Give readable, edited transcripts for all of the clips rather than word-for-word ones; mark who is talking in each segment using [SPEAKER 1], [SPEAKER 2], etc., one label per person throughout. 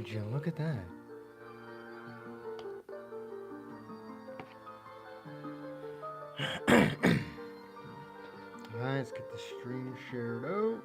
[SPEAKER 1] Would you look at that? Alright, let's get the stream shared out.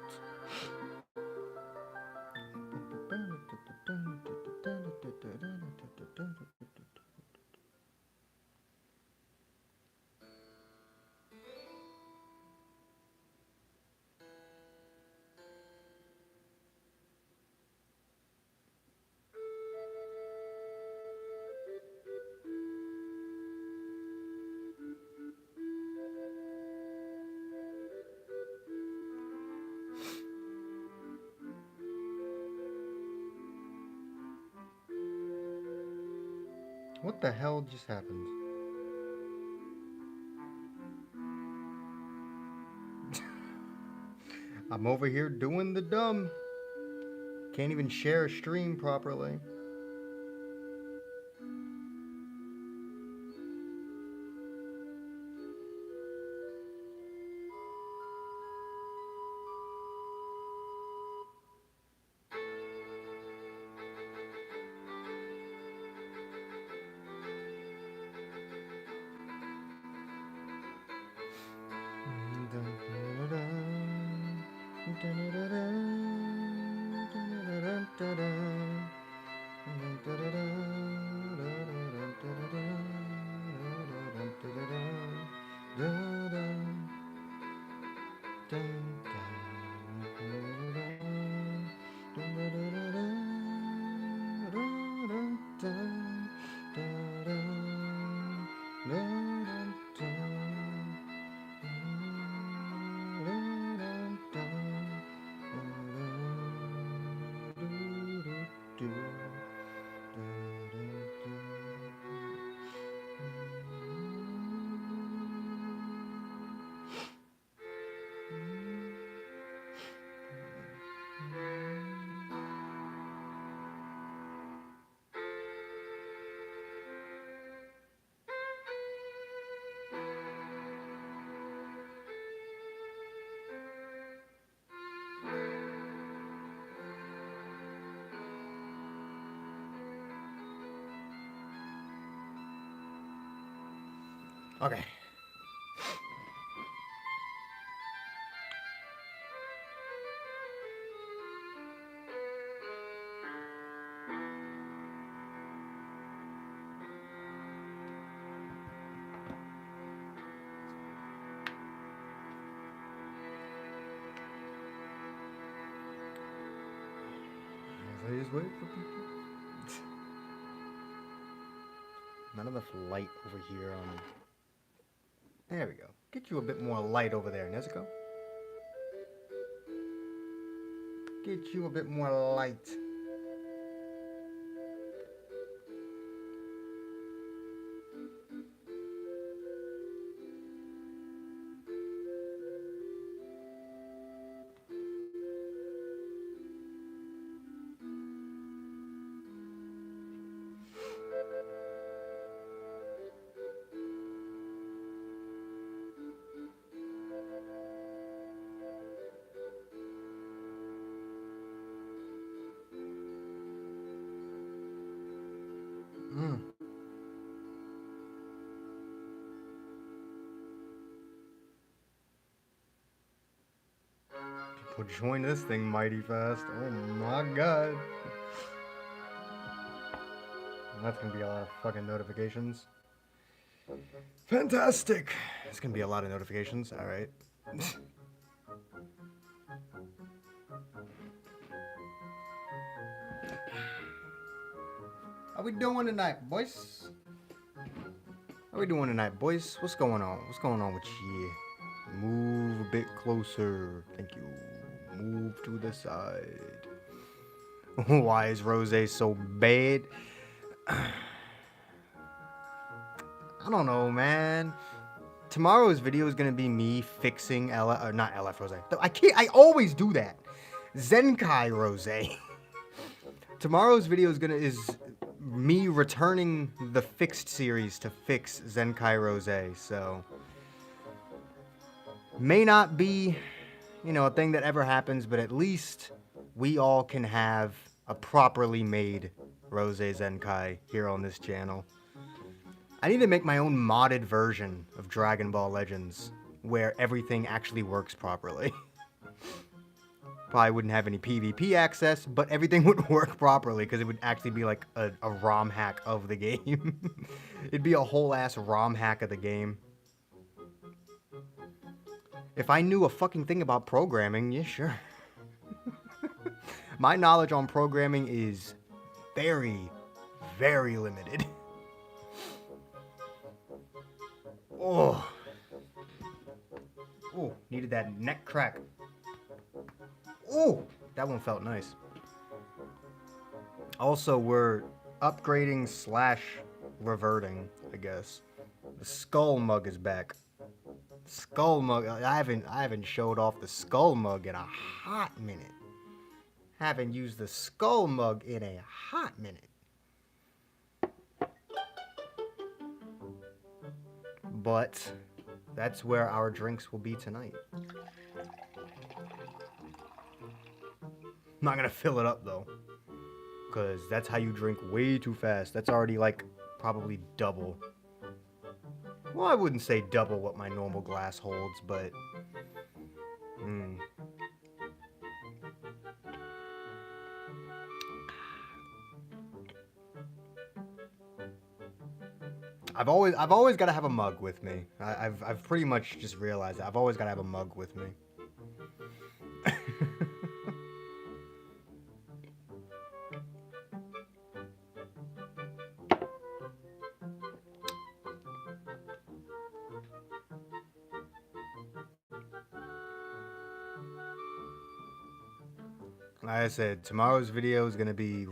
[SPEAKER 1] What the hell just happened? I'm over here doing the dumb. Can't even share a stream properly. Okay. I just wait for people. Not enough light over here on. There we go. Get you a bit more light over there, Nezuko. Get you a bit more light. People join this thing mighty fast. Oh my god. That's gonna be a lot of fucking notifications. Fantastic! It's gonna be a lot of notifications, alright. How we doing tonight, boys? How we doing tonight, boys? What's going on? What's going on with you? Move a bit closer. Thank you. Move to the side. Why is rosé so bad? I don't know, man. Tomorrow's video is gonna be me fixing not LF rosé. I always do that. Zenkai rosé. Tomorrow's video is me returning the fixed series to fix Zenkai rosé. So may not be, a thing that ever happens, but at least we all can have a properly made rosé Zenkai here on this channel. I need to make my own modded version of Dragon Ball Legends where everything actually works properly. Probably wouldn't have any PvP access, but everything would work properly because it would actually be like a ROM hack of the game. It'd be a whole ass ROM hack of the game. If I knew a fucking thing about programming, yeah, sure. My knowledge on programming is very, very limited. Oh. Oh, needed that neck crack. Oh, that one felt nice. Also, we're upgrading / reverting, I guess. The skull mug is back. Skull mug. I haven't showed off the skull mug in a hot minute. Haven't used the skull mug in a hot minute. But that's where our drinks will be tonight. I'm not gonna fill it up though, because that's how you drink way too fast. That's already like probably double. Well, I wouldn't say double what my normal glass holds, but I've always got to have a mug with me. I've pretty much just realized that I've always got to have a mug with me. Like I said, tomorrow's video is gonna be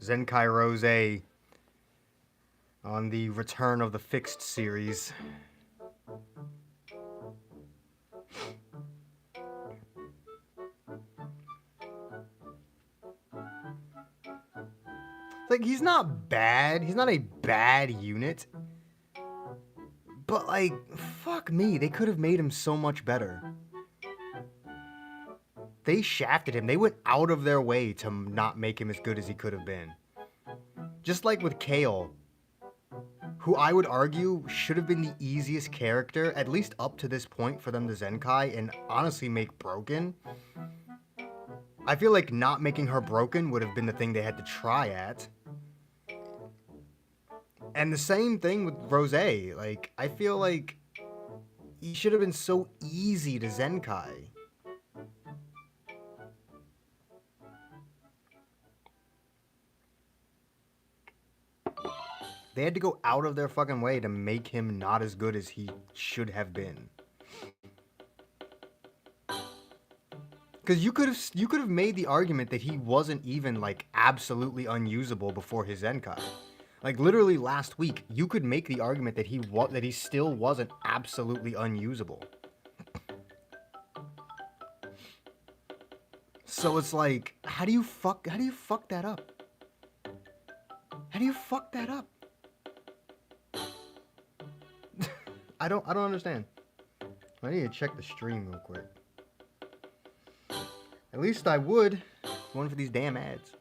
[SPEAKER 1] Zenkai Rosé on the Return of the Fixed series. Like, he's not bad. He's not a bad unit. But, like, fuck me. They could have made him so much better. They shafted him. They went out of their way to not make him as good as he could have been. Just like with Kale, who I would argue should have been the easiest character, at least up to this point, for them to Zenkai and honestly make broken. I feel like not making her broken would have been the thing they had to try at. And the same thing with Rosé. Like, I feel like he should have been so easy to Zenkai. They had to go out of their fucking way to make him not as good as he should have been. Because you could have made the argument that he wasn't even like absolutely unusable before his Zenkai. Like, literally last week, you could make the argument that he still wasn't absolutely unusable. So it's like, how do you fuck that up? How do you fuck that up? I don't understand. I need to check the stream real quick. At least I would. Going for these damn ads.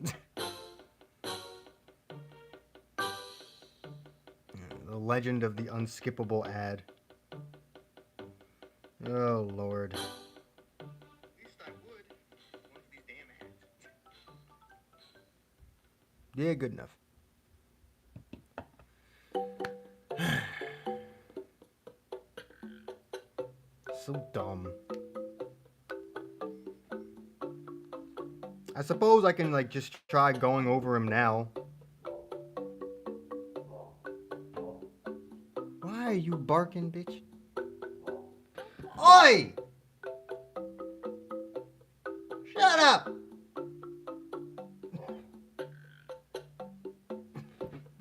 [SPEAKER 1] The legend of the unskippable ad. Oh, Lord. At least I would. Going for these damn ads. Yeah, good enough. So dumb. I suppose I can, like, just try going over him now. Why are you barking, bitch? Oi! Shut up!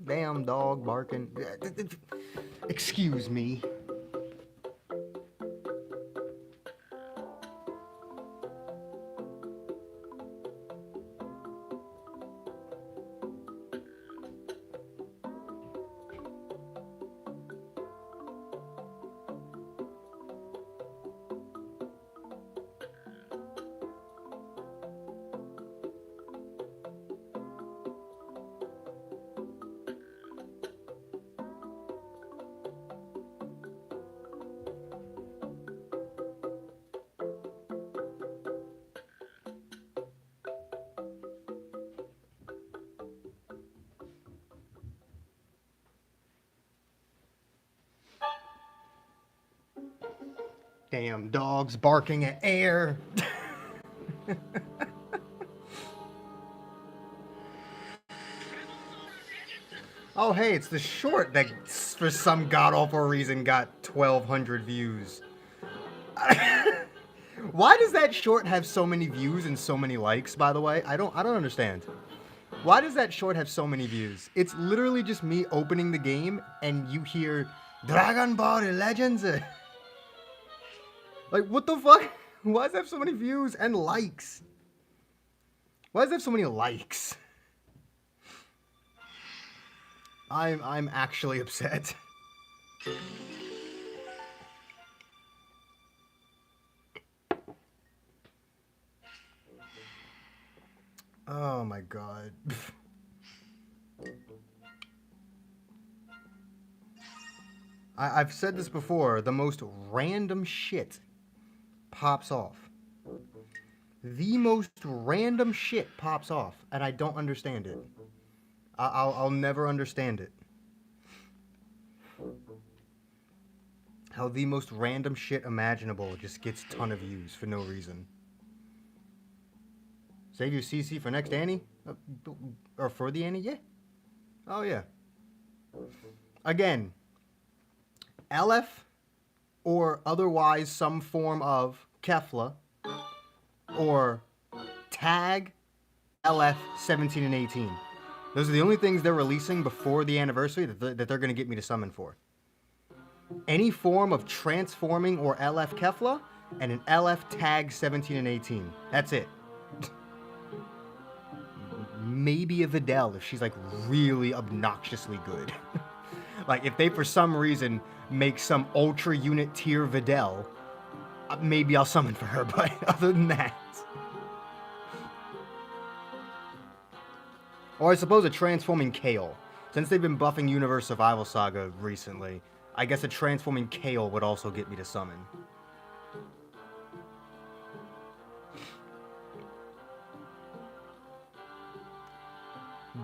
[SPEAKER 1] Damn dog barking. Excuse me. Damn dogs barking at air. Oh, hey, it's the short that, for some god-awful reason, got 1,200 views. Why does that short have so many views and so many likes, by the way? I don't understand. Why does that short have so many views? It's literally just me opening the game and you hear Dragon Ball Legends. Like, what the fuck? Why does it have so many views and likes? Why does it have so many likes? I'm actually upset. Oh my god. I've said this before, the most random shit pops off. The most random shit pops off, and I don't understand it. I'll never understand it. How the most random shit imaginable just gets a ton of views for no reason. Save your CC for next Annie? Or for the Annie? Yeah. Oh, yeah. Again, LF or otherwise some form of Kefla or tag LF 17 and 18. Those are the only things they're releasing before the anniversary that they're going to get me to summon for. Any form of transforming or LF Kefla and an LF tag 17 and 18. That's it. Maybe a Videl if she's like really obnoxiously good. Like if they for some reason make some ultra unit tier Videl, maybe I'll summon for her, but other than that. Or I suppose a transforming Kale. Since they've been buffing Universe Survival Saga recently, I guess a transforming Kale would also get me to summon.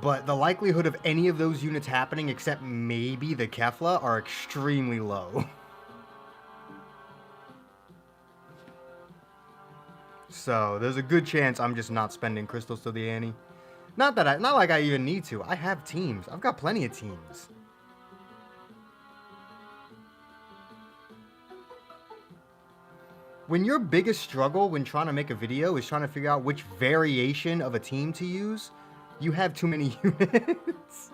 [SPEAKER 1] But the likelihood of any of those units happening, except maybe the Kefla, are extremely low. So there's a good chance I'm just not spending crystals to the Annie. Not like I even need to. I have teams. I've got plenty of teams. When your biggest struggle when trying to make a video is trying to figure out which variation of a team to use, you have too many units.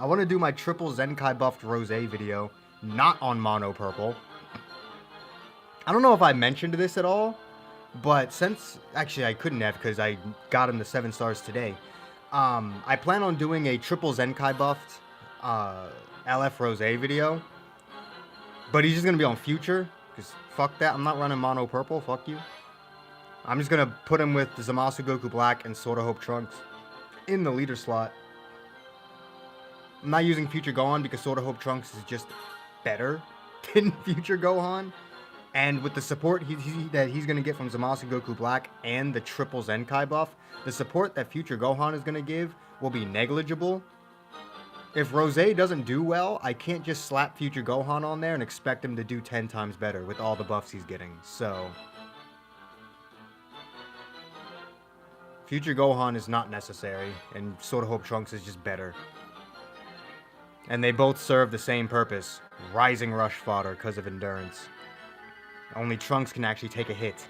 [SPEAKER 1] I want to do my triple Zenkai buffed Rosé video, not on mono purple. I don't know if I mentioned this at all, but since... Actually, I couldn't have because I got him to 7 stars today. I plan on doing a triple Zenkai buffed LF Rosé video. But he's just going to be on Future, because fuck that. I'm not running mono purple, fuck you. I'm just going to put him with Zamasu Goku Black and Sorta Hope Trunks in the leader slot. I'm not using Future Gohan because Sorta Hope Trunks is just better than Future Gohan. And with the support that he's going to get from Zamasu Goku Black and the triple Zenkai buff, the support that Future Gohan is going to give will be negligible. If Rosé doesn't do well, I can't just slap Future Gohan on there and expect him to do 10 times better with all the buffs he's getting. So Future Gohan is not necessary, and Sorta Hope Trunks is just better. And they both serve the same purpose, rising rush fodder because of endurance. Only Trunks can actually take a hit.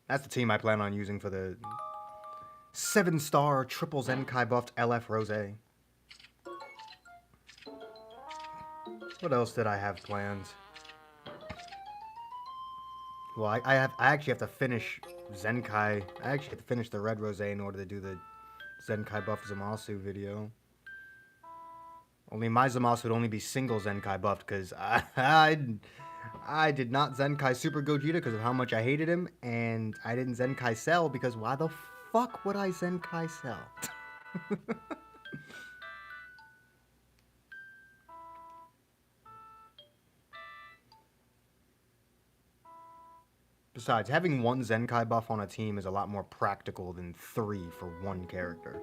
[SPEAKER 1] That's the team I plan on using for the 7-star triple Zenkai buffed LF Rosé. What else did I have planned? Well, I actually have to finish Zenkai. I actually have to finish the Red Rosé in order to do the Zenkai buff Zamasu video. Only my Zamasu would only be single Zenkai buffed because I did not Zenkai Super Gogeta because of how much I hated him, and I didn't Zenkai Cell because why the fuck would I Zenkai Cell? Besides, having one Zenkai buff on a team is a lot more practical than 3 for one character.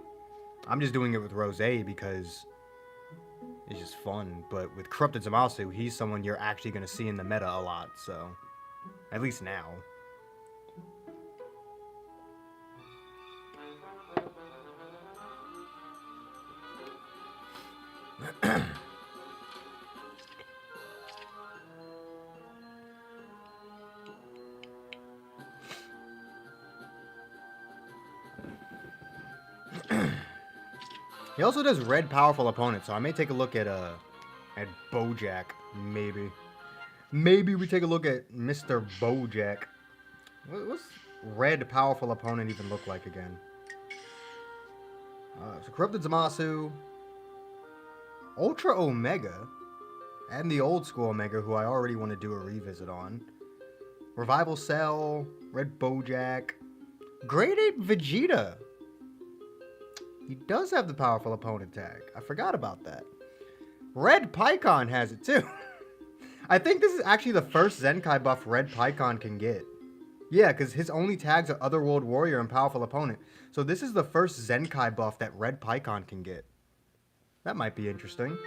[SPEAKER 1] I'm just doing it with Rosé because it's just fun. But with Corrupted Zamasu, he's someone you're actually going to see in the meta a lot, so... At least now. He also does red powerful opponents, so I may take a look at Bojack, maybe. Maybe we take a look at Mr. Bojack. What's red powerful opponent even look like again? So Corrupted Zamasu, Ultra Omega, and the old school Omega, who I already want to do a revisit on. Revival Cell, Red Bojack, Grade 8 Vegeta. He does have the powerful opponent tag. I forgot about that. Red Pycon has it too. I think this is actually the first Zenkai buff Red Pycon can get. Yeah, because his only tags are Otherworld Warrior and Powerful Opponent. So this is the first Zenkai buff that Red Pycon can get. That might be interesting.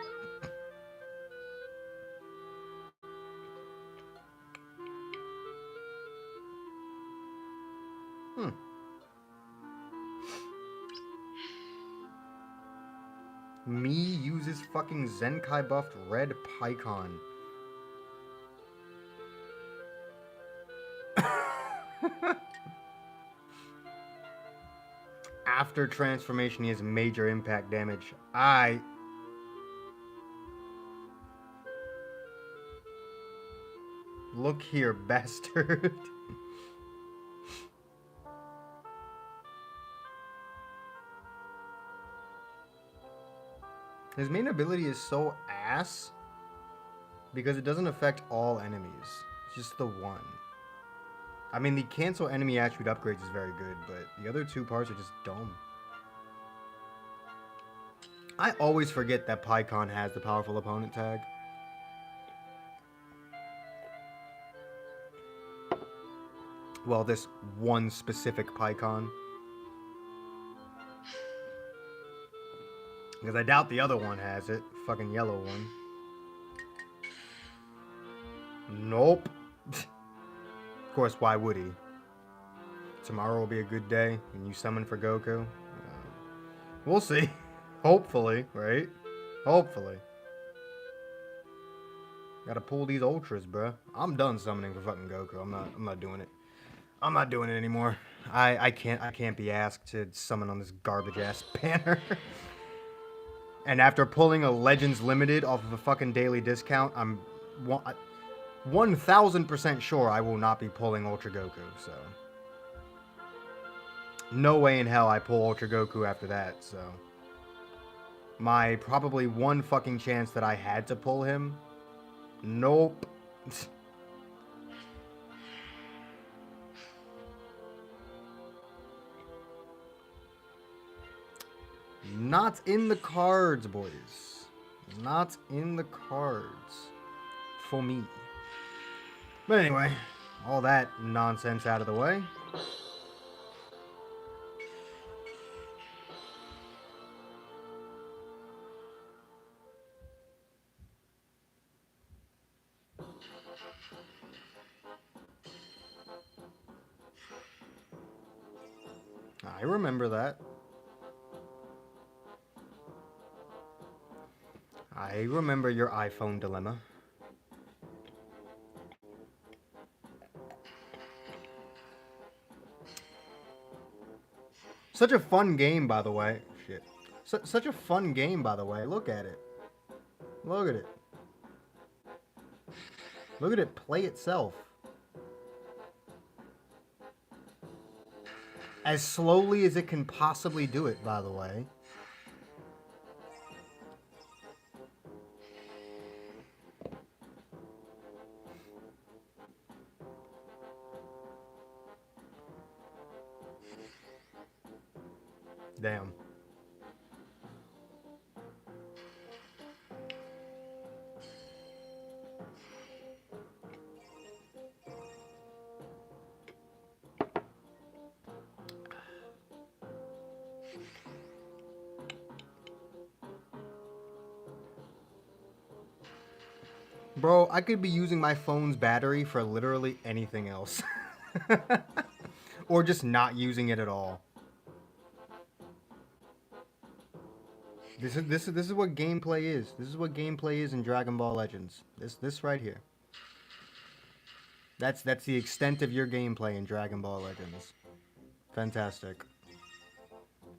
[SPEAKER 1] Me uses fucking Zenkai buffed Red Pycon. After transformation, he has major impact damage. Look here, bastard. His main ability is so ass because it doesn't affect all enemies. It's just the one. I mean, the cancel enemy attribute upgrades is very good, but the other two parts are just dumb. I always forget that Pycon has the powerful opponent tag. Well, this one specific Pycon. Because I doubt the other one has it. Fucking yellow one. Nope. Of course, why would he? Tomorrow will be a good day, and you summon for Goku? We'll see. Hopefully, right? Hopefully. Gotta pull these ultras, bruh. I'm done summoning for fucking Goku. I'm not doing it. I'm not doing it anymore. I can't be asked to summon on this garbage ass banner. And after pulling a Legends Limited off of a fucking daily discount, I'm 1000% sure I will not be pulling Ultra Goku, so. No way in hell I pull Ultra Goku after that, so. My probably one fucking chance that I had to pull him. Nope. Not in the cards, boys. Not in the cards. For me. But anyway, all that nonsense out of the way. I remember that. I remember your iPhone dilemma. Such a fun game, by the way. Shit. Such a fun game, by the way. Look at it. Look at it. Look at it play itself. As slowly as it can possibly do it, by the way. Damn. Bro, I could be using my phone's battery for literally anything else. Or just not using it at all. This is what gameplay is. This is what gameplay is in Dragon Ball Legends. This right here. That's the extent of your gameplay in Dragon Ball Legends. Fantastic.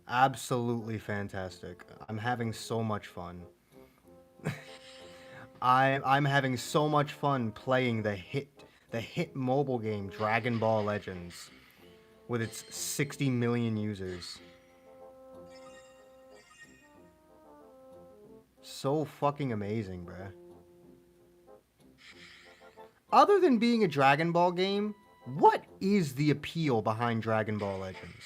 [SPEAKER 1] Absolutely fantastic. I'm having so much fun. I'm having so much fun playing the hit mobile game Dragon Ball Legends with its 60 million users. So fucking amazing, bruh. Other than being a Dragon Ball game, what is the appeal behind Dragon Ball Legends?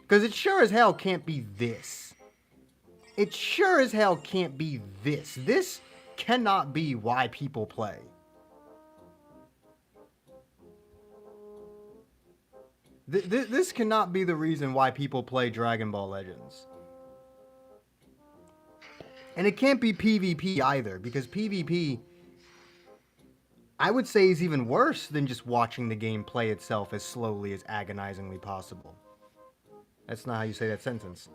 [SPEAKER 1] Because it sure as hell can't be this. It sure as hell can't be this. This cannot be why people play. This cannot be the reason why people play Dragon Ball Legends. And it can't be PvP either, because PvP, I would say, is even worse than just watching the game play itself as slowly as agonizingly possible. That's not how you say that sentence.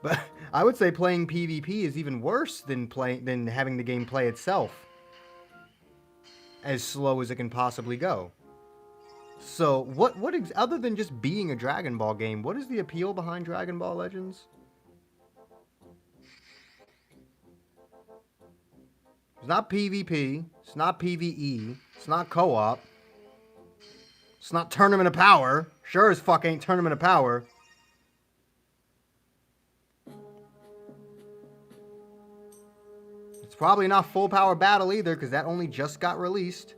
[SPEAKER 1] But I would say playing PvP is even worse than having the game play itself as slow as it can possibly go. So, other than just being a Dragon Ball game, what is the appeal behind Dragon Ball Legends? It's not PvP. It's not PvE. It's not co-op. It's not Tournament of Power. Sure as fuck ain't Tournament of Power. It's probably not Full Power Battle either, because that only just got released.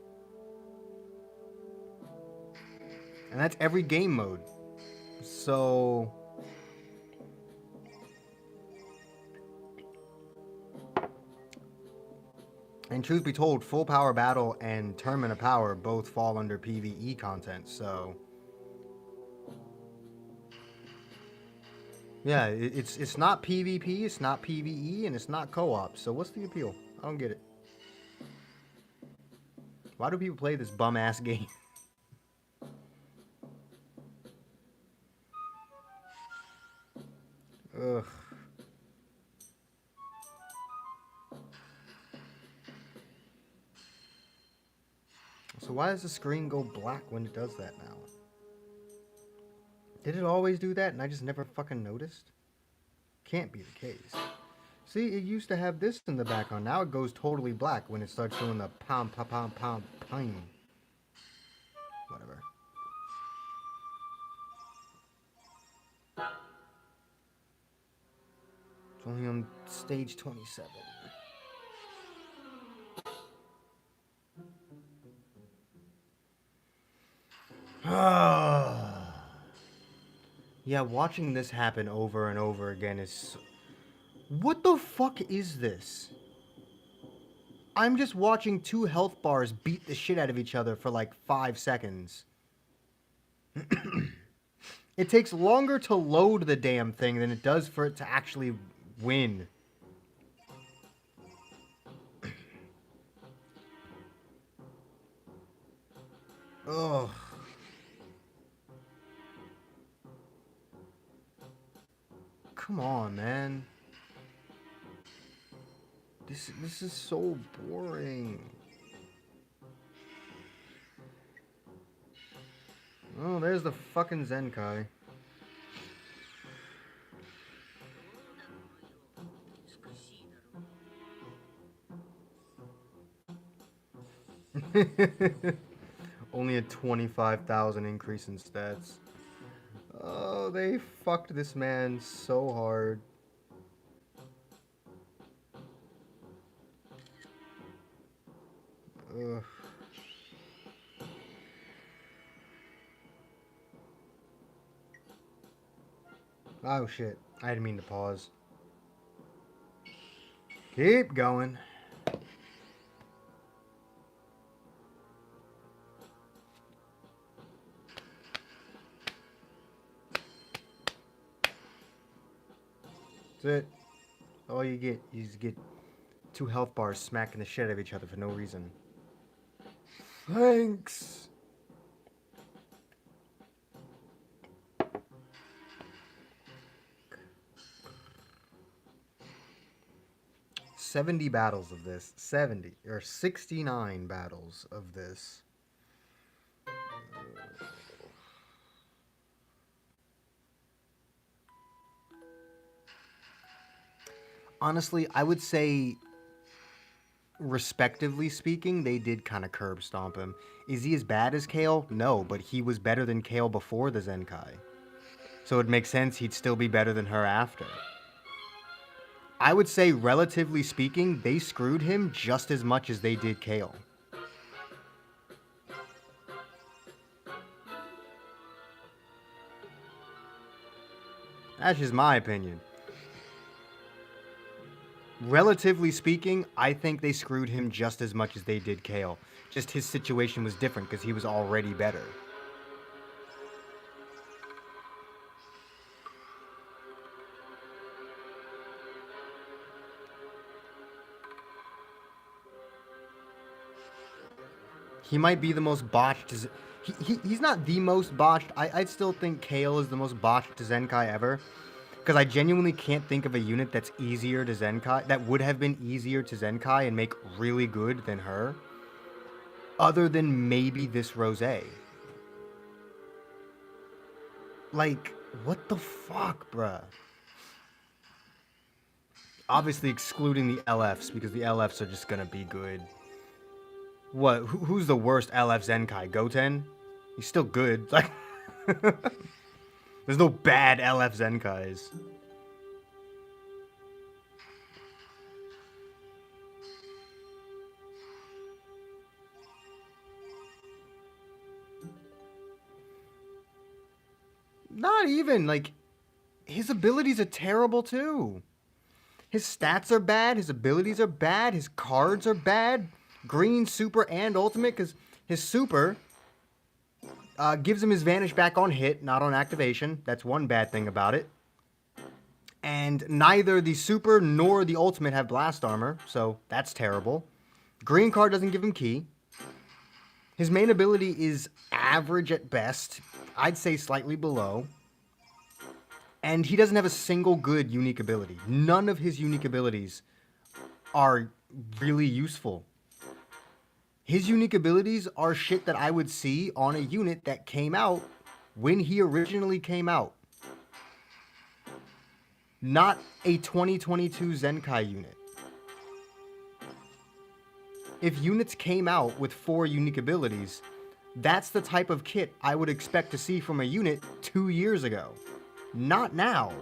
[SPEAKER 1] And that's every game mode. So... And truth be told, Full Power Battle and Tournament of Power both fall under PvE content, so... Yeah, it's not PvP, it's not PvE, and it's not co-op, so what's the appeal? I don't get it. Why do people play this bum-ass game? Ugh. So why does the screen go black when it does that now? Did it always do that and I just never fucking noticed? Can't be the case. See, it used to have this in the background. Now it goes totally black when it starts doing the pom pom pom pom pom. Whatever. It's only on stage 27. Yeah, watching this happen over and over again is... What the fuck is this? I'm just watching two health bars beat the shit out of each other for like 5 seconds. It takes longer to load the damn thing than it does for it to actually win. Ugh. Come on, man. This is so boring. Oh, there's the fucking Zenkai. Only a 25,000 increase in stats. Oh, they fucked this man so hard. Ugh. Oh shit, I didn't mean to pause. Keep going. That's it. All you get. You just get 2 health bars smacking the shit out of each other for no reason. Thanks. $70 battles of this. 70 or 69 battles of this. Honestly, I would say, respectively speaking, they did kind of curb stomp him. Is he as bad as Kale? No, but he was better than Kale before the Zenkai. So it makes sense he'd still be better than her after. I would say, relatively speaking, they screwed him just as much as they did Kale. That's just my opinion. Relatively speaking, I think they screwed him just as much as they did Kale. Just his situation was different because he was already better. He might be the most botched. He's not the most botched. I'd still think Kale is the most botched Zenkai ever. Because I genuinely can't think of a unit that's easier to Zenkai, that would have been easier to Zenkai and make really good than her. Other than maybe this rosé. Like, what the fuck, bruh? Obviously excluding the LFs, because the LFs are just gonna be good. What? Who's the worst LF Zenkai? Goten? He's still good. Like, there's no bad LF Zenkais. Not even. Like, his abilities are terrible too. His stats are bad. His abilities are bad. His cards are bad. Green, super, and ultimate, because his super gives him his vanish back on hit, not on activation. That's one bad thing about it. And neither the super nor the ultimate have blast armor, so that's terrible. Green card doesn't give him key. His main ability is average at best. I'd say slightly below. And he doesn't have a single good unique ability. None of his unique abilities are really useful. His unique abilities are shit that I would see on a unit that came out when he originally came out. Not a 2022 Zenkai unit. If units came out with 4 unique abilities, that's the type of kit I would expect to see from a unit 2 years ago. Not now.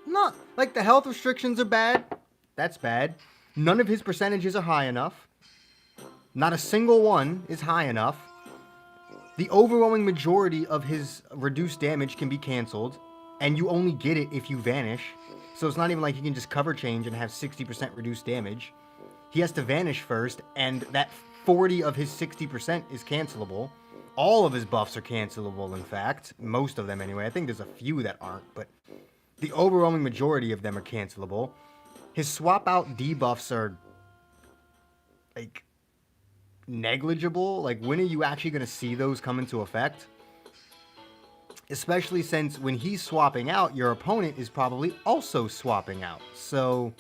[SPEAKER 1] Not like the health restrictions are bad. That's bad. None of his percentages are high enough. Not a single one is high enough. The overwhelming majority of his reduced damage can be canceled, and you only get it if you vanish. So it's not even like he can just cover change and have 60% reduced damage. He has to vanish first, and that 40 of his 60% is cancelable. All of his buffs are cancelable, in fact. Most of them, anyway. I think there's a few that aren't, but the overwhelming majority of them are cancelable. His swap out debuffs are, like, negligible. Like, when are you actually going to see those come into effect? Especially since when he's swapping out, your opponent is probably also swapping out. So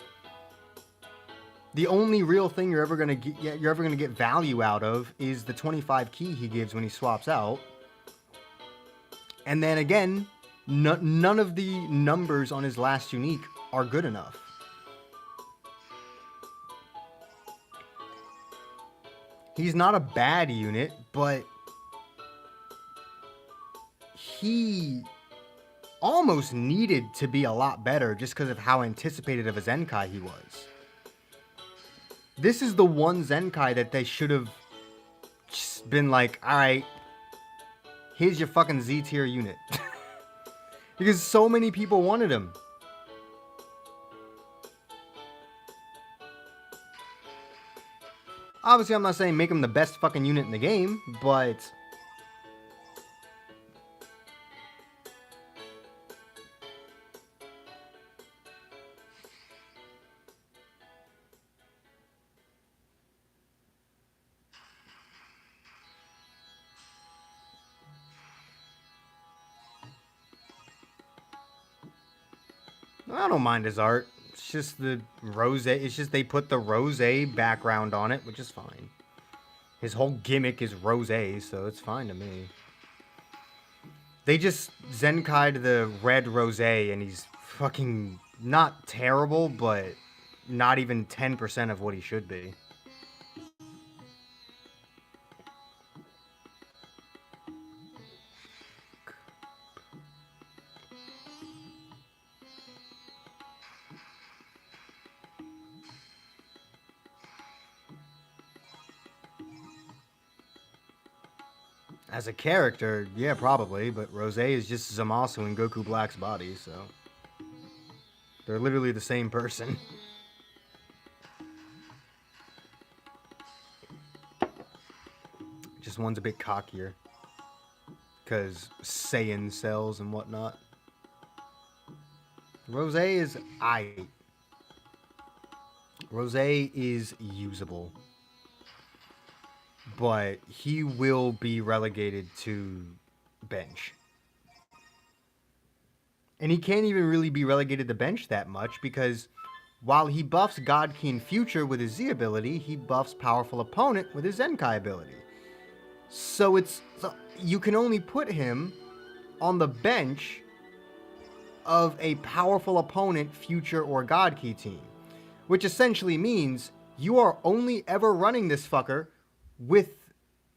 [SPEAKER 1] the only real thing you're ever gonna get value out of is the 25 key he gives when he swaps out. And then again, none of the numbers on his last unique are good enough. He's not a bad unit, but he almost needed to be a lot better just because of how anticipated of a Zenkai he was. This is the one Zenkai that they should have just been like, alright, here's your fucking Z tier unit. Because so many people wanted him. Obviously, I'm not saying make him the best fucking unit in the game, but I don't mind his art. It's just the rosé. It's just they put the rosé background on it, which is fine. His whole gimmick is rosé, so it's fine to me. They just Zenkai'd the red rosé, and he's fucking not terrible, but not even 10% of what he should be. As a character, yeah, probably, but Rosé is just Zamasu in Goku Black's body, so they're literally the same person. Just one's a bit cockier, because Saiyan cells and whatnot. Rosé is aight. Rosé is usable. But he will be relegated to bench. And he can't even really be relegated to bench that much because while he buffs God Ki in future with his Z ability, he buffs powerful opponent with his Zenkai ability. So you can only put him on the bench of a powerful opponent, future or God Ki team. Which essentially means you are only ever running this fucker with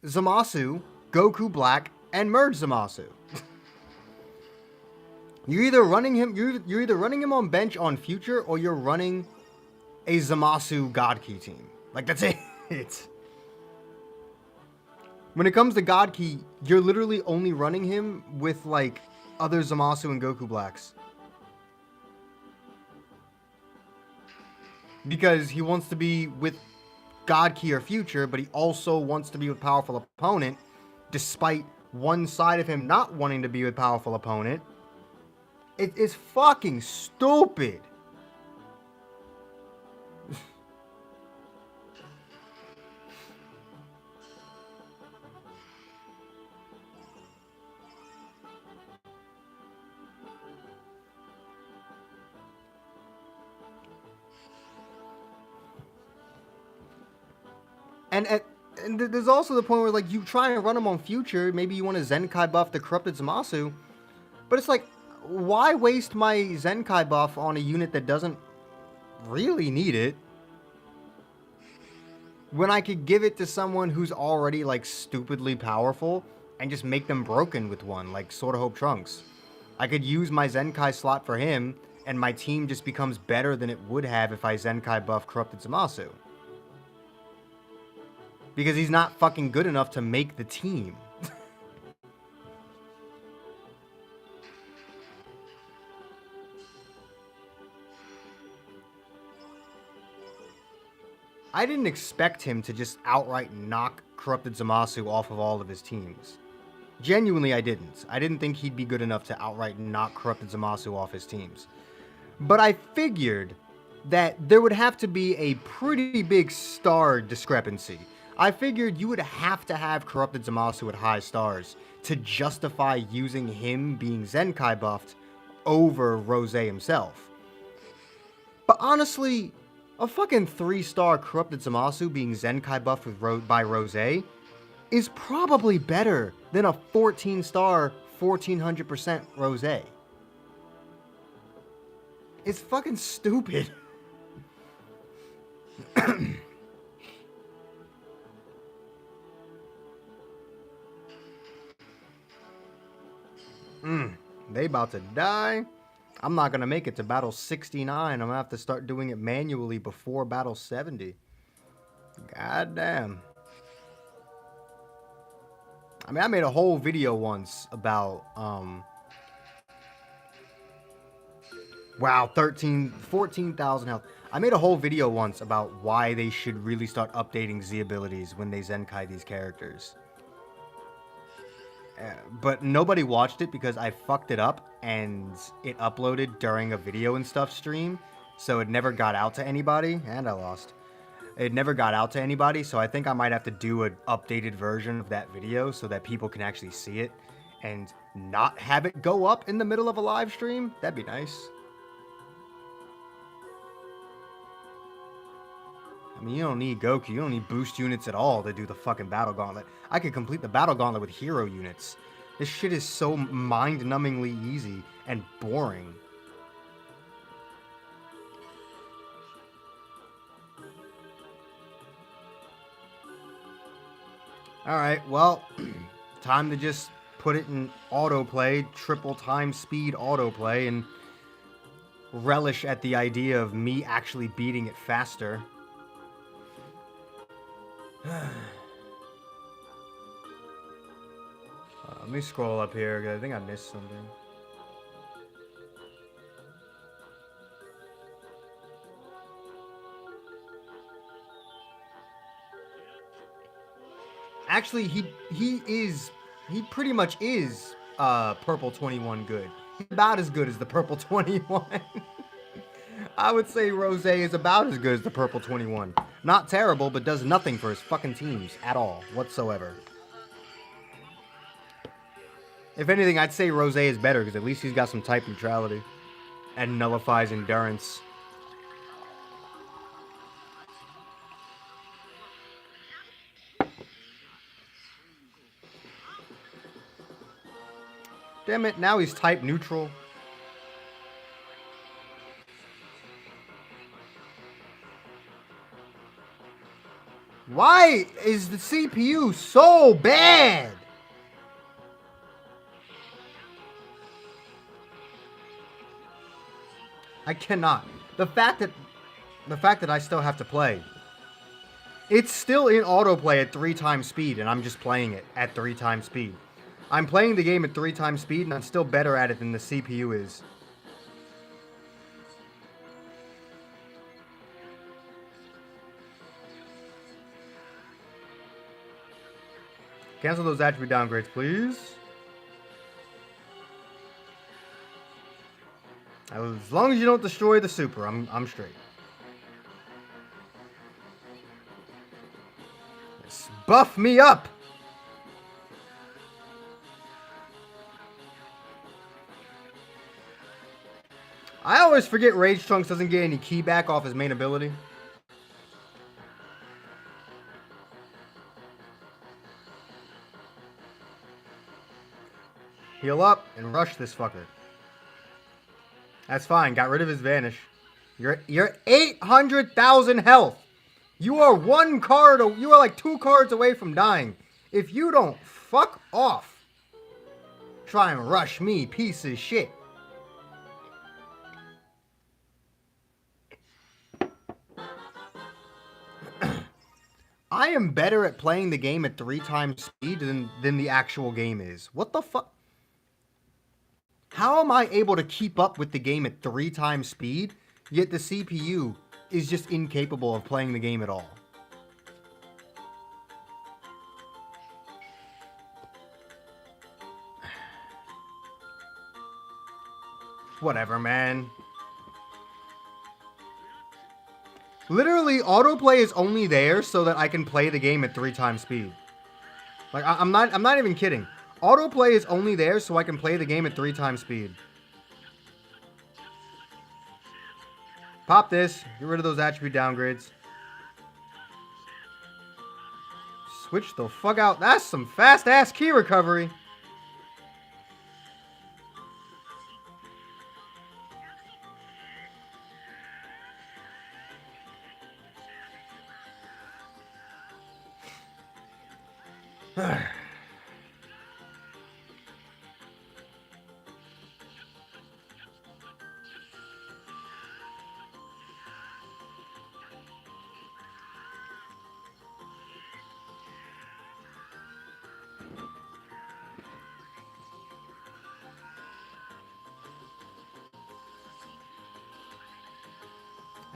[SPEAKER 1] Zamasu, Goku Black, and Merge Zamasu. You're either running him on bench on future, or you're running a Zamasu God Ki team. Like, that's it. When it comes to God Ki, you're literally only running him with like other Zamasu and Goku Blacks. Because he wants to be with God Ki or future, but he also wants to be with powerful opponent, despite one side of him not wanting to be with powerful opponent. It is fucking stupid. And there's also the point where, like, you try and run him on future. Maybe you want to Zenkai buff the corrupted Zamasu. But it's like, why waste my Zenkai buff on a unit that doesn't really need it? When I could give it to someone who's already, like, stupidly powerful and just make them broken with one, like Sword of Hope Trunks. I could use my Zenkai slot for him, and my team just becomes better than it would have if I Zenkai buff corrupted Zamasu. Because he's not fucking good enough to make the team. I didn't expect him to just outright knock corrupted Zamasu off of all of his teams. Genuinely, I didn't. I didn't think he'd be good enough to outright knock corrupted Zamasu off his teams. But I figured that there would have to be a pretty big star discrepancy. I figured you would have to have corrupted Zamasu at high stars to justify using him being Zenkai buffed over Rosé himself. But honestly, a fucking 3-star corrupted Zamasu being Zenkai buffed by Rosé is probably better than a 14-star 1400% Rosé. It's fucking stupid. They about to die. I'm not going to make it to battle 69. I'm going to have to start doing it manually before battle 70. God damn. I mean, I made a whole video once about Wow, 14,000 health. I made a whole video once about why they should really start updating Z abilities when they Zenkai these characters. But nobody watched it because I fucked it up and it uploaded during a video and stuff stream. So it never got out to anybody. And I lost. It never got out to anybody. So I think I might have to do an updated version of that video so that people can actually see it. And not have it go up in the middle of a live stream. That'd be nice. I mean, you don't need Goku. You don't need boost units at all to do the fucking Battle Gauntlet. I could complete the Battle Gauntlet with hero units. This shit is so mind-numbingly easy and boring. Alright, well, time to just put it in autoplay, triple time speed autoplay, and relish at the idea of me actually beating it faster. Let me scroll up here, because I think I missed something. Actually, he pretty much is Purple 21 good. He's about as good as the Purple 21. I would say Rosé is about as good as the Purple 21. Not terrible, but does nothing for his fucking teams at all, whatsoever. If anything, I'd say Rosé is better, because at least he's got some type neutrality. And nullifies endurance. Damn it, now he's type neutral. Why is the CPU so bad? I cannot. The fact that I still have to play. It's still in autoplay at 3 times speed, and I'm just playing it at 3 times speed. I'm playing the game at 3 times speed, and I'm still better at it than the CPU is. Cancel those attribute downgrades, please. As long as you don't destroy the super, I'm straight. Just buff me up! I always forget Rage Trunks doesn't get any key back off his main ability. Heal up and rush this fucker. That's fine. Got rid of his vanish. You're 800,000 health. You are one card. You are like 2 cards away from dying. If you don't fuck off, try and rush me, piece of shit. I am better at playing the game at 3 times speed than the actual game is. What the fuck? How am I able to keep up with the game at 3 times speed, yet the CPU is just incapable of playing the game at all? Whatever, man. Literally, autoplay is only there so that I can play the game at 3 times speed. Like, I'm not even kidding. Autoplay is only there so I can play the game at 3 times speed. Pop this. Get rid of those attribute downgrades. Switch the fuck out. That's some fast-ass key recovery.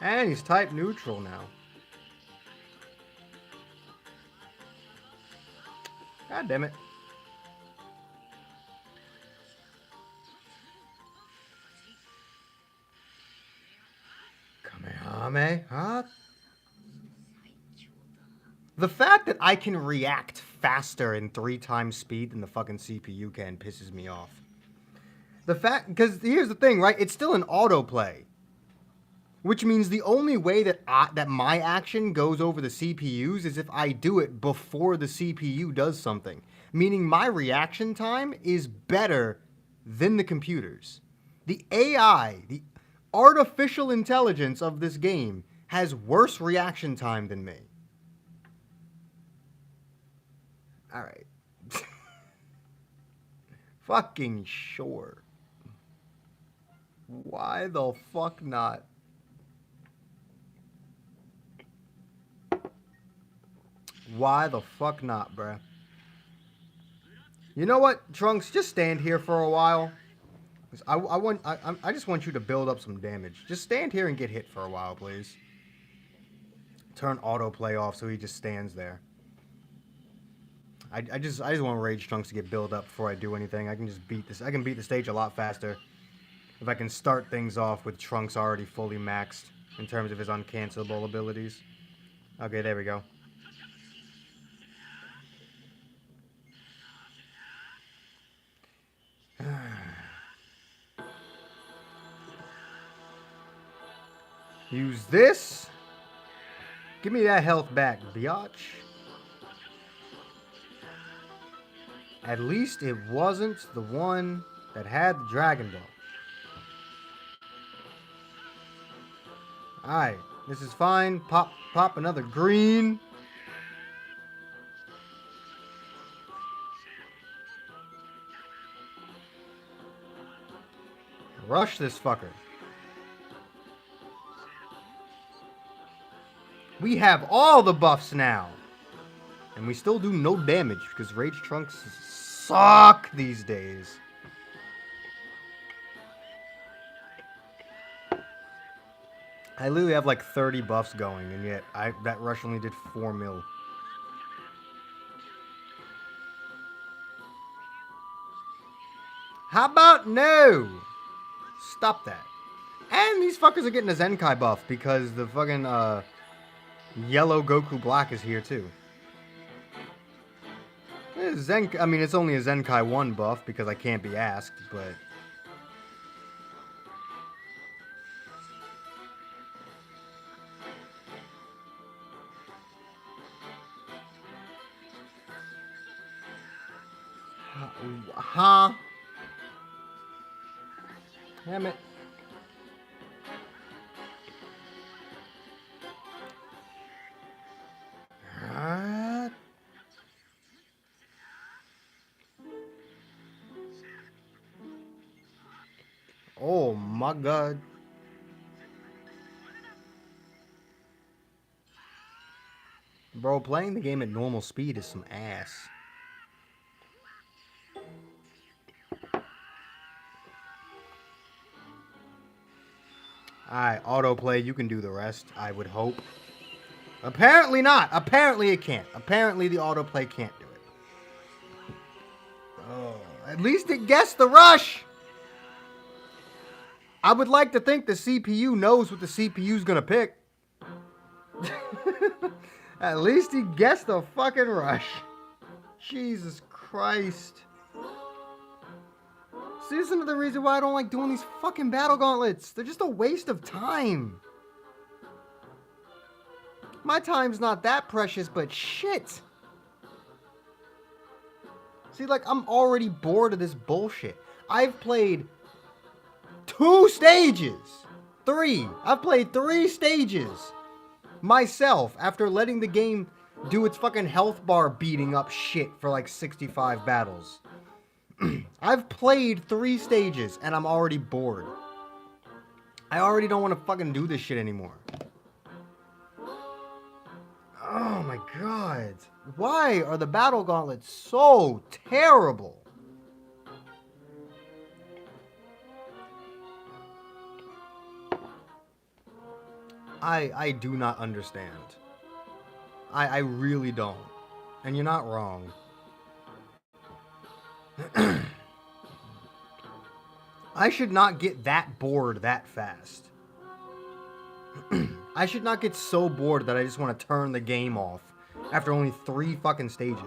[SPEAKER 1] And he's type neutral now. God damn it. Kamehameha. The fact that I can react faster in 3 times speed than the fucking CPU can pisses me off. The fact, because here's the thing, right? It's still an autoplay. Which means the only way that that my action goes over the CPU's is if I do it before the CPU does something. Meaning my reaction time is better than the computer's. The AI, the artificial intelligence of this game, has worse reaction time than me. Alright. Fucking sure. Why the fuck not? Why the fuck not, bruh? You know what, Trunks? Just stand here for a while. I just want you to build up some damage. Just stand here and get hit for a while, please. Turn autoplay off so he just stands there. I just want Rage Trunks to get build up before I do anything. I can just beat this. I can beat the stage a lot faster if I can start things off with Trunks already fully maxed in terms of his uncancelable abilities. Okay, there we go. Use this. Give me that health back, biatch. At least it wasn't the one that had the Dragon Ball. Alright, this is fine. Pop another green. Rush this fucker. We have all the buffs now. And we still do no damage because Rage Trunks suck these days. I literally have like 30 buffs going, and yet that rush only did 4 mil. How about no? Stop that. And these fuckers are getting a Zenkai buff because the fucking yellow Goku Black is here too. I mean, it's only a Zenkai 1 buff because I can't be asked, but... Huh? Damn it. Oh my god. Bro, playing the game at normal speed is some ass. Alright, autoplay, you can do the rest, I would hope. Apparently not. Apparently it can't. Apparently the autoplay can't do it. Oh, at least it guessed the rush! I would like to think the CPU knows what the CPU's gonna pick. At least he guessed the fucking rush. Jesus Christ. See, this is another reason why I don't like doing these fucking battle gauntlets. They're just a waste of time. My time's not that precious, but shit. See, like, I'm already bored of this bullshit. I've played 2 stages. 3. I've played 3 stages. Myself, after letting the game do its fucking health bar beating up shit for like 65 battles. I've played 3 stages and I'm already bored. I already don't want to fucking do this shit anymore. Oh my god. Why are the battle gauntlets so terrible? I do not understand. I really don't. And you're not wrong. I should not get that bored that fast. I should not get so bored that I just want to turn the game off after only 3 fucking stages.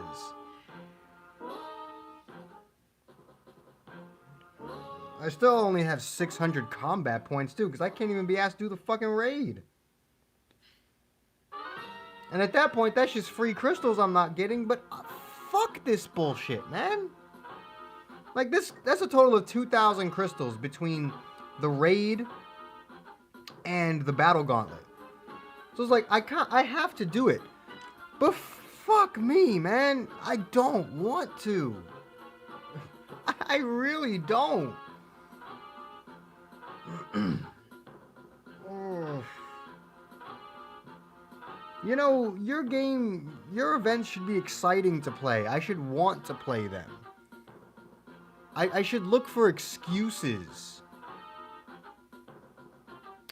[SPEAKER 1] I still only have 600 combat points too, because I can't even be asked to do the fucking raid. And at that point, that's just free crystals I'm not getting, but fuck this bullshit, man. Like, that's a total of 2,000 crystals between the raid and the battle gauntlet. So it's like, I have to do it. But fuck me, man. I don't want to. I really don't. You know, your events should be exciting to play. I should want to play them. I should look for excuses.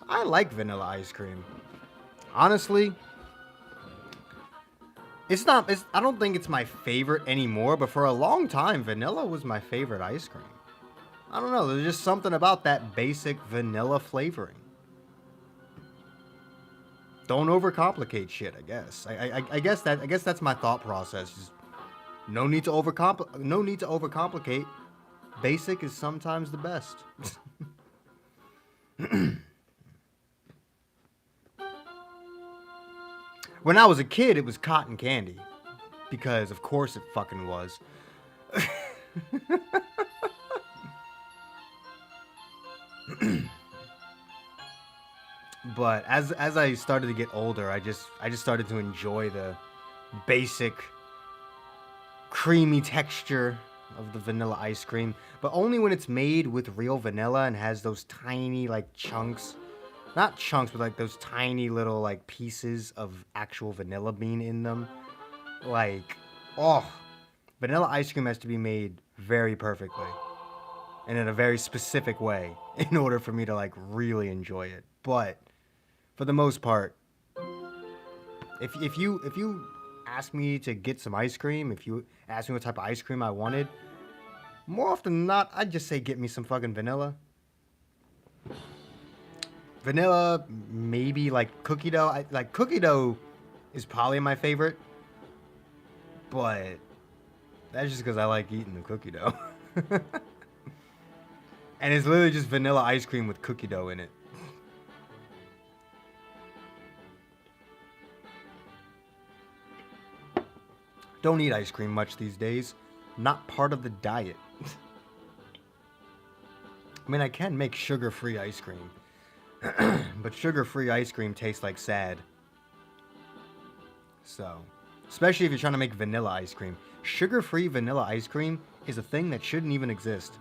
[SPEAKER 1] I like vanilla ice cream. Honestly, I don't think it's my favorite anymore, but for a long time, vanilla was my favorite ice cream. I don't know, there's just something about that basic vanilla flavoring. Don't overcomplicate shit, I guess. I guess that's my thought process. Just no need to overcomplicate. Basic is sometimes the best. When I was a kid, it was cotton candy. Because of course it fucking was. But as I started to get older, I just started to enjoy the basic creamy texture of the vanilla ice cream, but only when it's made with real vanilla and has those tiny like chunks, not chunks, but like those tiny little like pieces of actual vanilla bean in them. Like, oh, vanilla ice cream has to be made very perfectly and in a very specific way in order for me to like really enjoy it. But for the most part, if you ask me to get some ice cream, if you ask me what type of ice cream I wanted, more often than not, I'd just say get me some fucking vanilla. Vanilla, maybe like cookie dough. Like cookie dough is probably my favorite, but that's just because I like eating the cookie dough. And it's literally just vanilla ice cream with cookie dough in it. Don't eat ice cream much these days. Not part of the diet. I mean, I can make sugar-free ice cream. But sugar-free ice cream tastes like sad. So, especially if you're trying to make vanilla ice cream. Sugar-free vanilla ice cream is a thing that shouldn't even exist.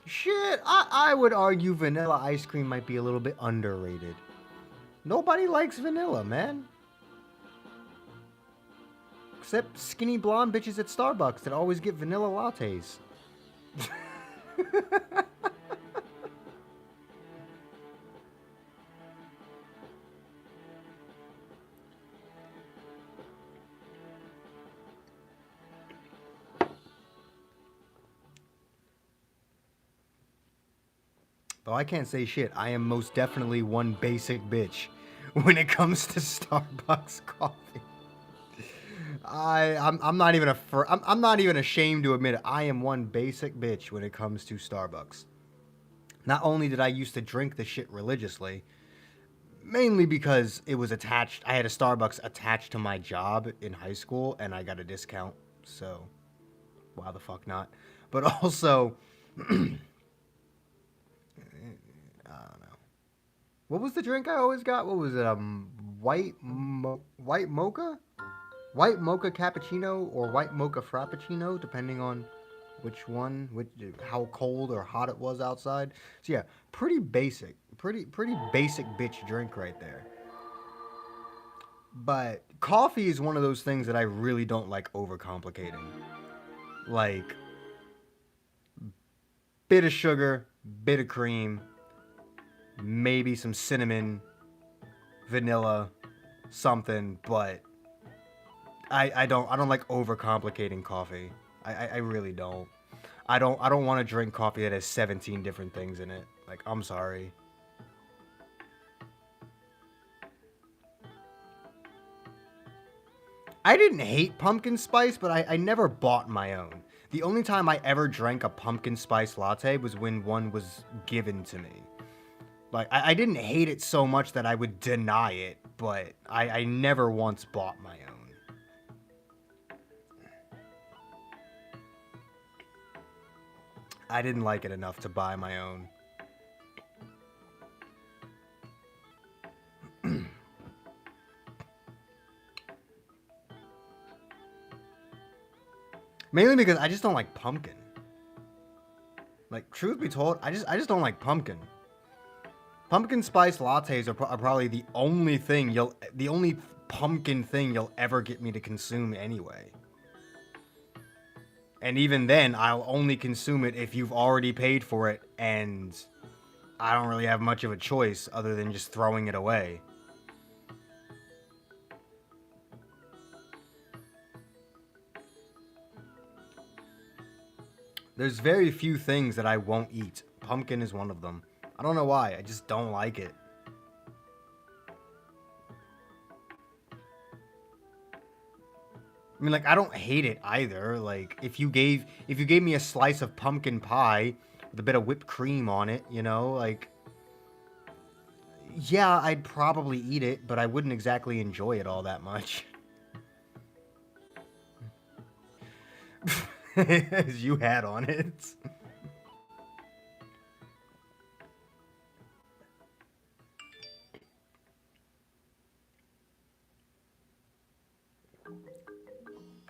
[SPEAKER 1] Shit, I would argue vanilla ice cream might be a little bit underrated. Nobody likes vanilla, man. Except skinny blonde bitches at Starbucks that always get vanilla lattes. Though I can't say shit, I am most definitely one basic bitch when it comes to Starbucks coffee. I'm not even I'm not even ashamed to admit it. I am one basic bitch when it comes to Starbucks. Not only did I used to drink the shit religiously, mainly because it was attached. I had a Starbucks attached to my job in high school, and I got a discount. So, why the fuck not? But also, I don't know. What was the drink I always got? What was it? White mocha? White mocha cappuccino or white mocha frappuccino, depending on which one, how cold or hot it was outside. So yeah, pretty basic bitch drink right there. But coffee is one of those things that I really don't like overcomplicating. Like, bit of sugar, bit of cream, maybe some cinnamon, vanilla, something, but I don't like overcomplicating coffee. I really don't. I don't want to drink coffee that has 17 different things in it. Like, I'm sorry. I didn't hate pumpkin spice, but I never bought my own. The only time I ever drank a pumpkin spice latte was when one was given to me. Like, I didn't hate it so much that I would deny it, but I never once bought my own. I didn't like it enough to buy my own. Mainly because I just don't like pumpkin. Like, truth be told, I just don't like pumpkin. Pumpkin spice lattes are probably the only pumpkin thing you'll ever get me to consume anyway. And even then, I'll only consume it if you've already paid for it, and I don't really have much of a choice other than just throwing it away. There's very few things that I won't eat. Pumpkin is one of them. I don't know why, I just don't like it. I mean, like, I don't hate it either. Like, if you gave me a slice of pumpkin pie with a bit of whipped cream on it, you know, like, yeah, I'd probably eat it, but I wouldn't exactly enjoy it all that much. As you had on it.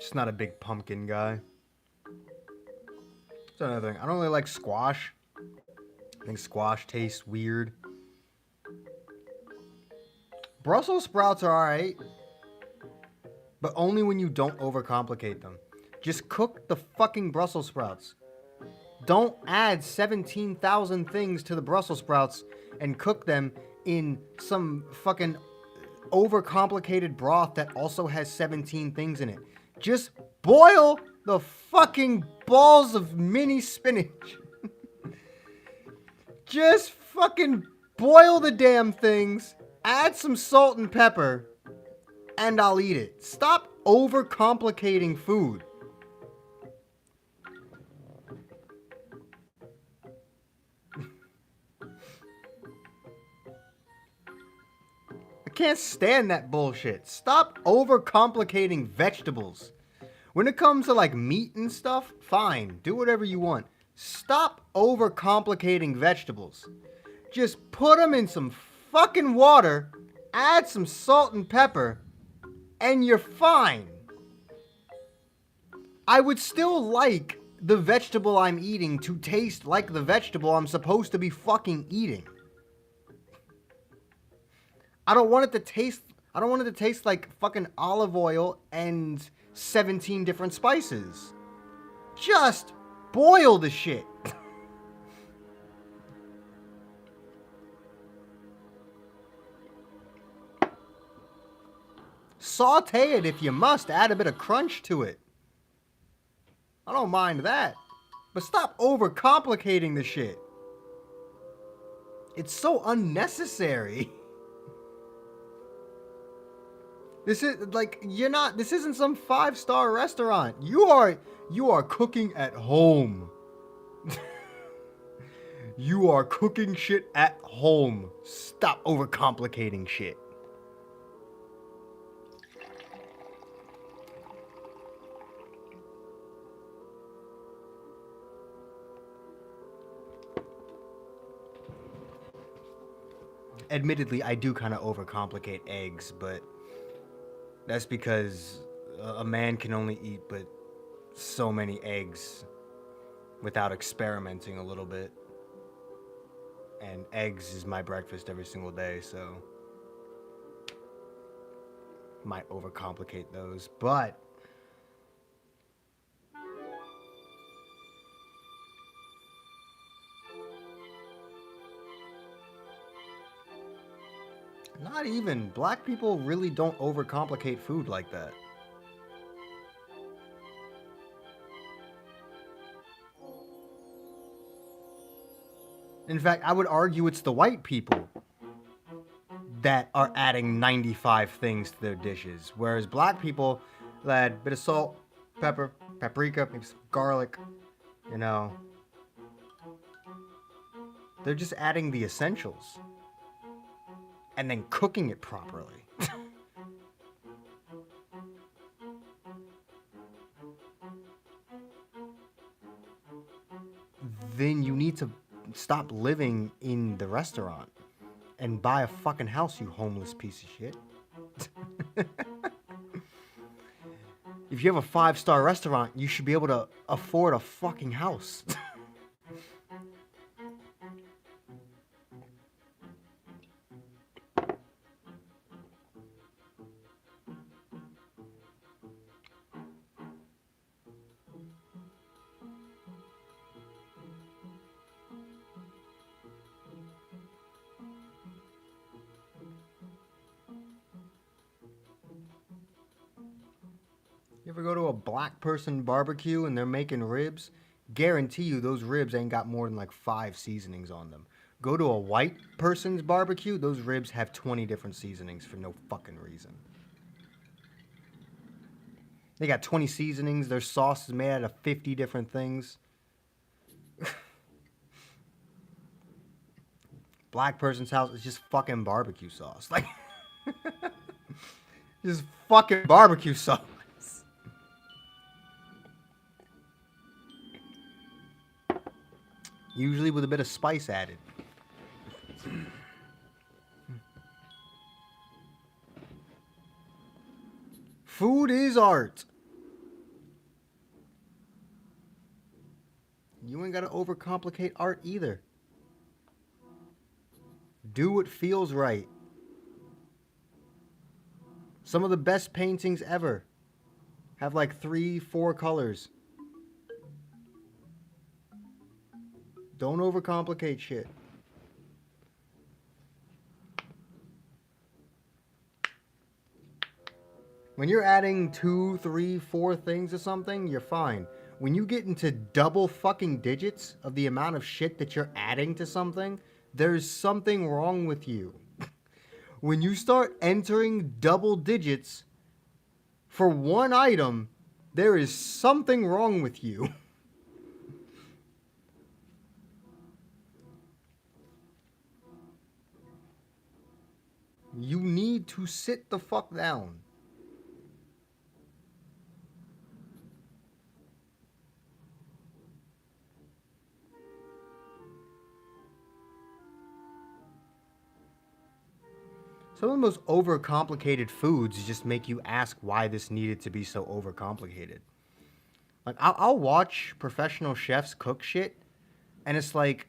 [SPEAKER 1] Just not a big pumpkin guy. That's another thing. I don't really like squash. I think squash tastes weird. Brussels sprouts are alright, but only when you don't overcomplicate them. Just cook the fucking Brussels sprouts. Don't add 17,000 things to the Brussels sprouts and cook them in some fucking overcomplicated broth that also has 17 things in it. Just boil the fucking balls of mini spinach. Just fucking boil the damn things, add some salt and pepper, and I'll eat it. Stop overcomplicating food. I can't stand that bullshit. Stop overcomplicating vegetables. When it comes to like meat and stuff, fine, do whatever you want. Stop overcomplicating vegetables. Just put them in some fucking water, add some salt and pepper, and you're fine. I would still like the vegetable I'm eating to taste like the vegetable I'm supposed to be fucking eating. I don't want it to taste like fucking olive oil and 17 different spices. Just boil the shit. Saute it if you must. Add a bit of crunch to it. I don't mind that. But stop overcomplicating the shit. It's so unnecessary. This is like this isn't some 5-star restaurant. You are cooking at home. You are cooking shit at home. Stop overcomplicating shit. Admittedly, I do kind of overcomplicate eggs, but that's because a man can only eat but so many eggs without experimenting a little bit. And eggs is my breakfast every single day, so might overcomplicate those, but not even. Black people really don't overcomplicate food like that. In fact, I would argue it's the white people that are adding 95 things to their dishes, whereas black people add a bit of salt, pepper, paprika, maybe some garlic, you know. They're just adding the essentials and then cooking it properly. Then you need to stop living in the restaurant and buy a fucking house, you homeless piece of shit. If you have a 5-star restaurant, you should be able to afford a fucking house. You ever go to a black person barbecue and they're making ribs? Guarantee you those ribs ain't got more than like 5 seasonings on them. Go to a white person's barbecue, those ribs have 20 different seasonings for no fucking reason. They got 20 seasonings, their sauce is made out of 50 different things. Black person's house is just fucking barbecue sauce. Like, just fucking barbecue sauce. Usually with a bit of spice added. Food is art. You ain't gotta overcomplicate art either. Do what feels right. Some of the best paintings ever have like 3-4 colors. Don't overcomplicate shit. When you're adding 2, 3, 4 things to something, you're fine. When you get into double fucking digits of the amount of shit that you're adding to something, there's something wrong with you. When you start entering double digits for one item, there is something wrong with you. You need to sit the fuck down. Some of the most overcomplicated foods just make you ask why this needed to be so overcomplicated. Like, I'll watch professional chefs cook shit, and it's like,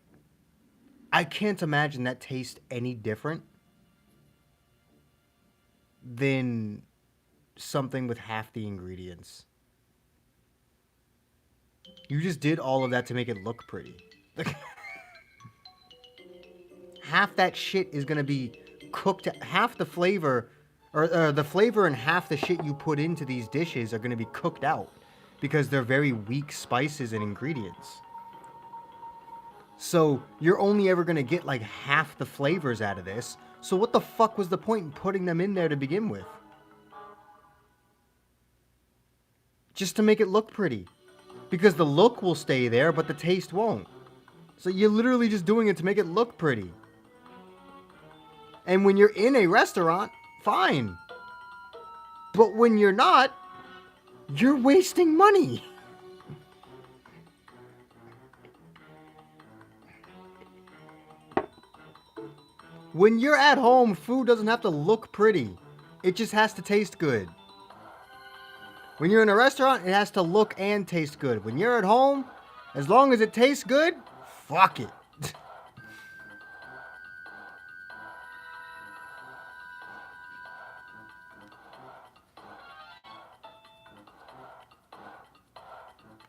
[SPEAKER 1] I can't imagine that tastes any different than something with half the ingredients. You just did all of that to make it look pretty. Half that shit is gonna be cooked. Half the flavor, or the flavor and half the shit you put into these dishes are gonna be cooked out because they're very weak spices and ingredients. So you're only ever gonna get like half the flavors out of this. So what the fuck was the point in putting them in there to begin with? Just to make it look pretty. Because the look will stay there, but the taste won't. So you're literally just doing it to make it look pretty. And when you're in a restaurant, fine. But when you're not, you're wasting money. When you're at home, food doesn't have to look pretty. It just has to taste good. When you're in a restaurant, it has to look and taste good. When you're at home, as long as it tastes good, fuck it.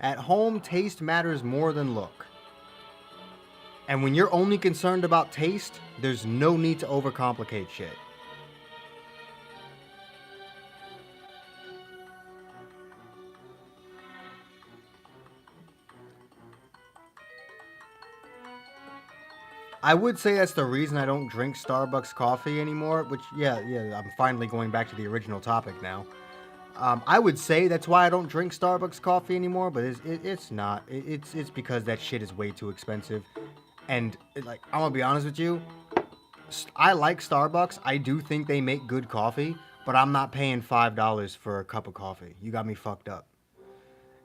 [SPEAKER 1] At home, taste matters more than look. And when you're only concerned about taste, there's no need to overcomplicate shit. I would say that's the reason I don't drink Starbucks coffee anymore, which, yeah, I'm finally going back to the original topic now. I would say that's why I don't drink Starbucks coffee anymore, but it's not. It's because that shit is way too expensive. And, like, I'm gonna be honest with you, I like Starbucks. I do think they make good coffee, but I'm not paying $5 for a cup of coffee. You got me fucked up.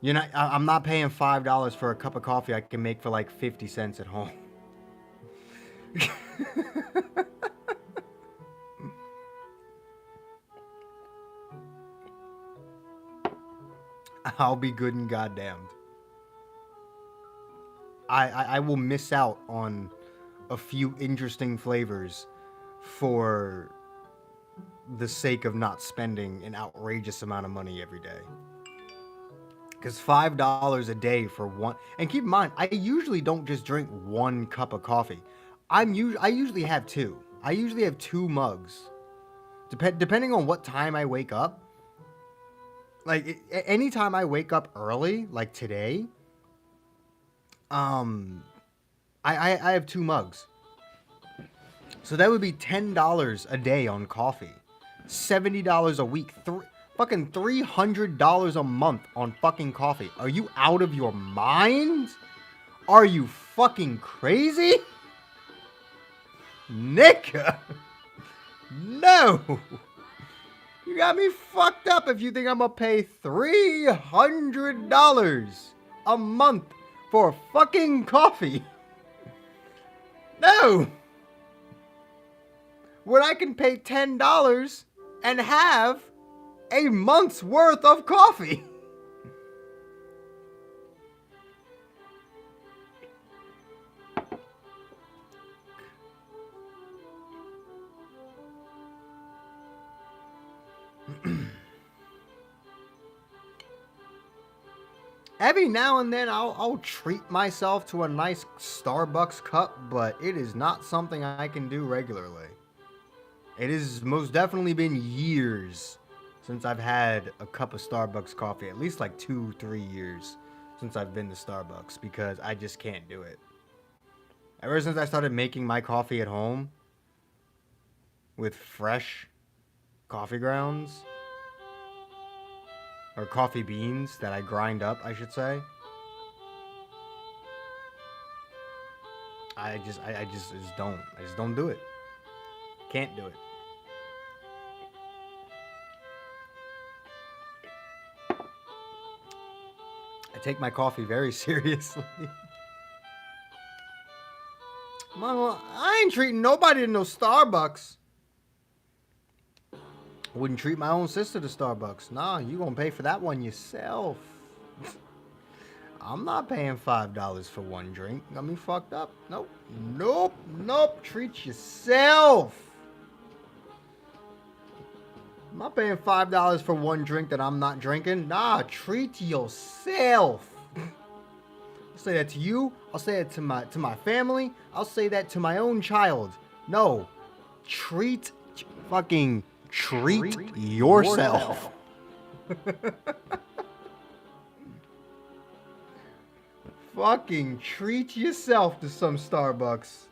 [SPEAKER 1] I'm not paying $5 for a cup of coffee I can make for like 50 cents at home. I'll be good and goddamned. I will miss out on a few interesting flavors for the sake of not spending an outrageous amount of money every day. Because $5 a day for one, and keep in mind, I usually don't just drink one cup of coffee. I usually have two. I usually have two mugs, depending on what time I wake up. Like anytime I wake up early, like today, um, I have two mugs. So that would be $10 a day on coffee, $70 a week, fucking $300 a month on fucking coffee. Are you out of your mind? Are you fucking crazy? Nick! No! You got me fucked up if you think I'm gonna pay $300 a month for fucking coffee. No! When I can pay $10 and have a month's worth of coffee. Every now and then I'll treat myself to a nice Starbucks cup, but it is not something I can do regularly. It has most definitely been years since I've had a cup of Starbucks coffee, at least like 2-3 years since I've been to Starbucks, because I just can't do it. Ever since I started making my coffee at home with fresh coffee grounds, or coffee beans that I grind up, I should say, I just don't do it. Can't do it. I take my coffee very seriously. Mama, I ain't treating nobody to no Starbucks. Wouldn't treat my own sister to Starbucks. Nah, you gonna pay for that one yourself. I'm not paying $5 for one drink. Got me fucked up. Nope. Treat yourself. I'm not paying $5 for one drink that I'm not drinking. Nah, treat yourself. I'll say that to you. I'll say it to my family. I'll say that to my own child. No, treat yourself. Fucking treat yourself to some Starbucks.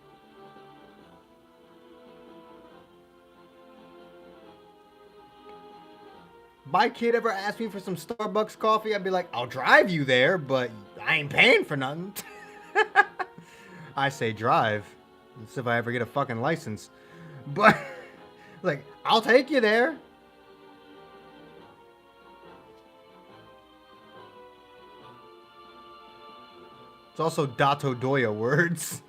[SPEAKER 1] My kid ever asked me for some Starbucks coffee, I'd be like, I'll drive you there, but I ain't paying for nothing. I say drive. That's if I ever get a fucking license. But, like, I'll take you there. It's also Dato Doya words.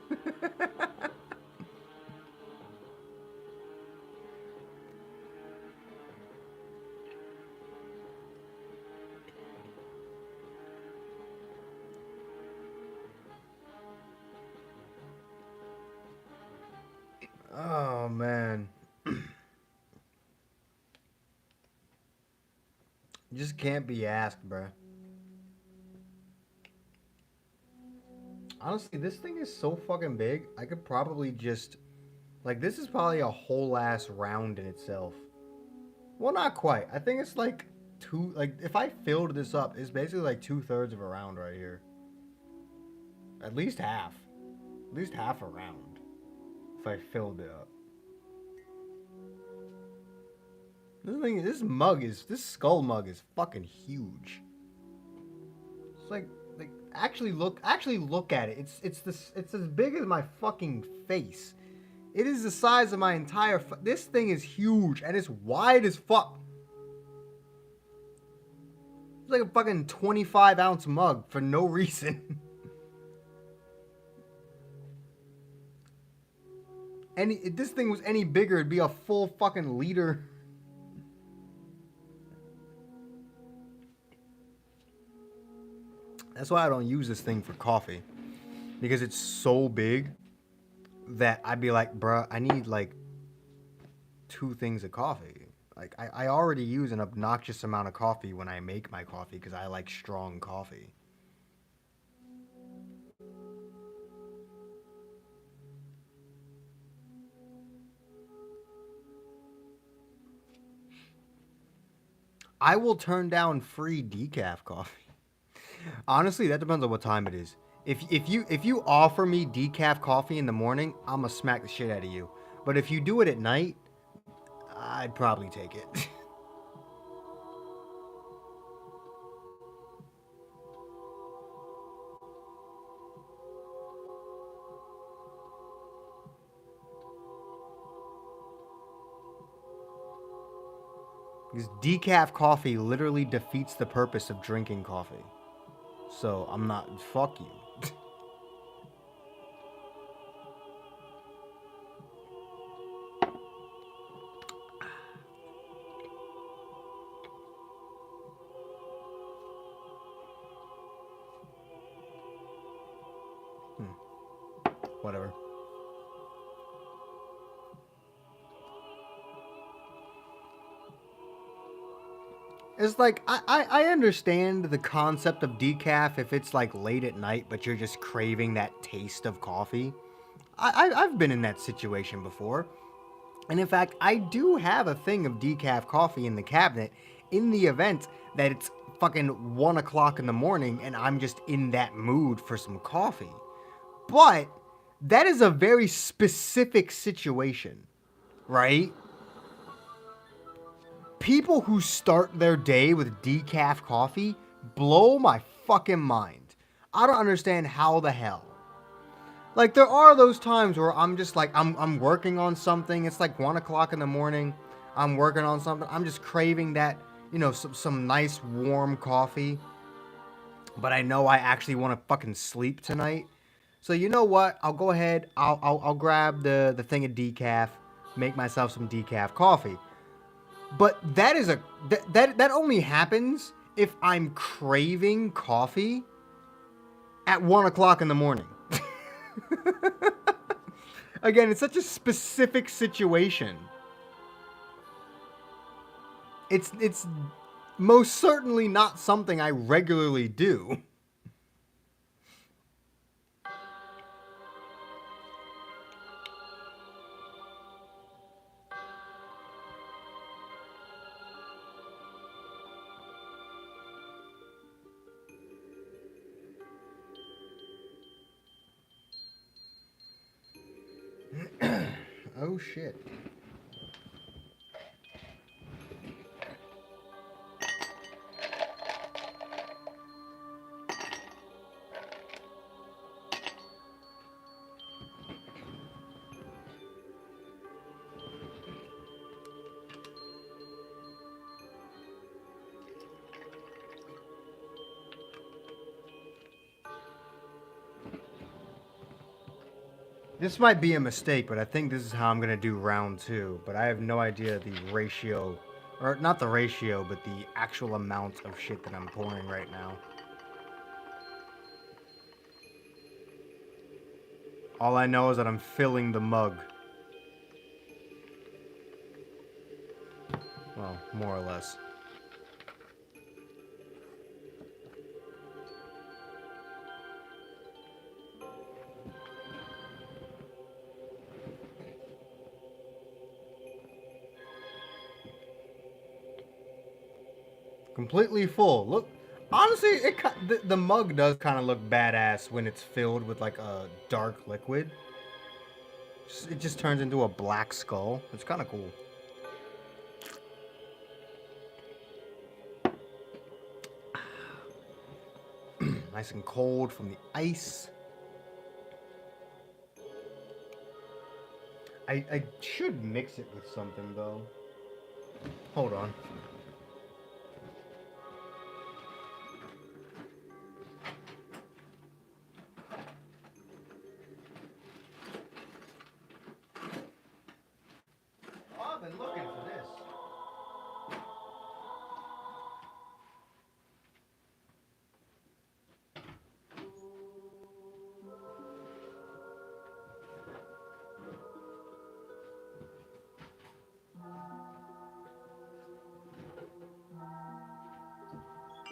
[SPEAKER 1] Oh, man. Just can't be asked, bruh. Honestly, this thing is so fucking big. I could probably just like this is probably a whole ass round in itself. Well, not quite. I think it's like two. Like if I filled this up, it's basically like 2/3 of a round right here. At least half. At least half a round. If I filled it up. This skull mug is fucking huge. It's like actually look at it. It's as big as my fucking face. It is the size of my entire. This thing is huge and it's wide as fuck. It's like a fucking 25-ounce mug for no reason. If this thing was any bigger, it'd be a full fucking liter. That's why I don't use this thing for coffee. Because it's so big that I'd be like, bruh, I need like 2 things of coffee. Like, I already use an obnoxious amount of coffee when I make my coffee because I like strong coffee. I will turn down free decaf coffee. Honestly, that depends on what time it is. If you offer me decaf coffee in the morning, I'ma smack the shit out of you. But if you do it at night, I'd probably take it. Because decaf coffee literally defeats the purpose of drinking coffee. So I'm not. Fuck you. Whatever. It's like I understand the concept of decaf if it's like late at night, but you're just craving that taste of coffee. I've been in that situation before. And in fact, I do have a thing of decaf coffee in the cabinet in the event that it's fucking 1 o'clock in the morning and I'm just in that mood for some coffee. But that is a very specific situation, right? People who start their day with decaf coffee blow my fucking mind. I don't understand how the hell. Like there are those times where I'm just like I'm working on something. It's like 1 o'clock in the morning. I'm working on something. I'm just craving that, some nice warm coffee. But I know I actually want to fucking sleep tonight. So you know what? I'll go ahead. I'll grab the thing of decaf, make myself some decaf coffee. But that only happens if I'm craving coffee at 1 o'clock in the morning. Again, it's such a specific situation. It's most certainly not something I regularly do. Oh shit. This might be a mistake, but I think this is how I'm gonna do round 2. But I have no idea the ratio, or not the ratio, but the actual amount of shit that I'm pouring right now. All I know is that I'm filling the mug. Well, more or less. Completely full. Look, honestly, the mug does kind of look badass when it's filled with like a dark liquid. It just turns into a black skull. It's kind of cool. Nice and cold from the ice. I should mix it with something though. Hold on. Oh, I've been looking for this.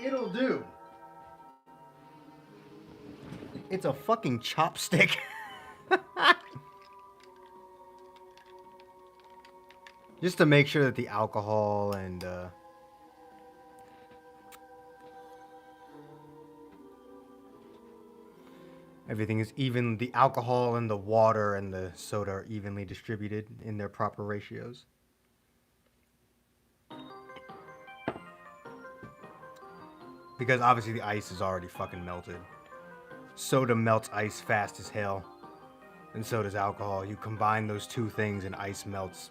[SPEAKER 1] It'll do. It's a fucking chopstick. Just to make sure that the alcohol and everything is even. The alcohol and the water and the soda are evenly distributed in their proper ratios. Because obviously the ice is already fucking melted. Soda melts ice fast as hell. And so does alcohol. You combine those two things and ice melts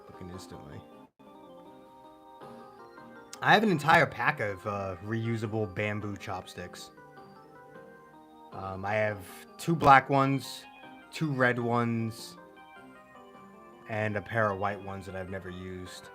[SPEAKER 1] fucking instantly. I have an entire pack of reusable bamboo chopsticks. I have 2 black ones, 2 red ones, and a pair of white ones that I've never used.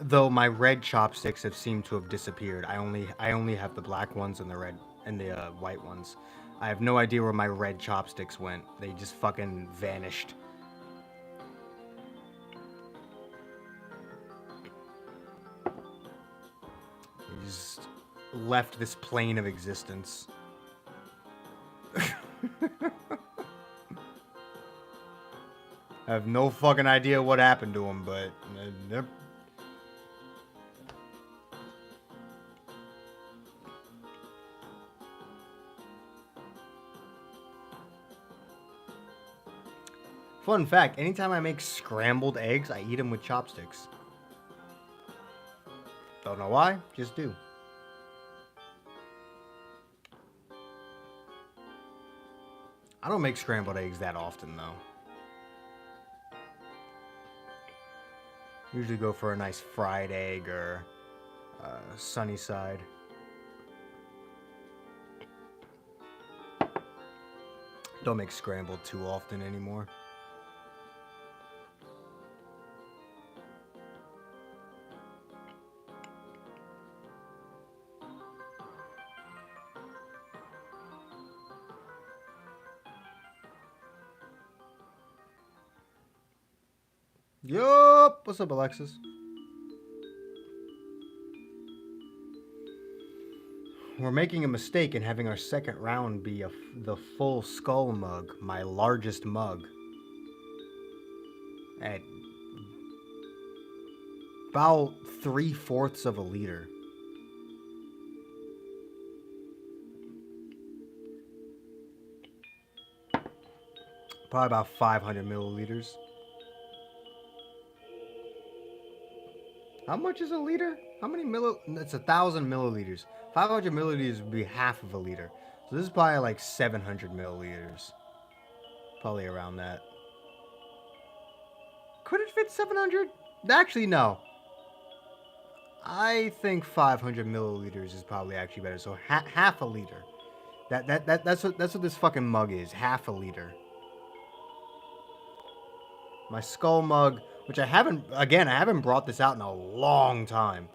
[SPEAKER 1] Though my red chopsticks have seemed to have disappeared. I only have the black ones and the red and the white ones. I have no idea where my red chopsticks went. They just fucking vanished. They just left this plane of existence. I have no fucking idea what happened to them, but they're... Fun fact, anytime I make scrambled eggs, I eat them with chopsticks. Don't know why, just do. I don't make scrambled eggs that often, though. Usually go for a nice fried egg or sunny side. Don't make scrambled too often anymore. Yup! What's up, Alexis? We're making a mistake in having our second round be the full skull mug, my largest mug. At about 3/4 of a liter. Probably about 500 milliliters. How much is a liter? How many It's 1,000 milliliters. 500 milliliters would be half of a liter. So this is probably like 700 milliliters. Probably around that. Could it fit 700? Actually, no. I think 500 milliliters is probably actually better. So half a liter. That's what this fucking mug is. Half a liter. My skull mug, which I haven't brought this out in a long time.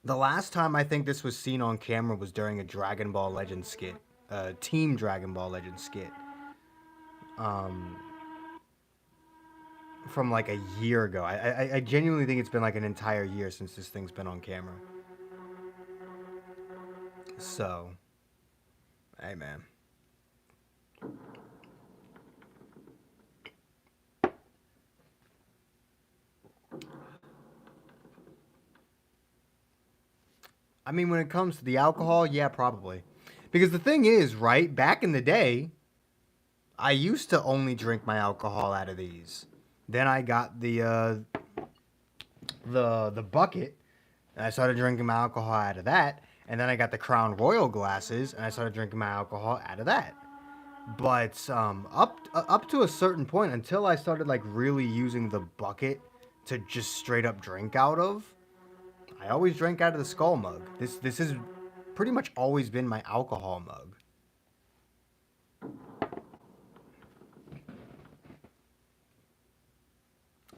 [SPEAKER 1] The last time I think this was seen on camera was during a Dragon Ball Legends skit. Team Dragon Ball Legends skit. from like a year ago. I genuinely think it's been like an entire year since this thing's been on camera. So, hey man. I mean, when it comes to the alcohol, yeah, probably. Because the thing is, right, back in the day, I used to only drink my alcohol out of these. Then I got the bucket, and I started drinking my alcohol out of that. And then I got the Crown Royal glasses, and I started drinking my alcohol out of that. But up to a certain point, until I started like really using the bucket to just straight up drink out of, I always drank out of the skull mug. This has pretty much always been my alcohol mug.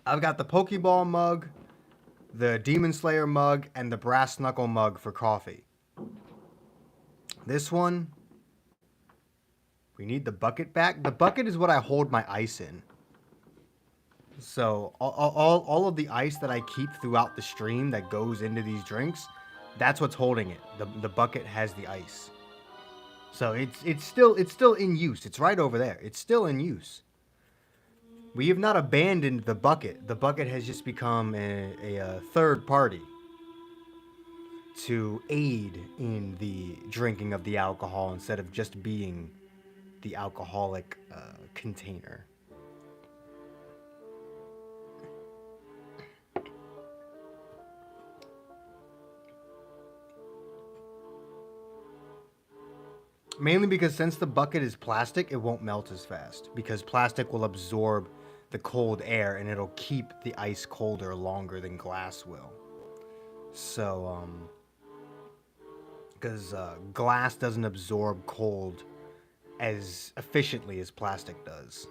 [SPEAKER 1] I've got the Pokeball mug, the Demon Slayer mug, and the Brass Knuckle mug for coffee. This one, we need the bucket back. The bucket is what I hold my ice in. So all of the ice that I keep throughout the stream that goes into these drinks, that's what's holding it. The bucket has the ice. So it's still in use. It's right over there. It's still in use. We have not abandoned the bucket. The bucket has just become a third party to aid in the drinking of the alcohol instead of just being the alcoholic container. Mainly because since the bucket is plastic, it won't melt as fast. Because plastic will absorb the cold air and it'll keep the ice colder longer than glass will. So, because glass doesn't absorb cold as efficiently as plastic does.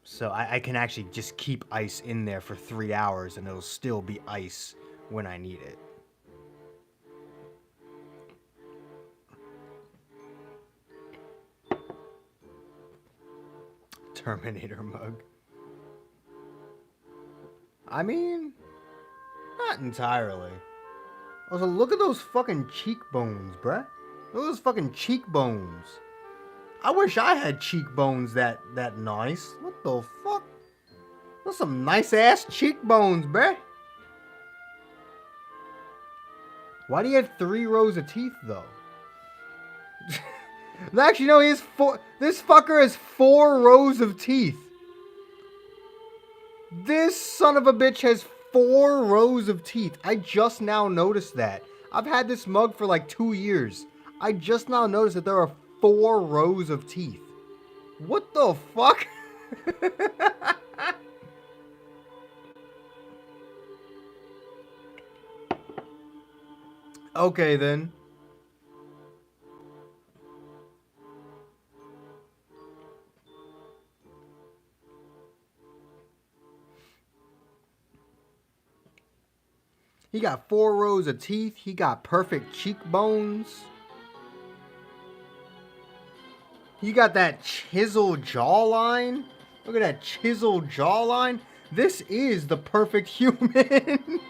[SPEAKER 1] So I can actually just keep ice in there for 3 hours and it'll still be ice when I need it. Terminator mug. I mean, not entirely. Also, look at those fucking cheekbones, bruh. Look at those fucking cheekbones. I wish I had cheekbones that nice. What the fuck? Those some nice ass cheekbones, bruh. Why do you have 3 rows of teeth, though? Actually, no, he has 4. This fucker has 4 rows of teeth. This son of a bitch has 4 rows of teeth. I just now noticed that. I've had this mug for like 2 years. I just now noticed that there are 4 rows of teeth. What the fuck? Okay, then. He got 4 rows of teeth. He got perfect cheekbones. He got that chiseled jawline. Look at that chiseled jawline. This is the perfect human.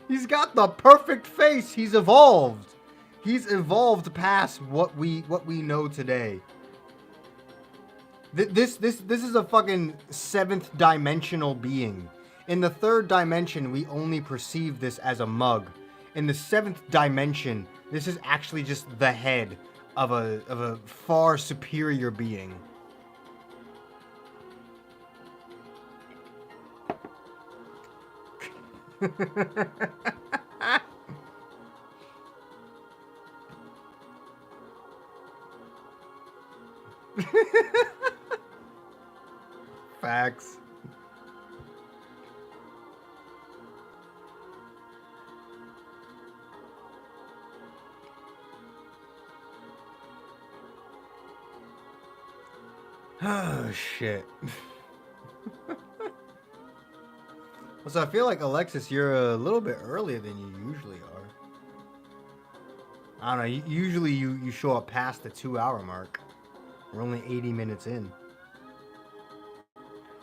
[SPEAKER 1] He's got the perfect face. He's evolved. He's evolved past what we know today. This is a fucking 7th dimensional being. In the 3rd dimension, we only perceive this as a mug. In the 7th dimension, this is actually just the head of a far superior being. Facts. Oh, shit. So I feel like, Alexis, you're a little bit earlier than you usually are. I don't know, usually you show up past the 2-hour mark. We're only 80 minutes in.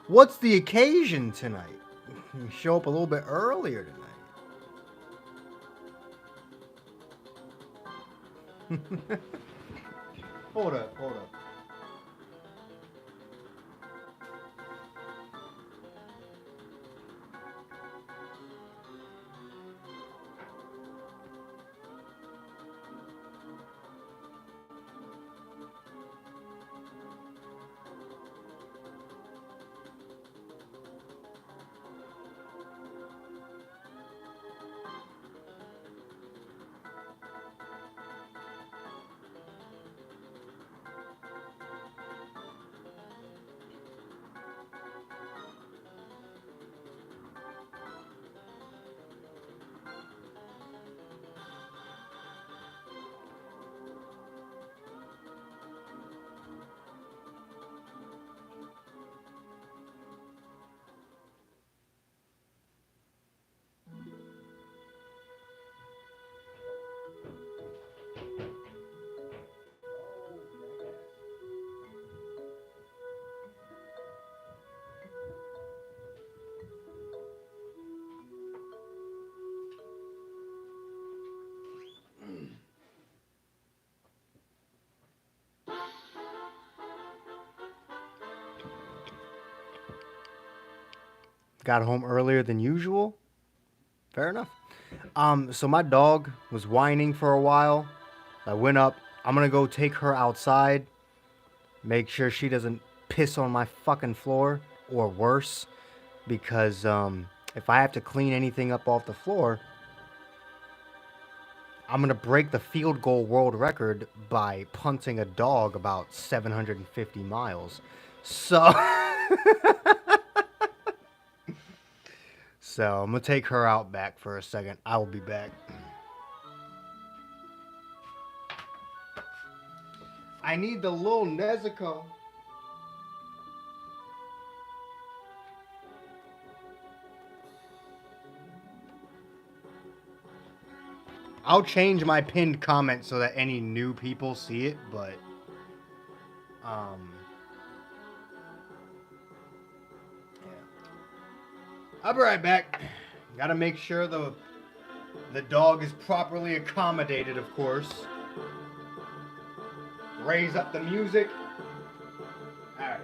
[SPEAKER 1] What's the occasion tonight? You show up a little bit earlier tonight. Hold up, hold up. Got home earlier than usual. Fair enough. So my dog was whining for a while. I went up. I'm gonna go take her outside, make sure she doesn't piss on my fucking floor or worse, because if I have to clean anything up off the floor, I'm gonna break the field goal world record by punting a dog about 750 miles. So, so I'm gonna take her out back for a second. I will be back. I need the little Nezuko. I'll change my pinned comment so that any new people see it, but um yeah. I'll be right back. Gotta make sure the dog is properly accommodated, of course. Raise up the music. Alright.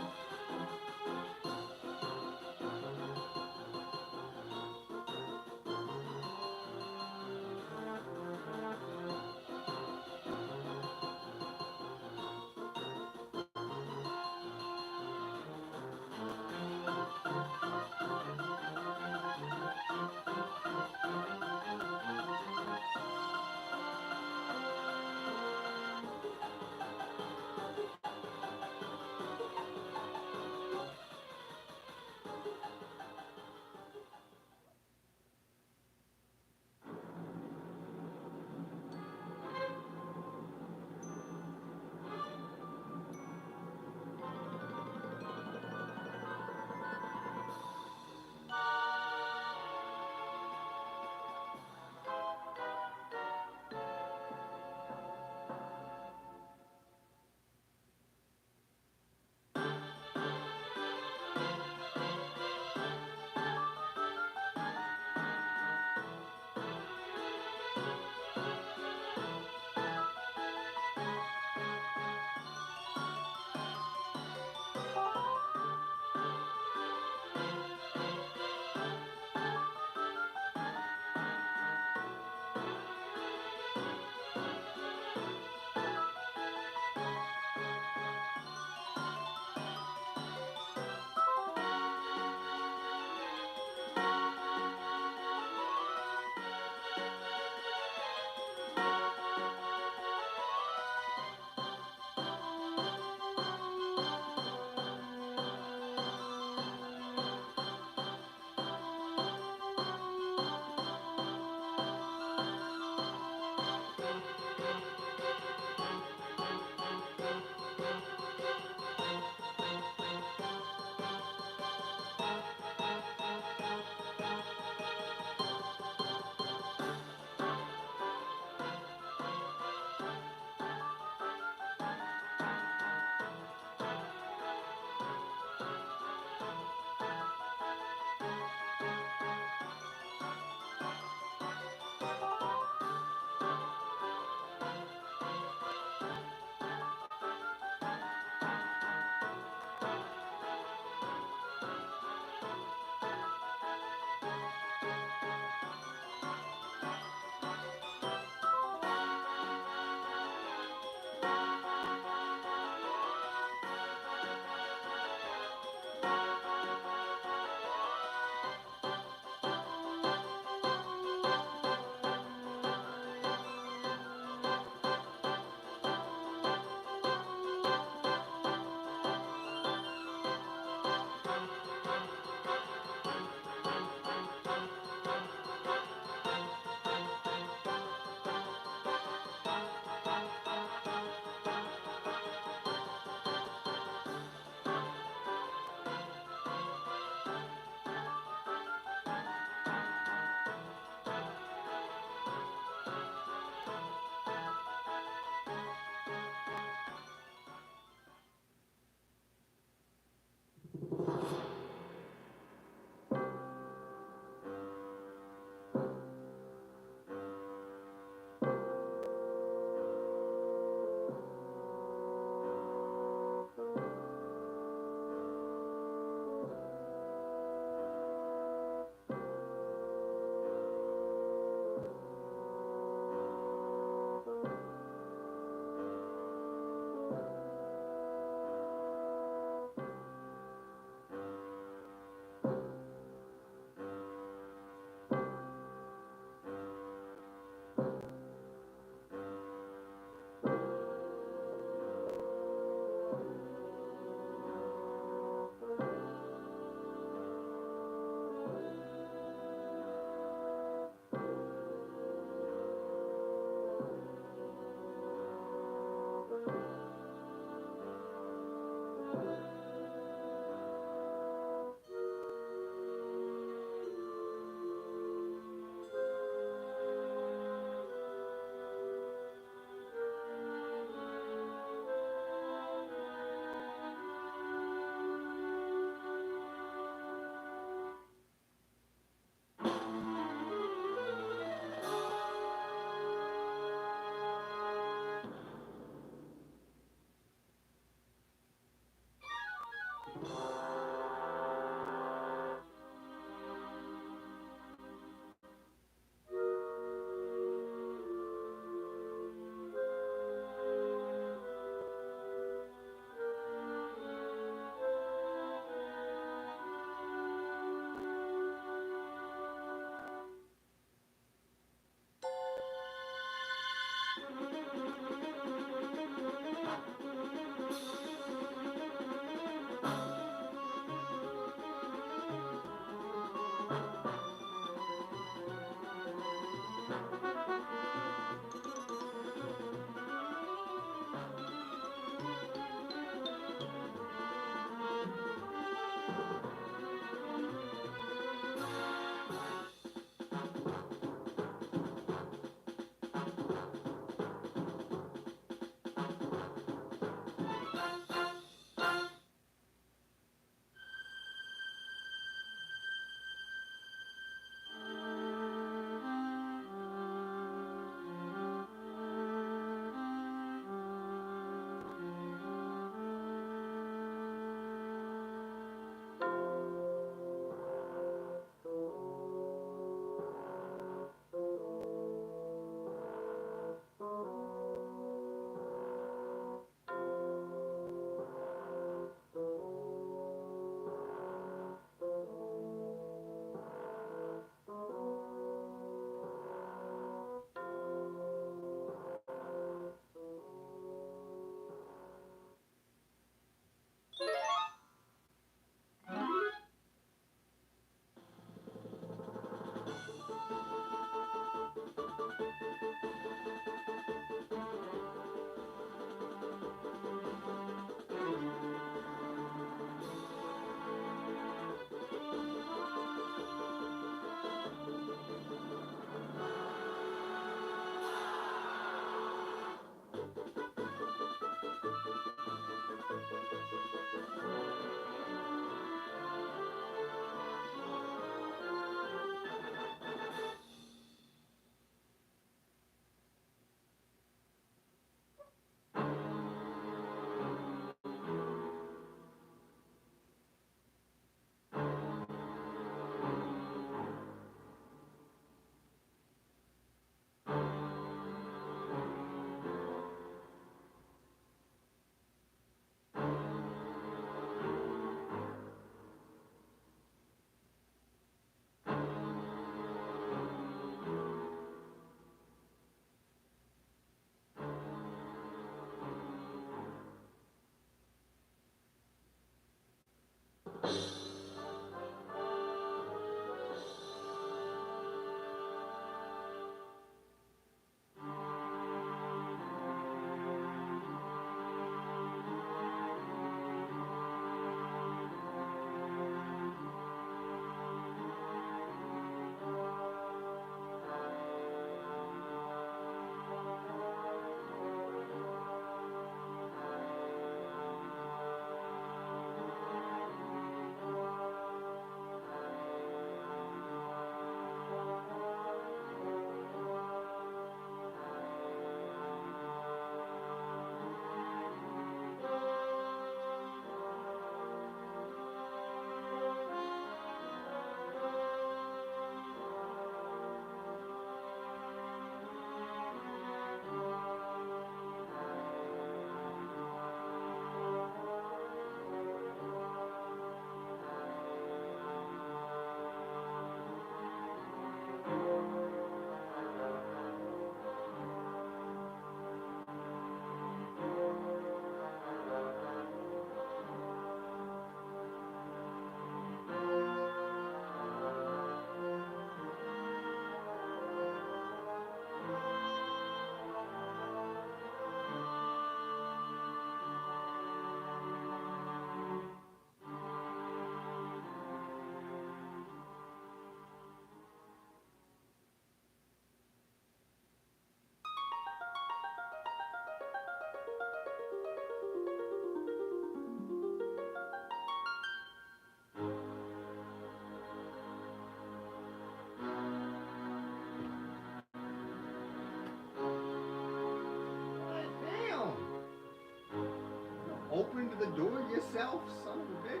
[SPEAKER 1] yourself, son of a bitch.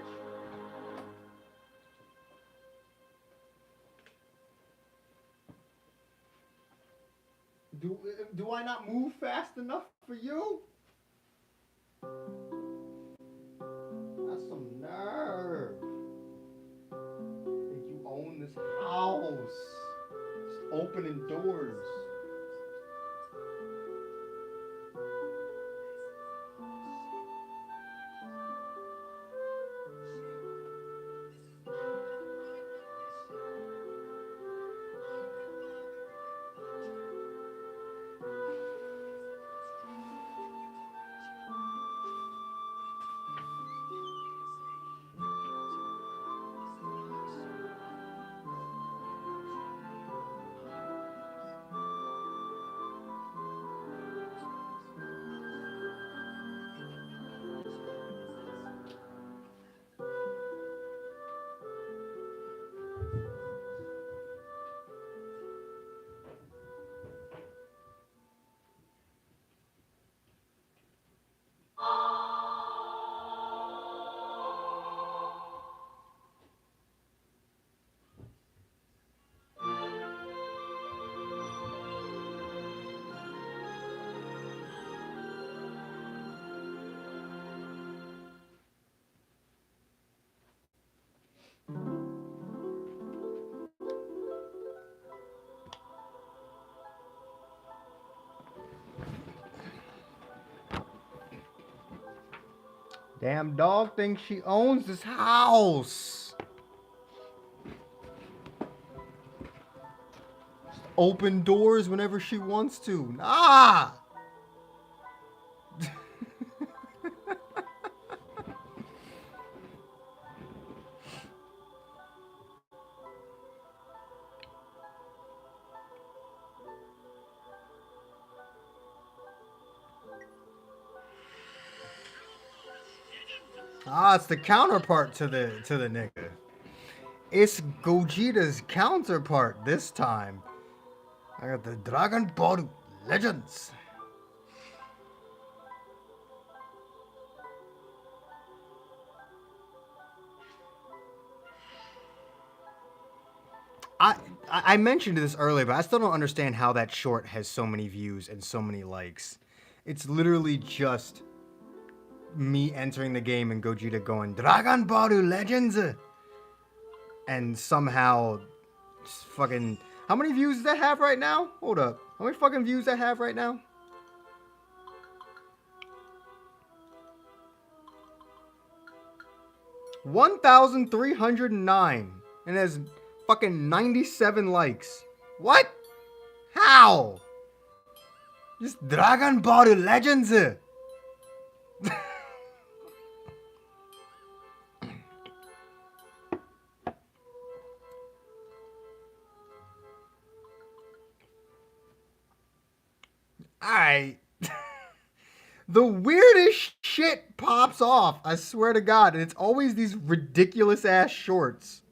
[SPEAKER 1] Do I not move fast enough for you? That's some nerve. Think you own this house. Just opening doors. Damn dog thinks she owns this house. Just open doors whenever she wants to. Nah. It's the counterpart to the nigga. It's Gogeta's counterpart this time. I got the Dragon Ball Legends. I mentioned this earlier, but I still don't understand how that short has so many views and so many likes. It's literally just me entering the game and Gogeta going, Dragon Ball Legends! And somehow, just fucking... How many views does that have right now? Hold up. How many fucking views does that have right now? $1,309. And it has fucking 97 likes. What? How? Just Dragon Ball Legends! Alright. The weirdest shit pops off, I swear to God, and it's always these ridiculous ass shorts.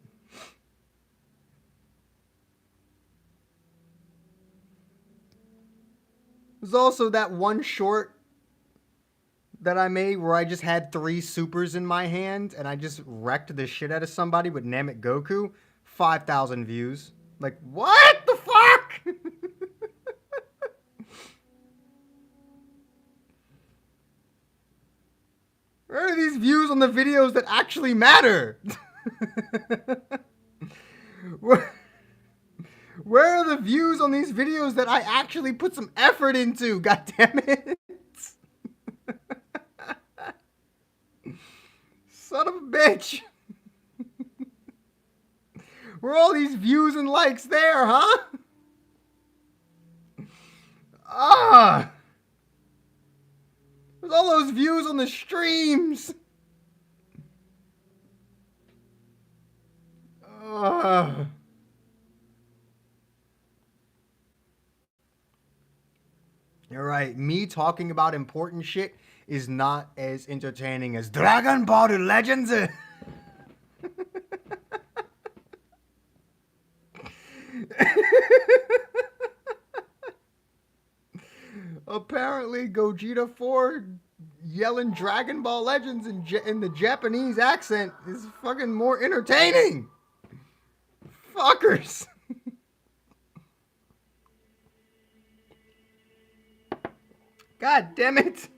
[SPEAKER 1] There's also that one short that I made where I just had 3 supers in my hand and I just wrecked the shit out of somebody with Namek Goku. 5,000 views. Like, what the fuck? Where are these views on the videos that actually matter? Where are the views on these videos that I actually put some effort into? God damn it. Son of a bitch. Where are all these views and likes there, huh? Where's all those views on the streams? You're right. Me talking about important shit is not as entertaining as Dragon Ball Legends. Apparently, Gogeta 4 yelling Dragon Ball Legends in the Japanese accent is fucking more entertaining. Fuckers. God damn it.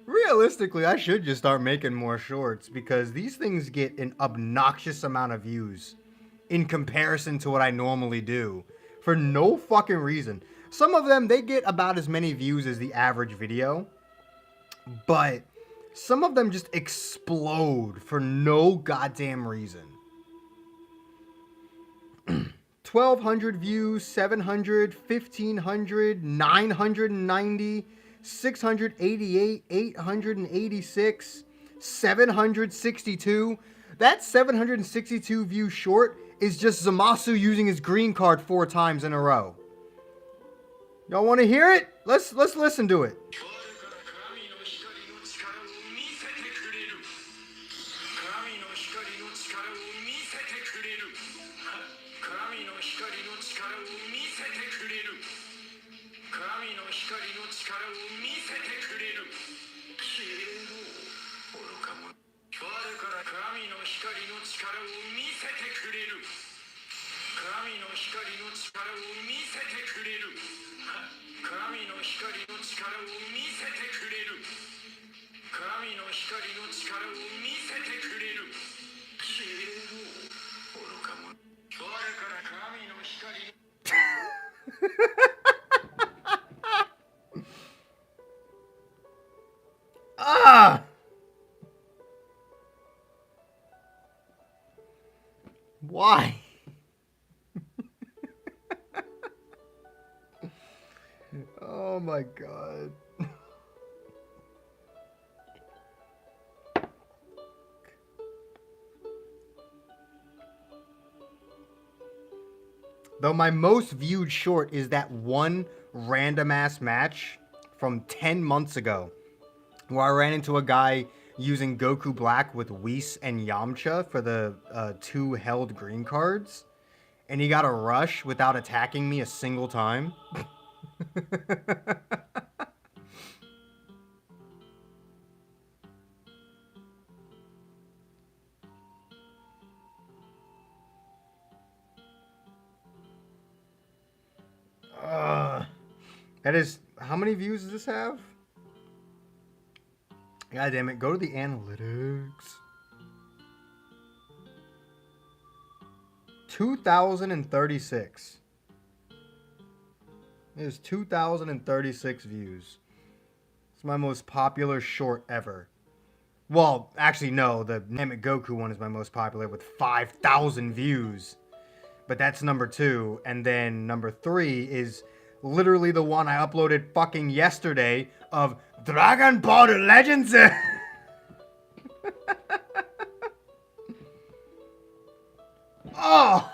[SPEAKER 1] Realistically, I should just start making more shorts because these things get an obnoxious amount of views in comparison to what I normally do for no fucking reason. Some of them, they get about as many views as the average video, but some of them just explode for no goddamn reason. 1,200 views, 700, 1,500, 990, 688, 886, 762. That 762 view short is just Zamasu using his green card 4 times in a row. Y'all want to hear it? Let's listen to it. Ah! Why? Oh my god. Though my most viewed short is that one random ass match from 10 months ago where I ran into a guy using Goku Black with Whis and Yamcha for the 2 held green cards, and he got a rush without attacking me a single time. That is, how many views does this have? God damn it, go to the analytics. 2,036. It is 2,036 views. It's my most popular short ever. Well, actually, no, the Namek Goku one is my most popular with 5,000 views. But that's number 2. And then number 3 is literally the one I uploaded fucking yesterday of Dragon Ball Legends. Oh!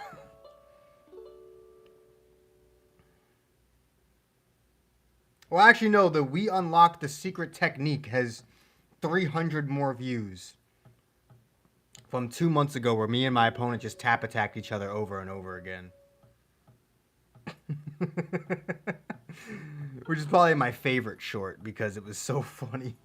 [SPEAKER 1] Well, actually, no. The We Unlocked the Secret Technique has 300 more views from 2 months ago where me and my opponent just tap attacked each other over and over again. Which is probably my favorite short because it was so funny.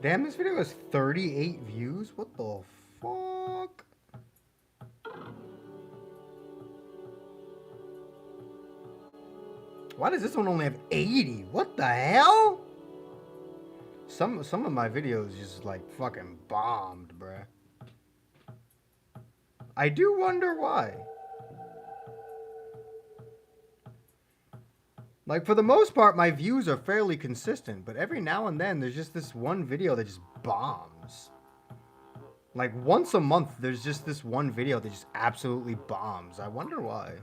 [SPEAKER 1] Damn, this video has 38 views? What the fuck? Why does this one only have 80? What the hell? Some of my videos just like fucking bombed, bruh. I do wonder why. Like, for the most part, my views are fairly consistent, but every now and then, there's just this one video that just bombs. Like, once a month, there's just this one video that just absolutely bombs. I wonder why.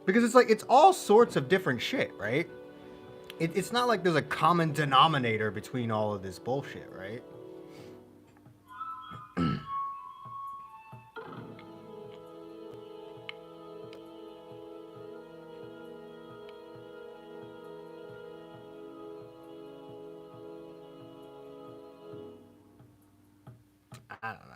[SPEAKER 1] Because it's like, it's all sorts of different shit, right? It's not like there's a common denominator between all of this bullshit, right? I don't know.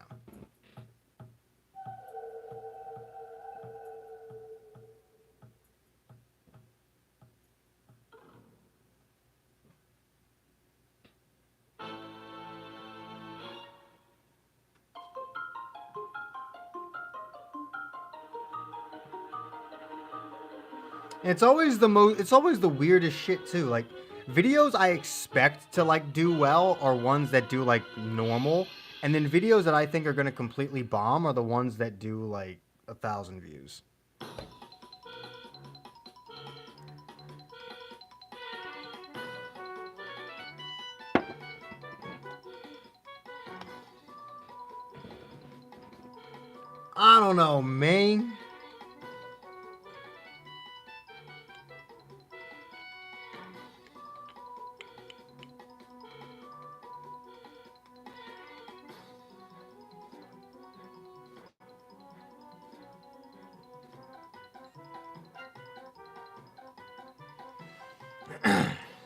[SPEAKER 1] It's always the weirdest shit too. Like videos I expect to like do well are ones that do like normal, and then videos that I think are gonna completely bomb are the ones that do like 1,000 views. I don't know, man.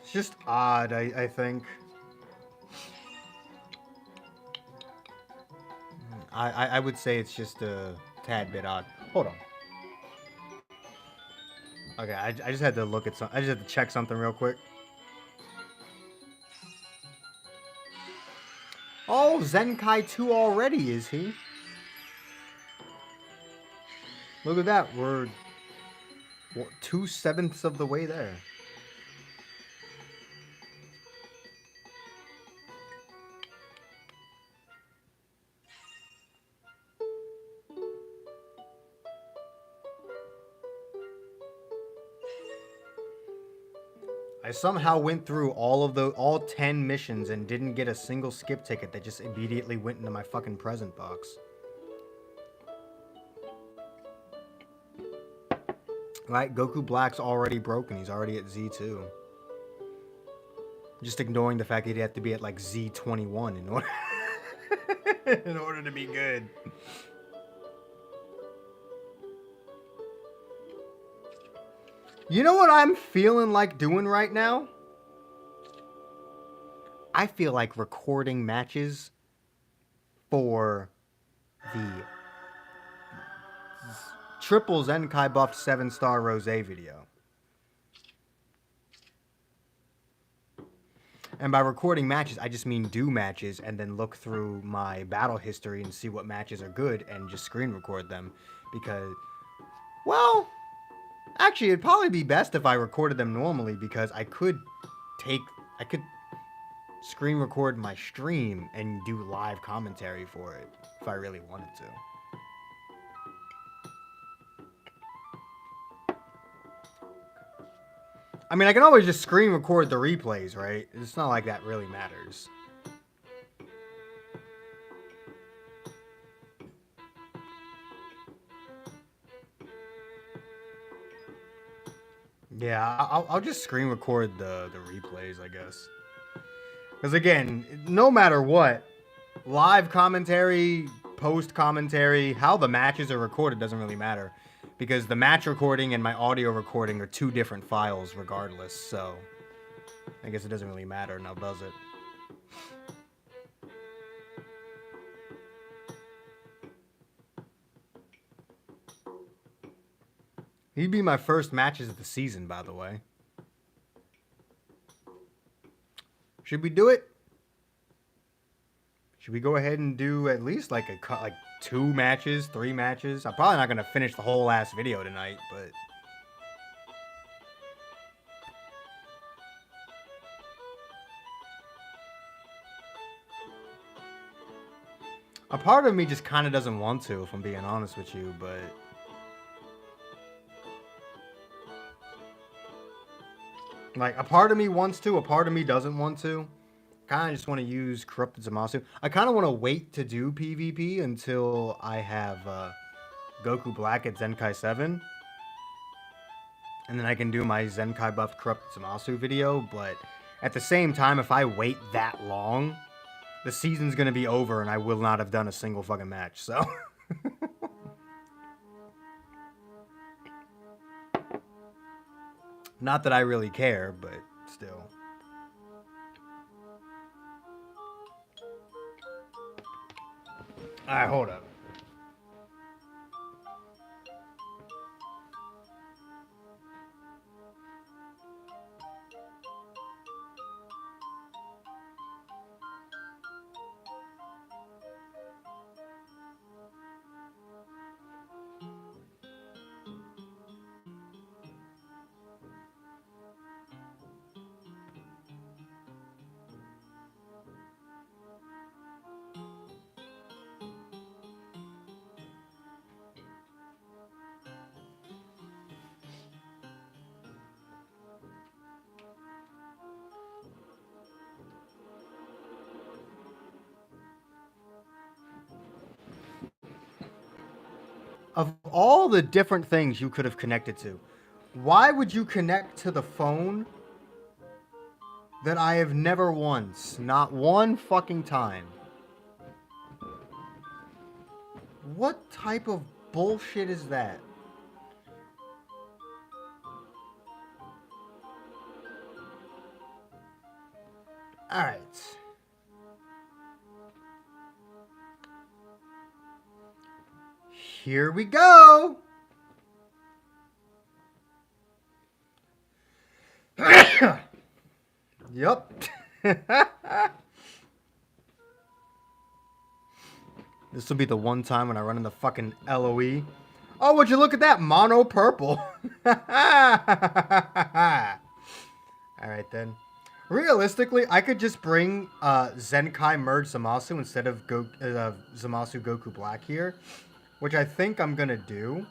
[SPEAKER 1] It's just odd, I think. I would say it's just a tad bit odd. Hold on. Okay, I just had to look at some. I just had to check something real quick. Oh, Zenkai 2 already, is he? Look at that. We're 2/7 of the way there. I somehow went through all 10 missions and didn't get a single skip ticket that just immediately went into my fucking present box. Right, Goku Black's already broken. He's already at Z2. Just ignoring the fact that he'd have to be at like Z21 in order in order to be good. You know what I'm feeling like doing right now? I feel like recording matches for the Triple Zenkai buffed 7-star rosé video. And by recording matches, I just mean do matches and then look through my battle history and see what matches are good and just screen record them. Because, well, actually, it'd probably be best if I recorded them normally because I could screen record my stream and do live commentary for it if I really wanted to. I mean, I can always just screen record the replays, right? It's not like that really matters. Yeah, I'll just screen record the replays, I guess. Because again, no matter what, live commentary, post commentary, how the matches are recorded doesn't really matter. Because the match recording and my audio recording are two different files regardless, so I guess it doesn't really matter now, does it? He'd be my first matches of the season, by the way. Should we do it? Should we go ahead and do at least like 2 matches, 3 matches? I'm probably not gonna finish the whole last video tonight, but a part of me just kind of doesn't want to, if I'm being honest with you, but like a part of me wants to, a part of me doesn't want to. Kind of just want to use Corrupted Zamasu. I kind of want to wait to do PvP until I have Goku Black at Zenkai 7. and then I can do my Zenkai buffed Corrupted Zamasu video, but at the same time, if I wait that long, the season's gonna be over and I will not have done a single fucking match, so... Not that I really care, but still. Alright, hold up. Of all the different things you could have connected to, why would you connect to the phone that I have never once, not one fucking time? What type of bullshit is that? Alright. Here we go! Yup. This will be the one time when I run into fucking LOE. Oh, would you look at that? Mono purple. Alright then. Realistically, I could just bring Zenkai Merge Zamasu instead of Zamasu Goku Black here. Which I think I'm gonna do.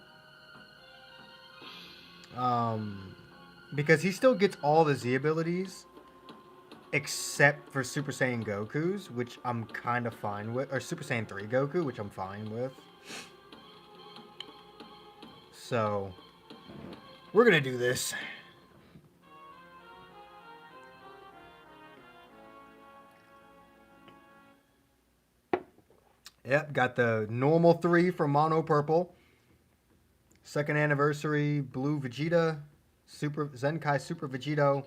[SPEAKER 1] Because he still gets all the Z abilities. Except for Super Saiyan Goku's, which I'm kind of fine with. Or Super Saiyan 3 Goku, which I'm fine with. So, we're gonna do this. Yep, got the normal 3 for Mono Purple. Second anniversary, Blue Vegeta, Super Zenkai Super Vegito,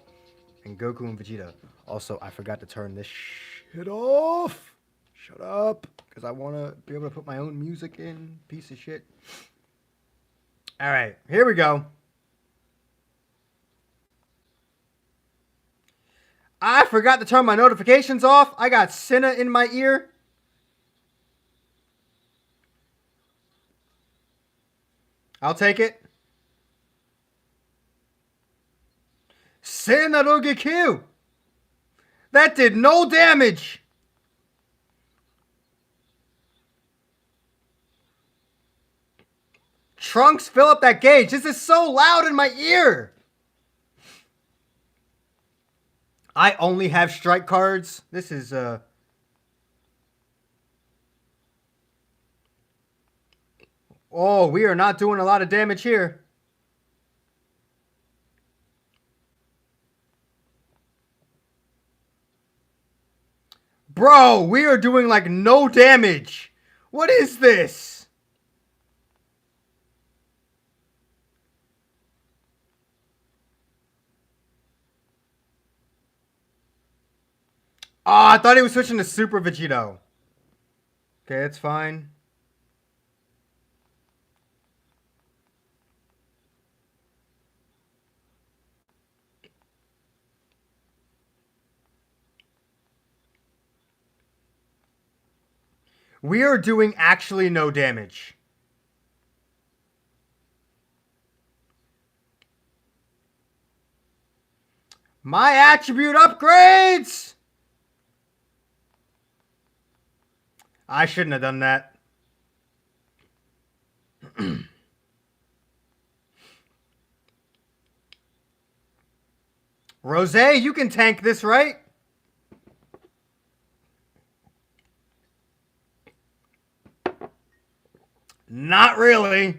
[SPEAKER 1] and Goku and Vegeta. Also, I forgot to turn this shit off. Shut up. Because I want to be able to put my own music in. Piece of shit. Alright, here we go. I forgot to turn my notifications off. I got Cinna in my ear. I'll take it. Sennarugi-Q! That did no damage! Trunks, fill up that gauge. This is so loud in my ear! I only have strike cards. This is, Oh, we are not doing a lot of damage here. Bro, we are doing like no damage. What is this? Oh, I thought he was switching to Super Vegito. Okay, that's fine. We are doing actually no damage. My attribute upgrades! I shouldn't have done that. Rosé, you can tank this, right? Not really.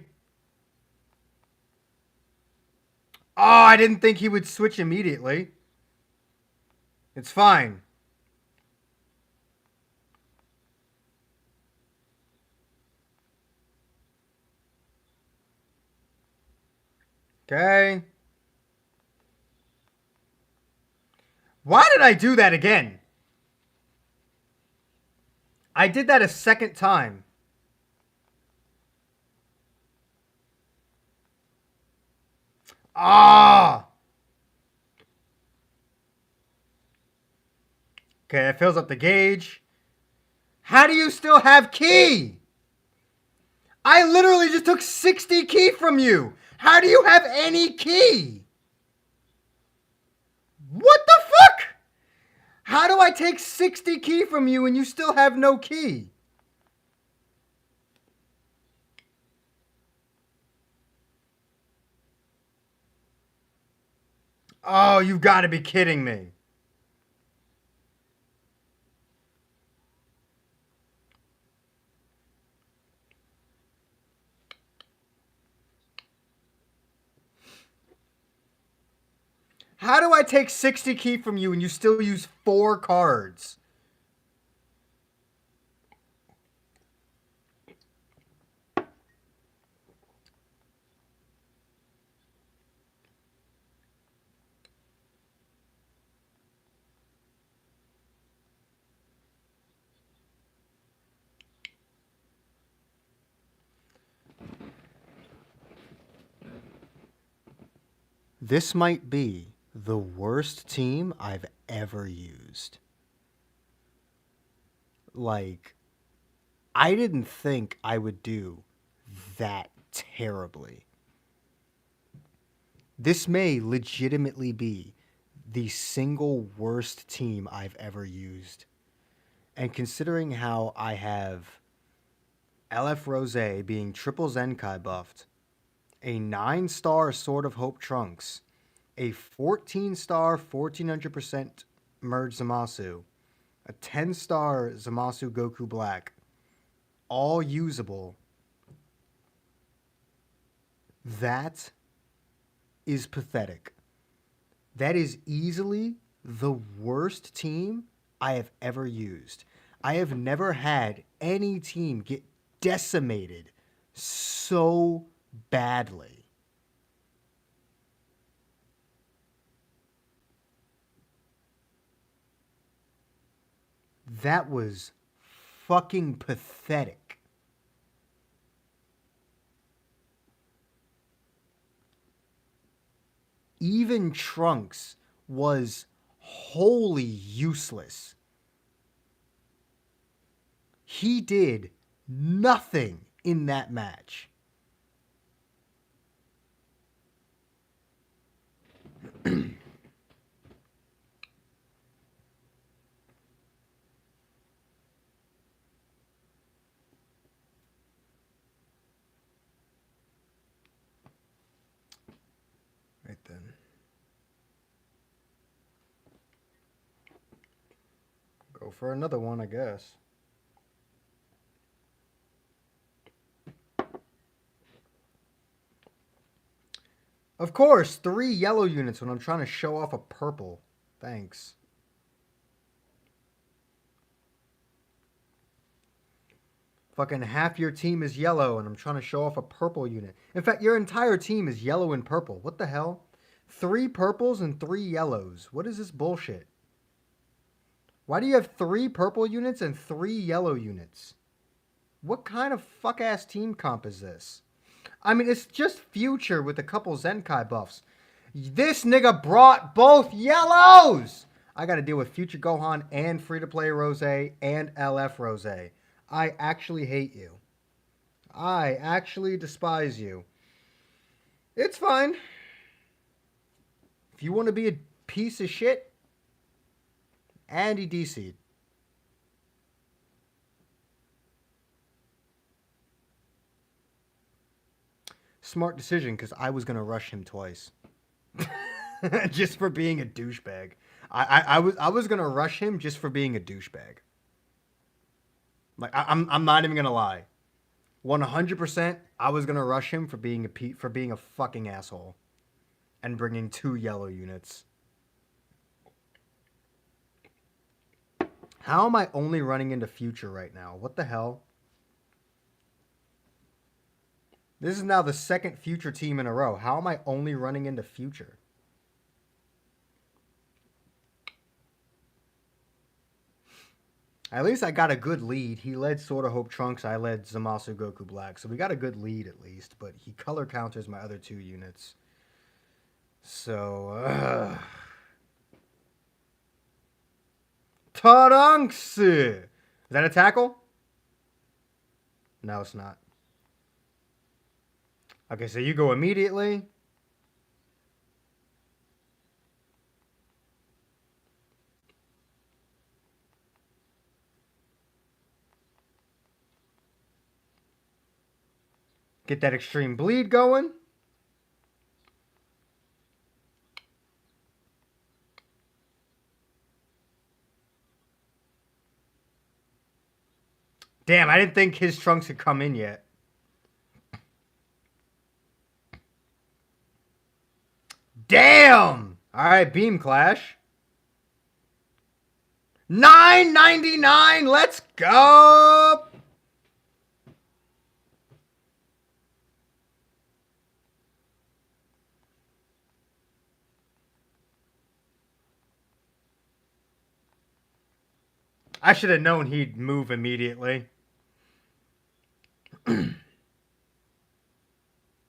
[SPEAKER 1] Oh, I didn't think he would switch immediately. It's fine. Okay. Why did I do that again? I did that a second time. Ah! Okay, that fills up the gauge. How do you still have key? I literally just took 60 key from you. How do you have any key? What the fuck? How do I take 60 key from you and you still have no key? Oh, you gotta be kidding me. How do I take 60 key from you and you still use 4 cards? This might be the worst team I've ever used. Like, I didn't think I would do that terribly. This may legitimately be the single worst team I've ever used. And considering how I have LF Rosé being triple Zenkai buffed, a 9-star Sword of Hope Trunks, a 14-star 1400% Merge Zamasu, a 10-star Zamasu Goku Black, all usable. That is pathetic. That is easily the worst team I have ever used. I have never had any team get decimated so badly. That was fucking pathetic. Even Trunks was wholly useless. He did nothing in that match. Right then. Go for another one, I guess. Of course, 3 yellow units when I'm trying to show off a purple. Thanks. Fucking half your team is yellow and I'm trying to show off a purple unit. In fact, your entire team is yellow and purple. What the hell? 3 purples and 3 yellows. What is this bullshit? Why do you have 3 purple units and 3 yellow units? What kind of fuck-ass team comp is this? I mean, it's just Future with a couple Zenkai buffs. This nigga brought both yellows! I gotta deal with Future Gohan and Free-to-Play Rosé and LF Rosé. I actually hate you. I actually despise you. It's fine. If you want to be a piece of shit, Andy DC'd. Smart decision, because I was going to rush him twice. Just for being a douchebag. I was going to rush him just for being a douchebag. Like, I'm not even going to lie. 100%, I was going to rush him for being a fucking asshole. and bringing 2 yellow units. How am I only running into future right now? What the hell? This is now the second future team in a row. How am I only running into future? At least I got a good lead. He led Sword of Hope Trunks. I led Zamasu Goku Black. So we got a good lead at least. But he color counters my other 2 units. So, Trunks! Is that a tackle? No, it's not. Okay, so you go immediately. Get that extreme bleed going. Damn, I didn't think his Trunks had come in yet. Damn! Alright, Beam Clash. $9.99! Let's go! I should have known he'd move immediately.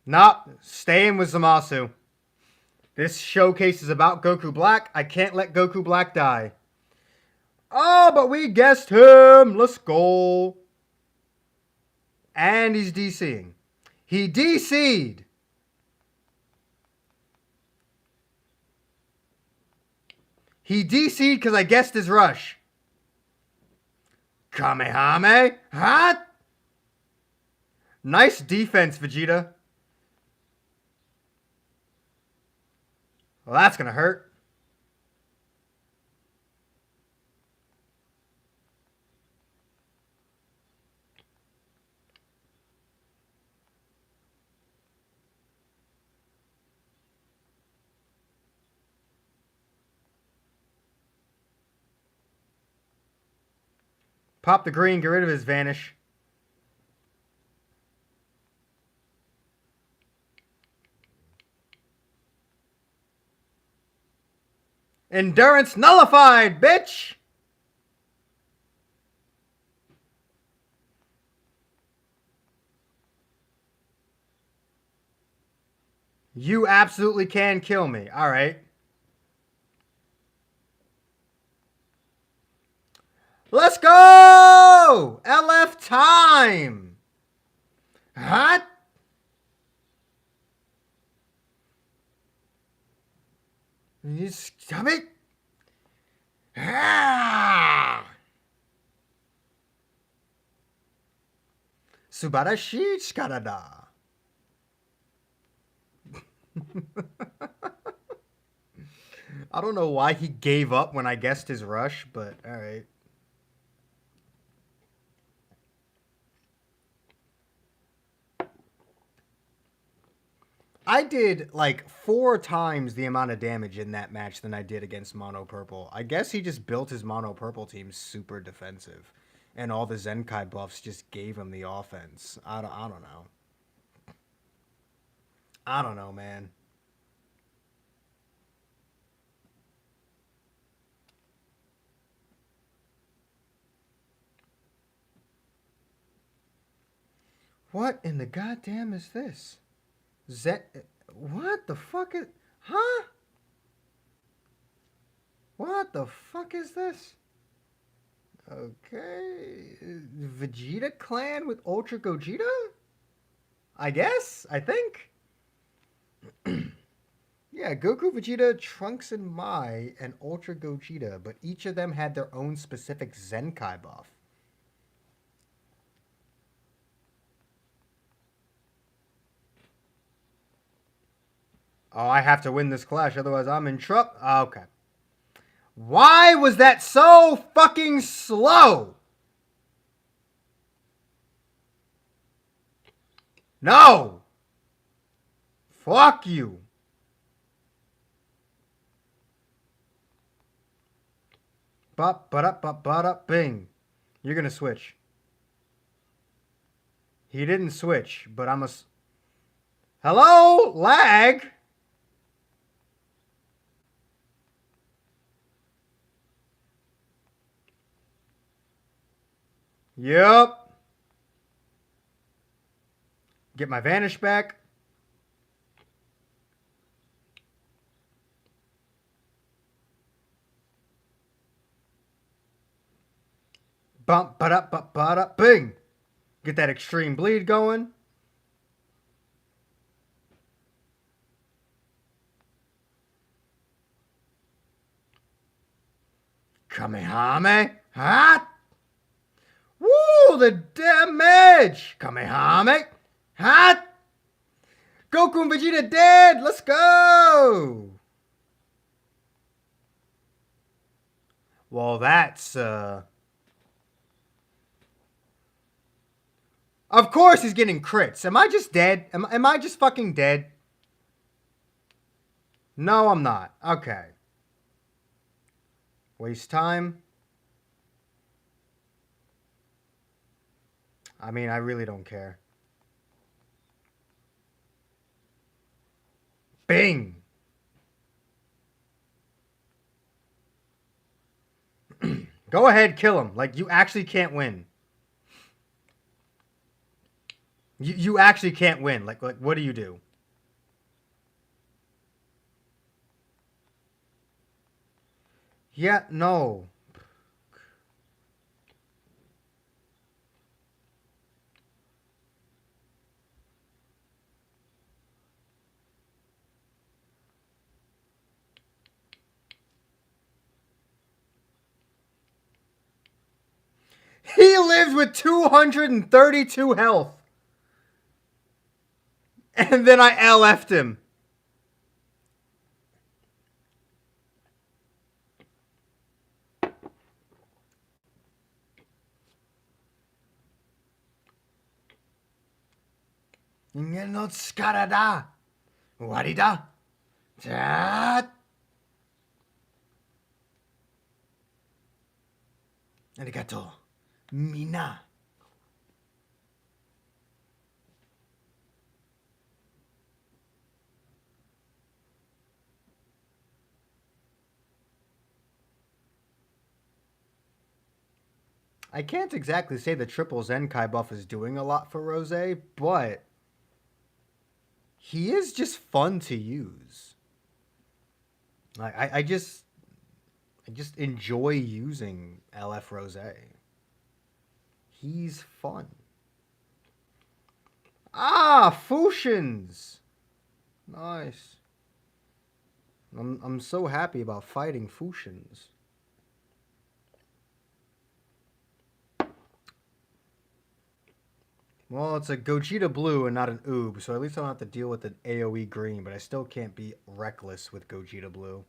[SPEAKER 1] Nope, staying with Zamasu. This showcase is about Goku Black. I can't let Goku Black die. Oh, but we guessed him. Let's go. And he's DCing. He DC'd. He DC'd because I guessed his rush. Kamehame. Hot. Nice defense, Vegeta. Well, that's going to hurt. Pop the green, get rid of his vanish. Endurance nullified, bitch! You absolutely can kill me. All right. Let's go! LF time! Hot? You stop it? Ah! Subarashi Shikarada. I don't know why he gave up when I guessed his rush, but alright. I did like 4 times the amount of damage in that match than I did against Mono Purple. I guess he just built his Mono Purple team super defensive. And all the Zenkai buffs just gave him the offense. I don't know. I don't know, man. What in the goddamn is this? What the fuck is... Huh? What the fuck is this? Okay. Vegeta clan with Ultra Gogeta? I guess? I think? Yeah, Goku, Vegeta, Trunks, and Mai, and Ultra Gogeta, but each of them had their own specific Zenkai buff. Oh, I have to win this clash, otherwise I'm in trouble. Okay. Why was that so fucking slow? No! Fuck you. Bop, ba-da, bop, ba-da, bing. You're gonna switch. He didn't switch, but I'm a... Hello? Lag? Yep. Get my vanish back. Bump, ba-da, bop, ba-da, bing. Get that extreme bleed going. Kamehame. Hot. Woo, the damage. Kamehame. Hot. Goku and Vegeta dead. Let's go. Well, that's, Of course he's getting crits. Am I just dead? Am I just fucking dead? No, I'm not. Okay. Waste time. I mean, I really don't care. Bing! Go ahead, kill him. Like, you actually can't win. You actually can't win. Like, what do you do? Yeah, no. He lives with 232 health. And then I LF'd him. No tsukarada. Warida. Da. Arigato. Mina. I can't exactly say the triple Zenkai buff is doing a lot for Rosé, but he is just fun to use. I just enjoy using LF Rosé. He's fun. Ah, Fushins! Nice. I'm so happy about fighting Fushins. Well, it's a Gogeta Blue and not an Oob, so at least I don't have to deal with an AoE Green, but I still can't be reckless with Gogeta Blue.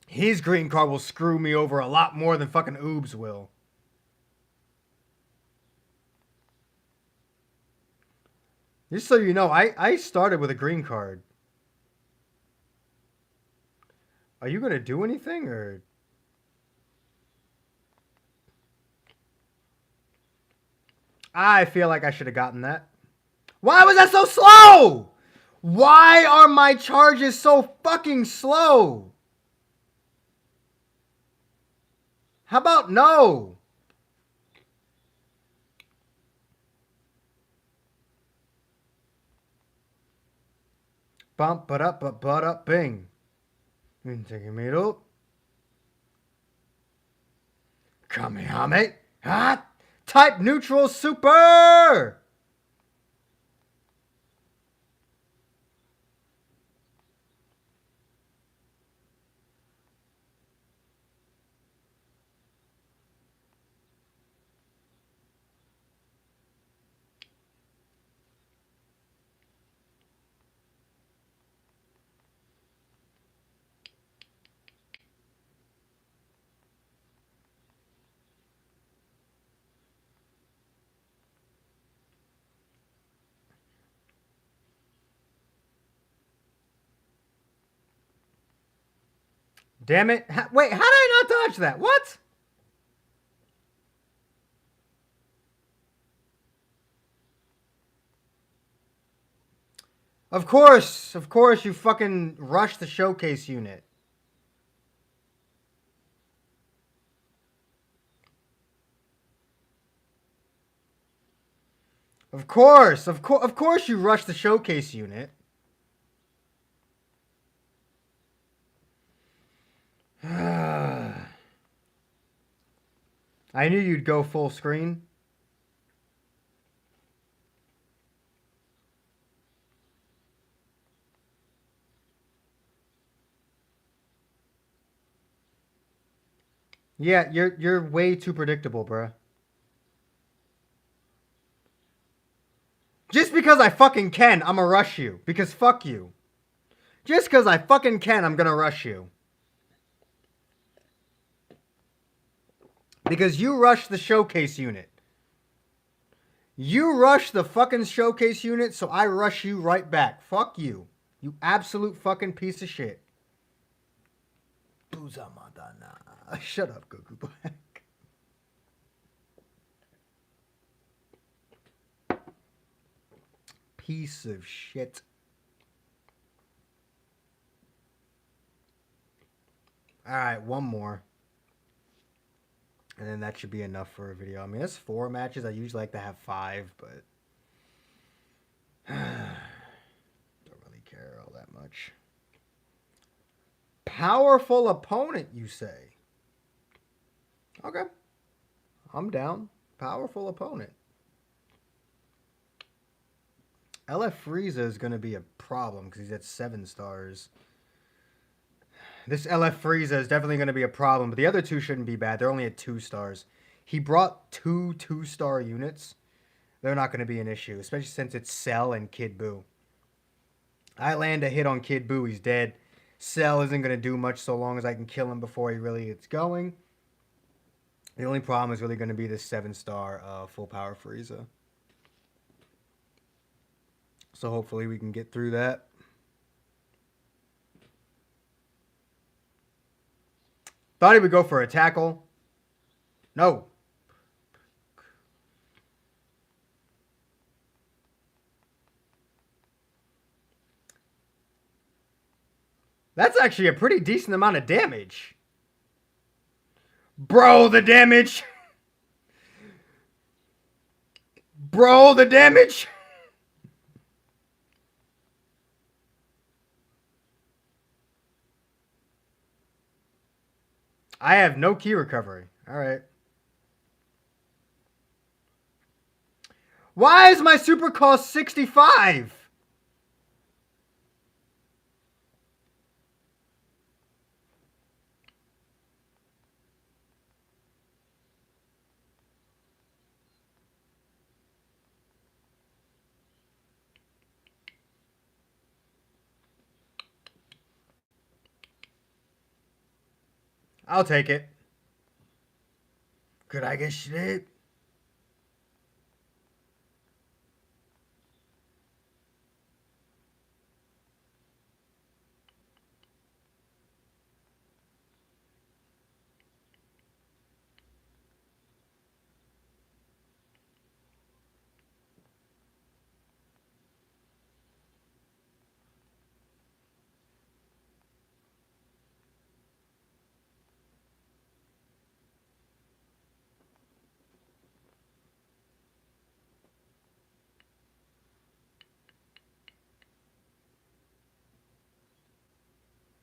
[SPEAKER 1] His green card will screw me over a lot more than fucking Oobs will. Just so you know, I started with a green card. Are you going to do anything, or... I feel like I should have gotten that. Why was that so slow? Why are my charges so fucking slow? How about no? Bump, but up, bing. Middle. Kamehame. Hot. Type neutral super. Damn it. Wait, how did I not dodge that? What? Of course, you fucking rushed the showcase unit. Of course you rushed the showcase unit. I knew you'd go full screen. Yeah, you're way too predictable, bruh. Just because I fucking can, I'ma rush you. Because fuck you. Just because I fucking can, I'm gonna rush you. Because you rushed the showcase unit. You rushed the fucking showcase unit, so I rush you right back. Fuck you. You absolute fucking piece of shit. Shut up, Goku Black. Piece of shit. Alright, one more. And then that should be enough for a video. I mean, it's 4 matches. I usually like to have 5, but don't really care all that much. Powerful opponent, you say? Okay. I'm down. Powerful opponent. LF Frieza is going to be a problem because he's at 7 stars. This LF Frieza is definitely going to be a problem, but the other 2 shouldn't be bad. They're only at 2 stars. He brought 2 2-star units. They're not going to be an issue, especially since it's Cell and Kid Buu. I land a hit on Kid Buu, he's dead. Cell isn't going to do much so long as I can kill him before he really gets going. The only problem is really going to be this 7-star full power Frieza. So hopefully we can get through that. Thought he would go for a tackle. No. That's actually a pretty decent amount of damage. Bro, the damage. Bro, the damage. I have no key recovery. All right. Why is my super cost 65? I'll take it. Could I get shit?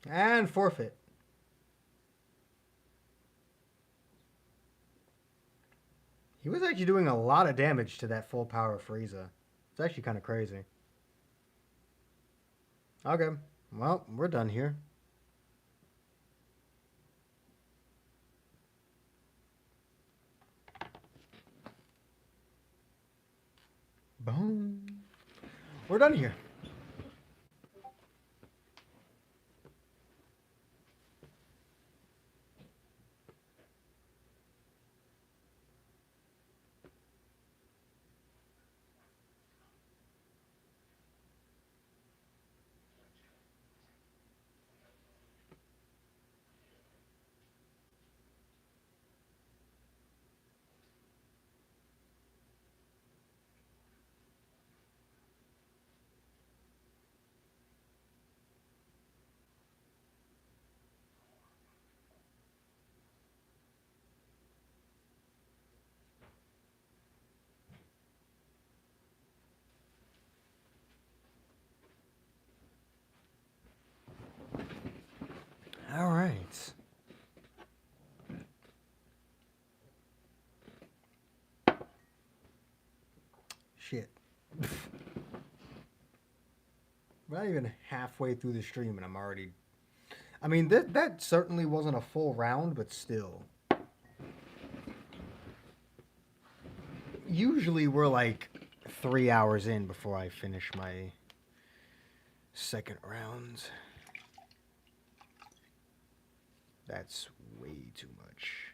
[SPEAKER 1] And forfeit. He was actually doing a lot of damage to that full power Frieza. It's actually kind of crazy. Okay. Well, we're done here. Boom. We're done here. We're not even halfway through the stream, and I'm already. I mean, that certainly wasn't a full round, but still. Usually, we're like 3 hours in before I finish my second round. That's way too much.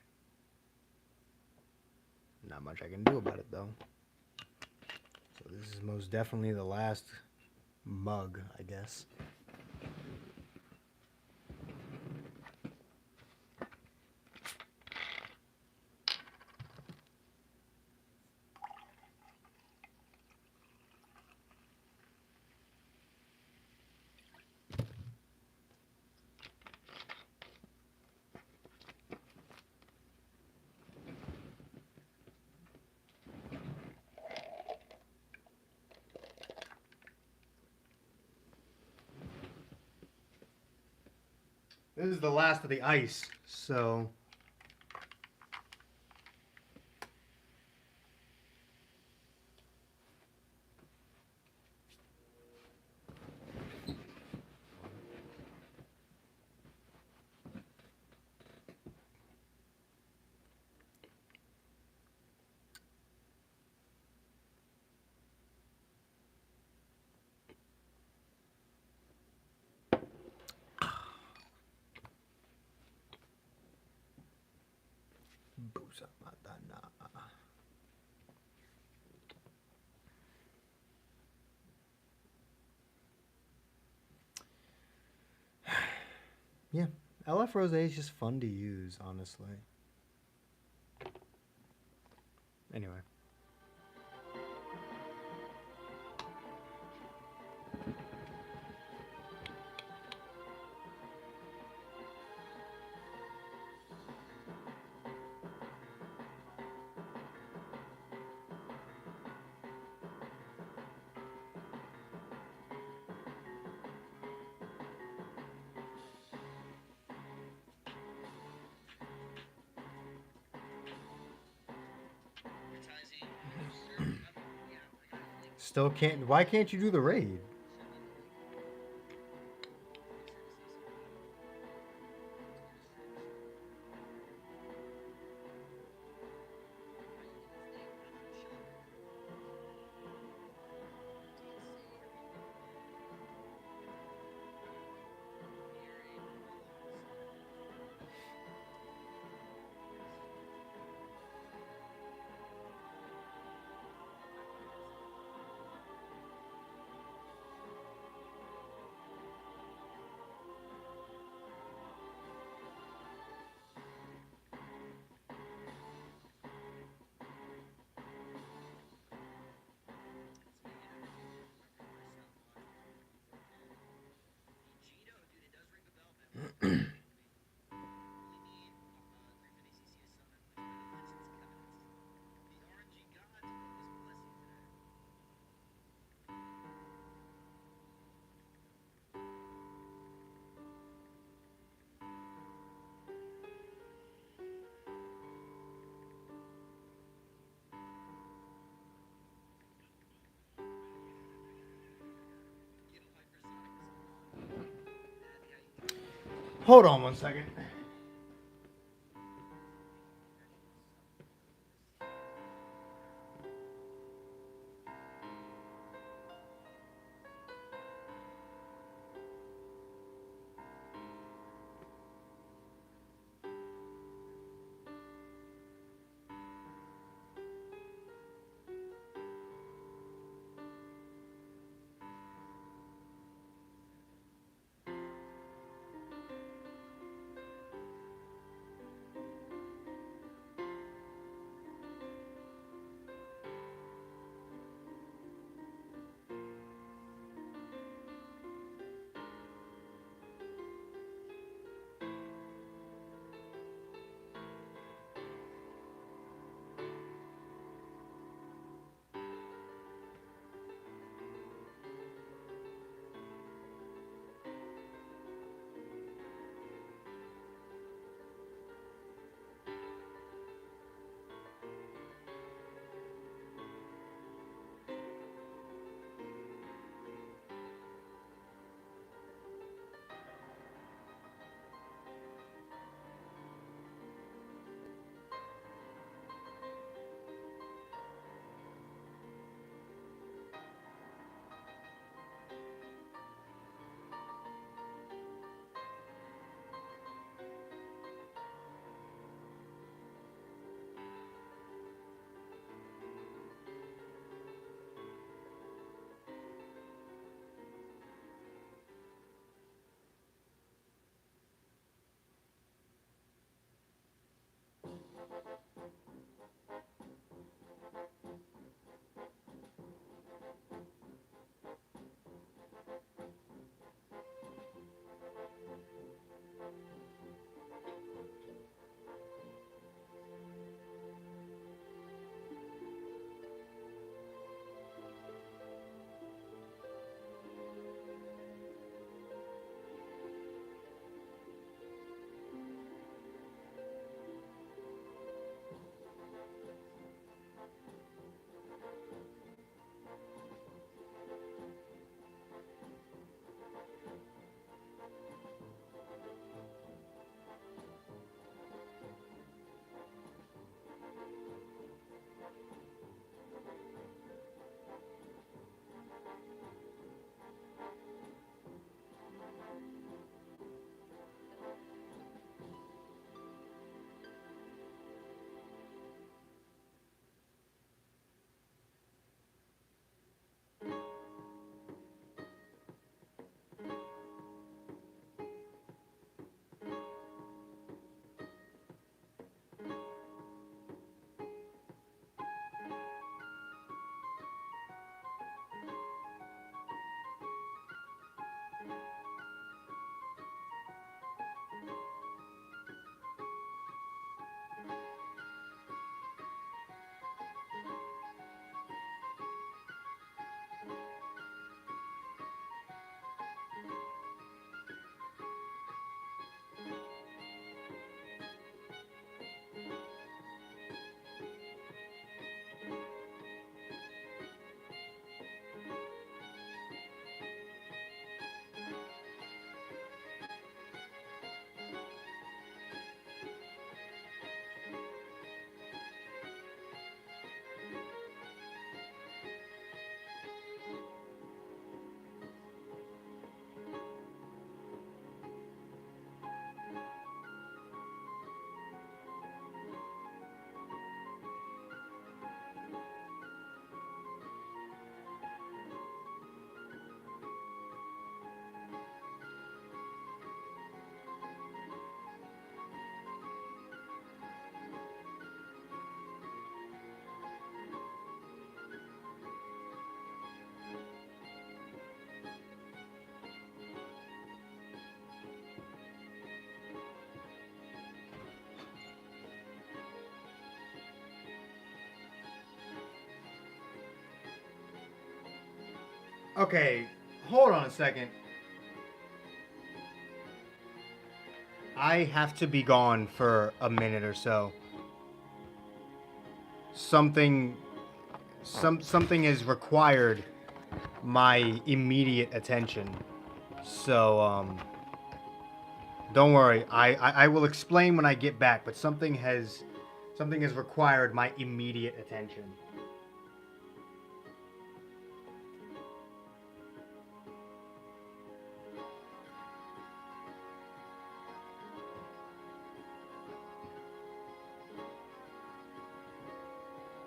[SPEAKER 1] Not much I can do about it, though. So this is most definitely the last mug, I guess. This is the last of the ice, so... Yeah, LF Rosé is just fun to use, honestly. Anyway. Still can't. Why can't you do the raid? Hold on one second. Okay, hold on a second. I have to be gone for a minute or so. Something, something has required my immediate attention. So, don't worry. I will explain when I get back. But something has required my immediate attention.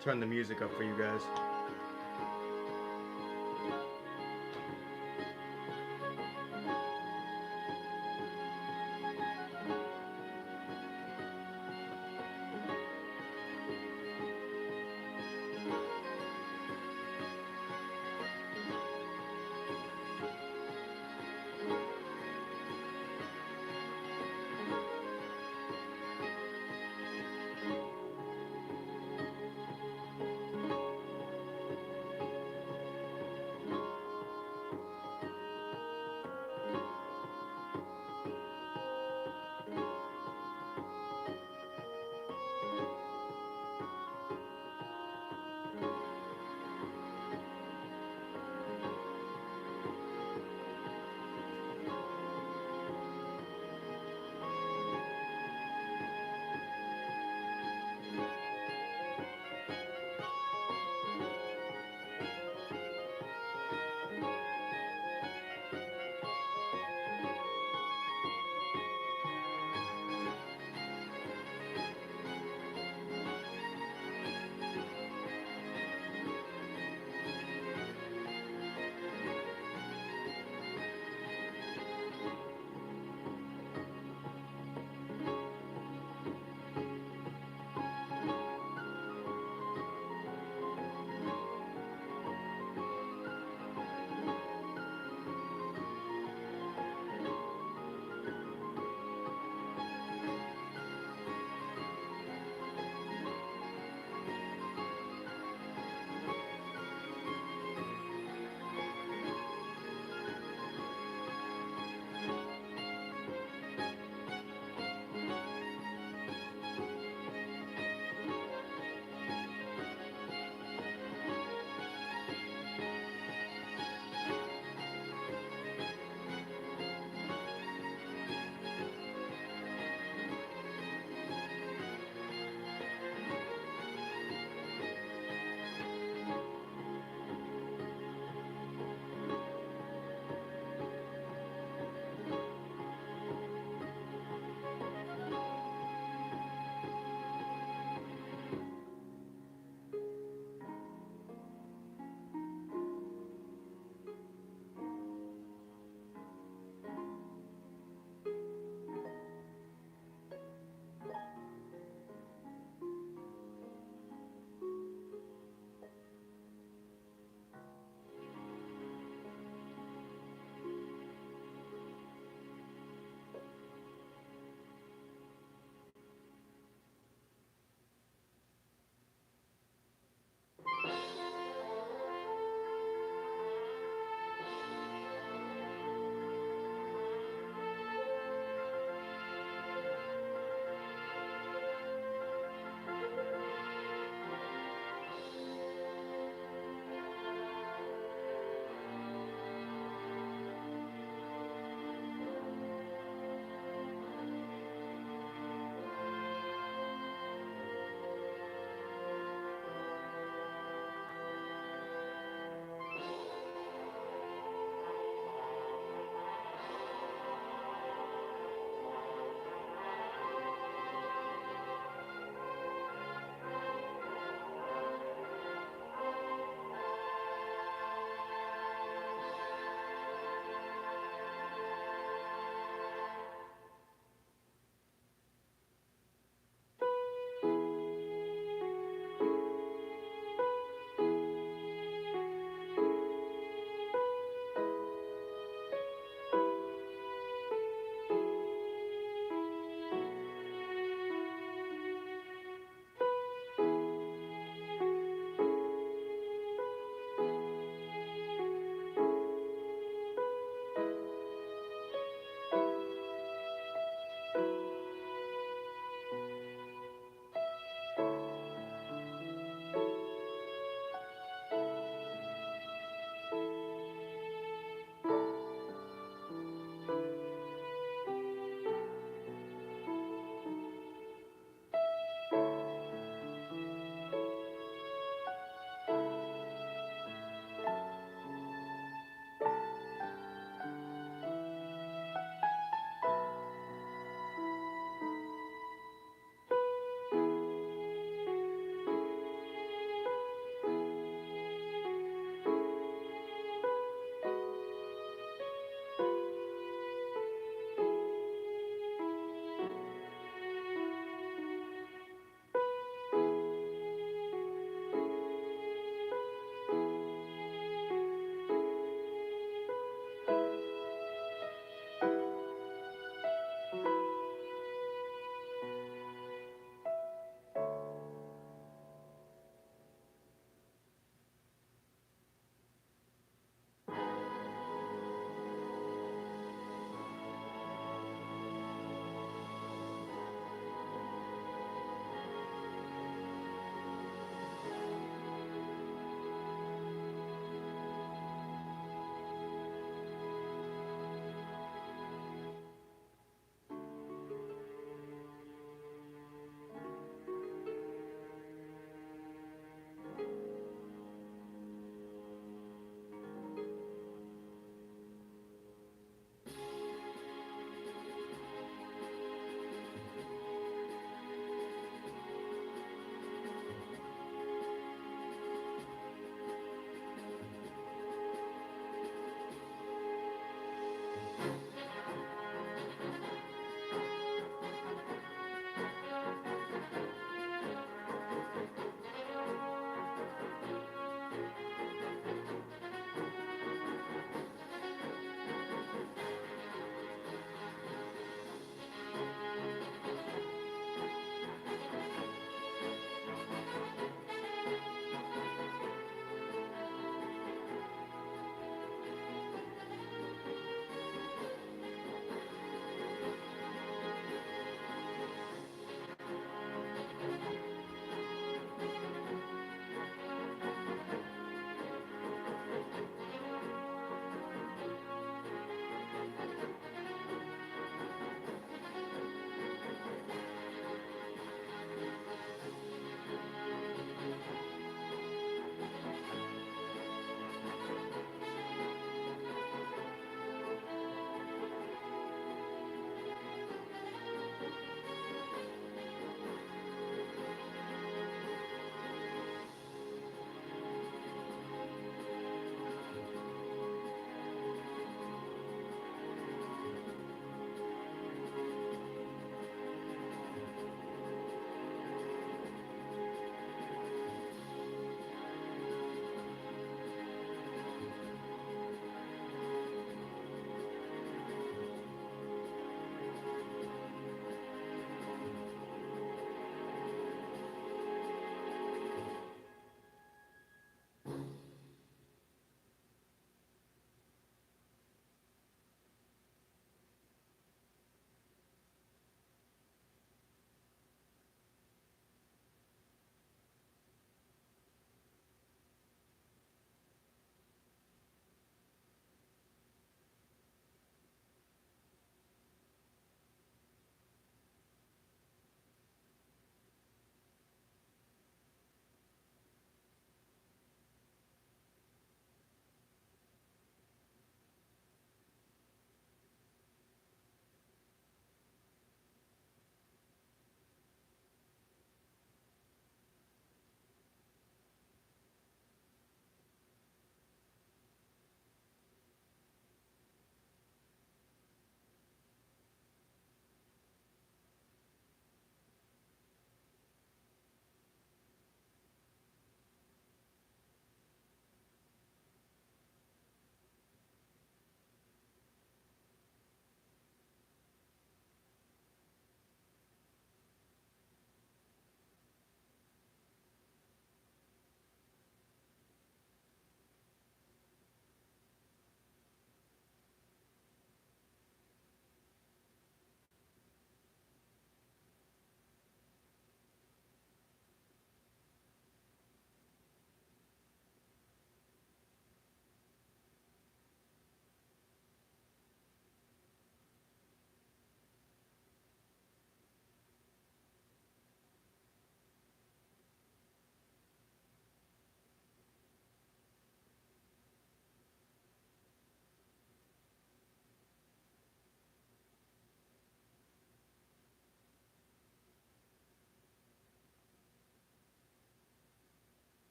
[SPEAKER 1] Turn the music up for you guys.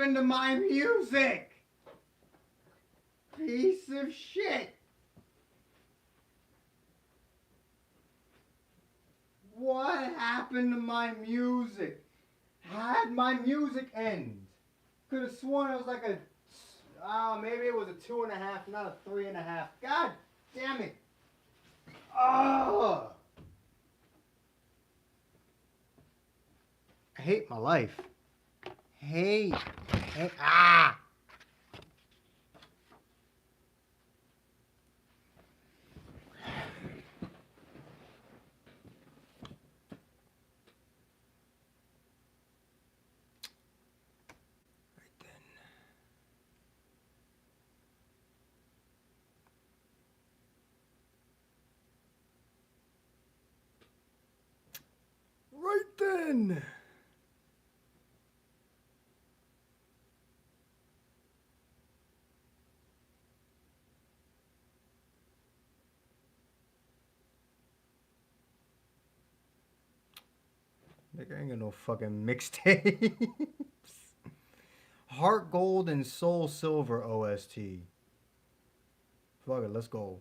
[SPEAKER 1] happened to my music? Piece of shit. What happened to my music? How'd my music end? Could have sworn it was like a... maybe it was a 2.5, not a 3.5. God damn it. Oh! I hate my life. Hate. Ah! Right then. Nigga ain't got no fucking mixtapes. Heart Gold and Soul Silver OST. Fuck it, let's go.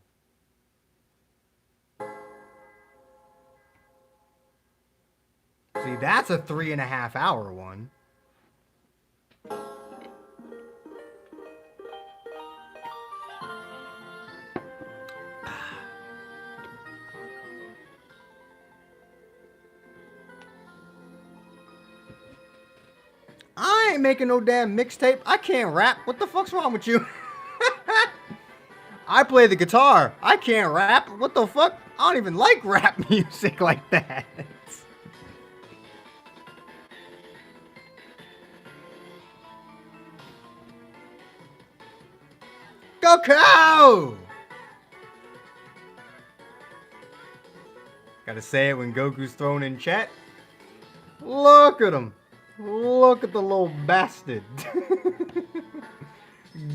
[SPEAKER 1] See, that's a 3.5 hour one. I ain't making no damn mixtape. I can't rap. What the fuck's wrong with you? I play the guitar. I can't rap. What the fuck? I don't even like rap music like that. Goku! Gotta say it when Goku's thrown in chat. Look at him. Look at the little bastard.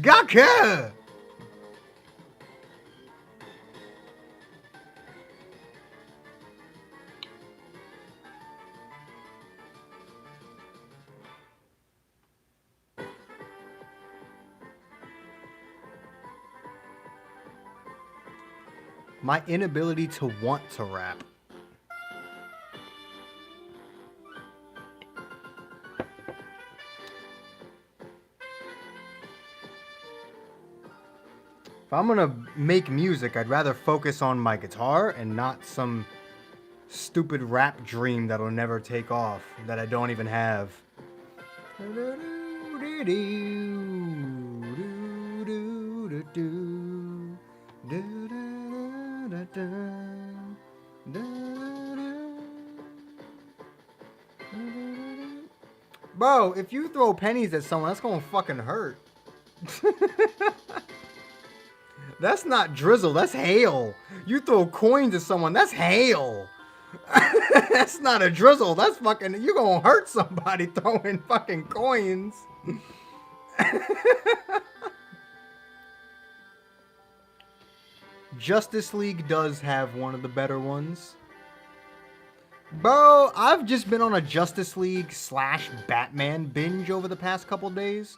[SPEAKER 1] Goku! My inability to want to rap. If I'm gonna make music, I'd rather focus on my guitar and not some stupid rap dream that'll never take off, that I don't even have. Bro, if you throw pennies at someone, that's gonna fucking hurt. That's not drizzle, that's hail. You throw coins at someone, that's hail. That's not a drizzle, that's fucking... You're gonna hurt somebody throwing fucking coins. Justice League does have one of the better ones. Bro, I've just been on a Justice League / Batman binge over the past couple days.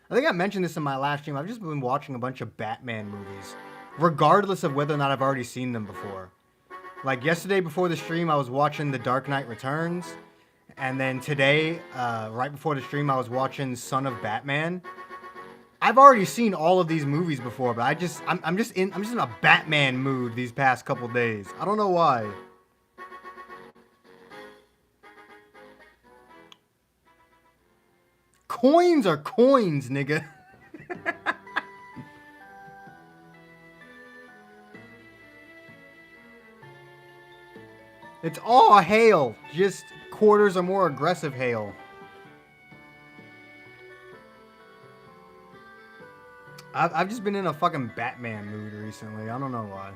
[SPEAKER 1] I think I mentioned this in my last stream. I've just been watching a bunch of Batman movies, regardless of whether or not I've already seen them before. Like yesterday before the stream, I was watching The Dark Knight Returns. And then today, right before the stream, I was watching Son of Batman. I've already seen all of these movies before, but I'm just in a Batman mood these past couple days. I don't know why. Coins are coins, nigga. It's all hail, just quarters or more aggressive hail. I've just been in a fucking Batman mood recently. I don't know why.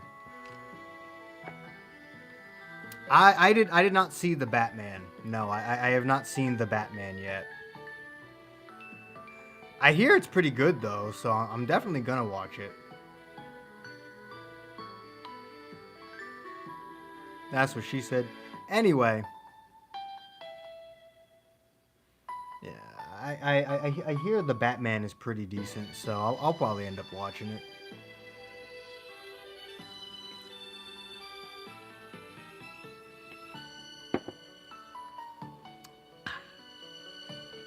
[SPEAKER 1] I did not see the Batman. No, I have not seen the Batman yet. I hear it's pretty good though, so I'm definitely gonna watch it. That's what she said. Anyway. Yeah, I hear the Batman is pretty decent, so I'll probably end up watching it.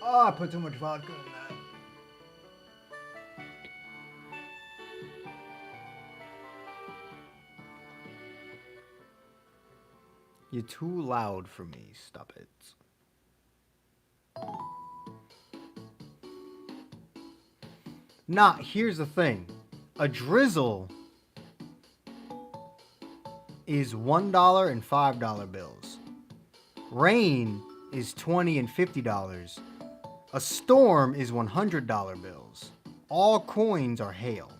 [SPEAKER 1] Oh, I put too much vodka in that. You're too loud for me. Stop it. Nah, here's the thing. A drizzle is $1 and $5 bills. Rain is $20 and $50. A storm is $100 bills. All coins are hail.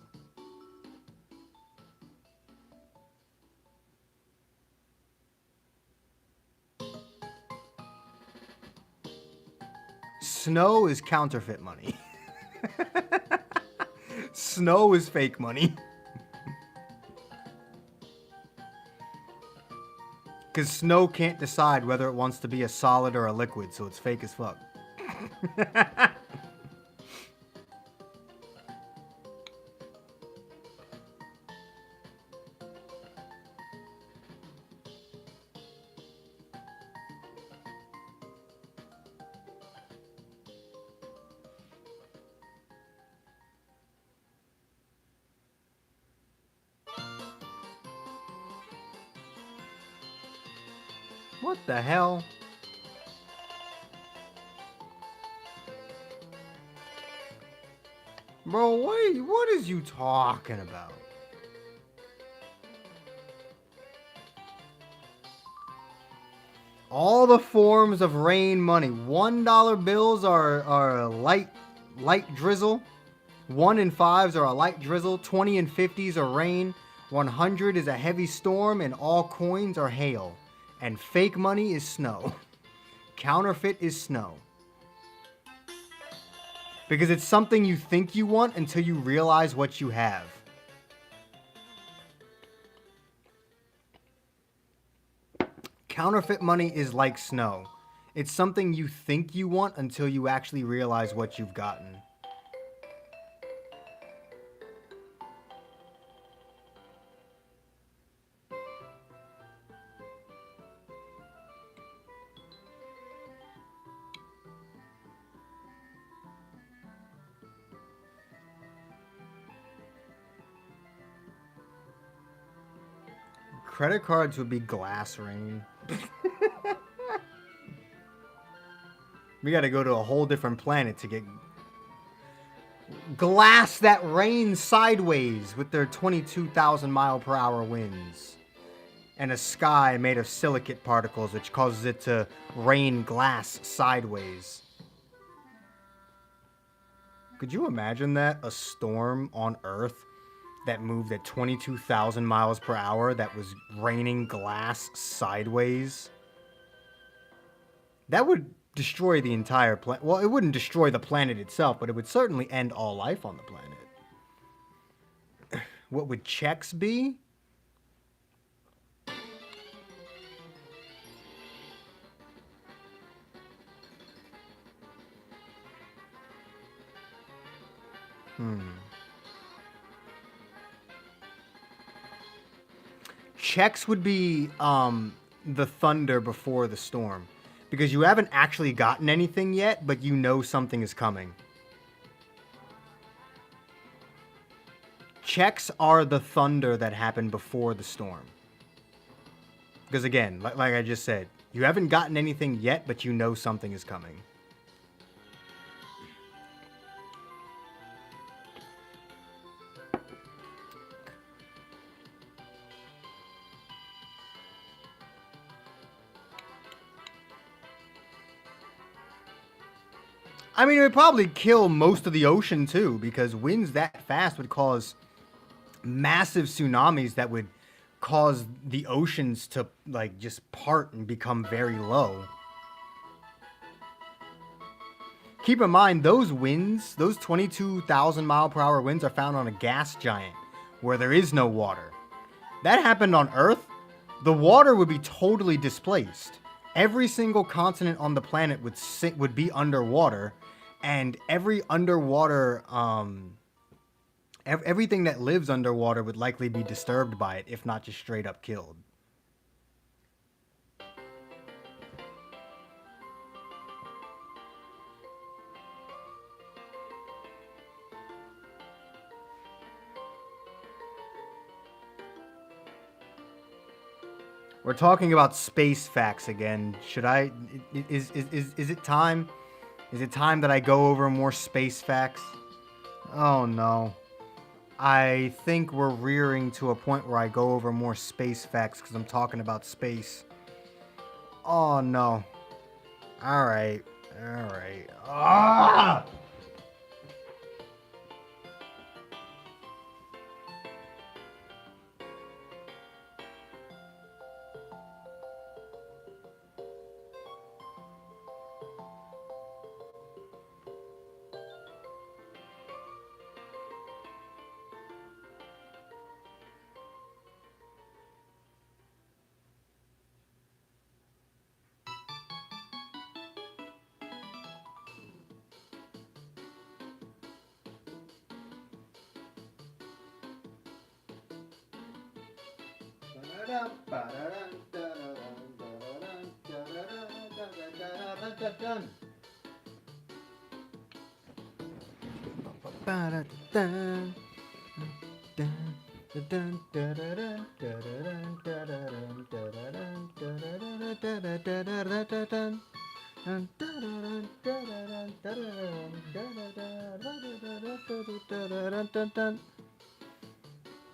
[SPEAKER 1] Snow is counterfeit money. Snow is fake money. Because snow can't decide whether it wants to be a solid or a liquid, so it's fake as fuck. What the hell? Bro, what is you talking about? All the forms of rain money. $1 bills are a light drizzle. 1 and 5s are a light drizzle. 20 and 50s are rain. 100 is a heavy storm, and all coins are hail. And fake money is snow. Counterfeit is snow. Because it's something you think you want until you realize what you have. Counterfeit money is like snow. It's something you think you want until you actually realize what you've gotten. Credit cards would be glass rain. We gotta go to a whole different planet to get glass that rains sideways with their 22,000 mile per hour winds. And a sky made of silicate particles, which causes it to rain glass sideways. Could you imagine that? A storm on Earth that moved at 22,000 miles per hour that was raining glass sideways? That would destroy the entire planet. Well, it wouldn't destroy the planet itself, but it would certainly end all life on the planet. What would checks be? Checks would be the thunder before the storm. Because you haven't actually gotten anything yet, but you know something is coming. Checks are the thunder that happened before the storm. Because again, like I just said, you haven't gotten anything yet, but you know something is coming. I mean, it would probably kill most of the ocean, too, because winds that fast would cause massive tsunamis that would cause the oceans to, like, just part and become very low. Keep in mind, those winds, those 22,000 mile per hour winds are found on a gas giant where there is no water. That happened on Earth, the water would be totally displaced. Every single continent on the planet would be underwater, and every underwater everything that lives underwater would likely be disturbed by it, if not just straight up killed. We're talking about space facts again. Should I? Is it time? Is it time that I go over more space facts? Oh no. I think we're rearing to a point where I go over more space facts because I'm talking about space. Oh no. Alright. Alright. Ah!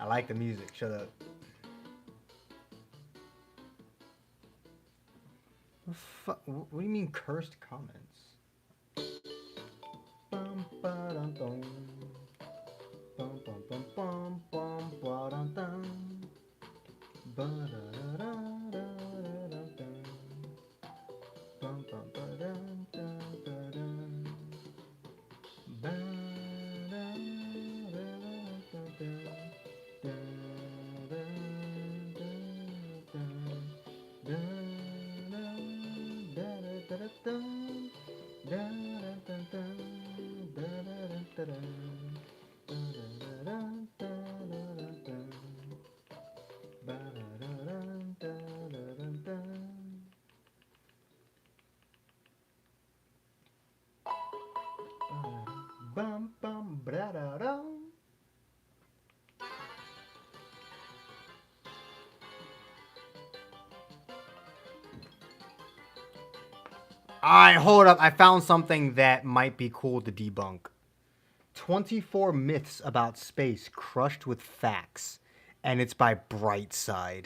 [SPEAKER 1] I like the music. Shut up. What do you mean cursed comments? Bum, ba-dum, dum. Bum, bum, bum, bum, bum, ba-dum, dum. Ba-da-da-da-da-da-dum. Bum, bum, ba-dum, dum, ba-dum. Bum bum bra da dum. Alright, hold up. I found something that might be cool to debunk. 24 myths about space crushed with facts. And it's by Brightside.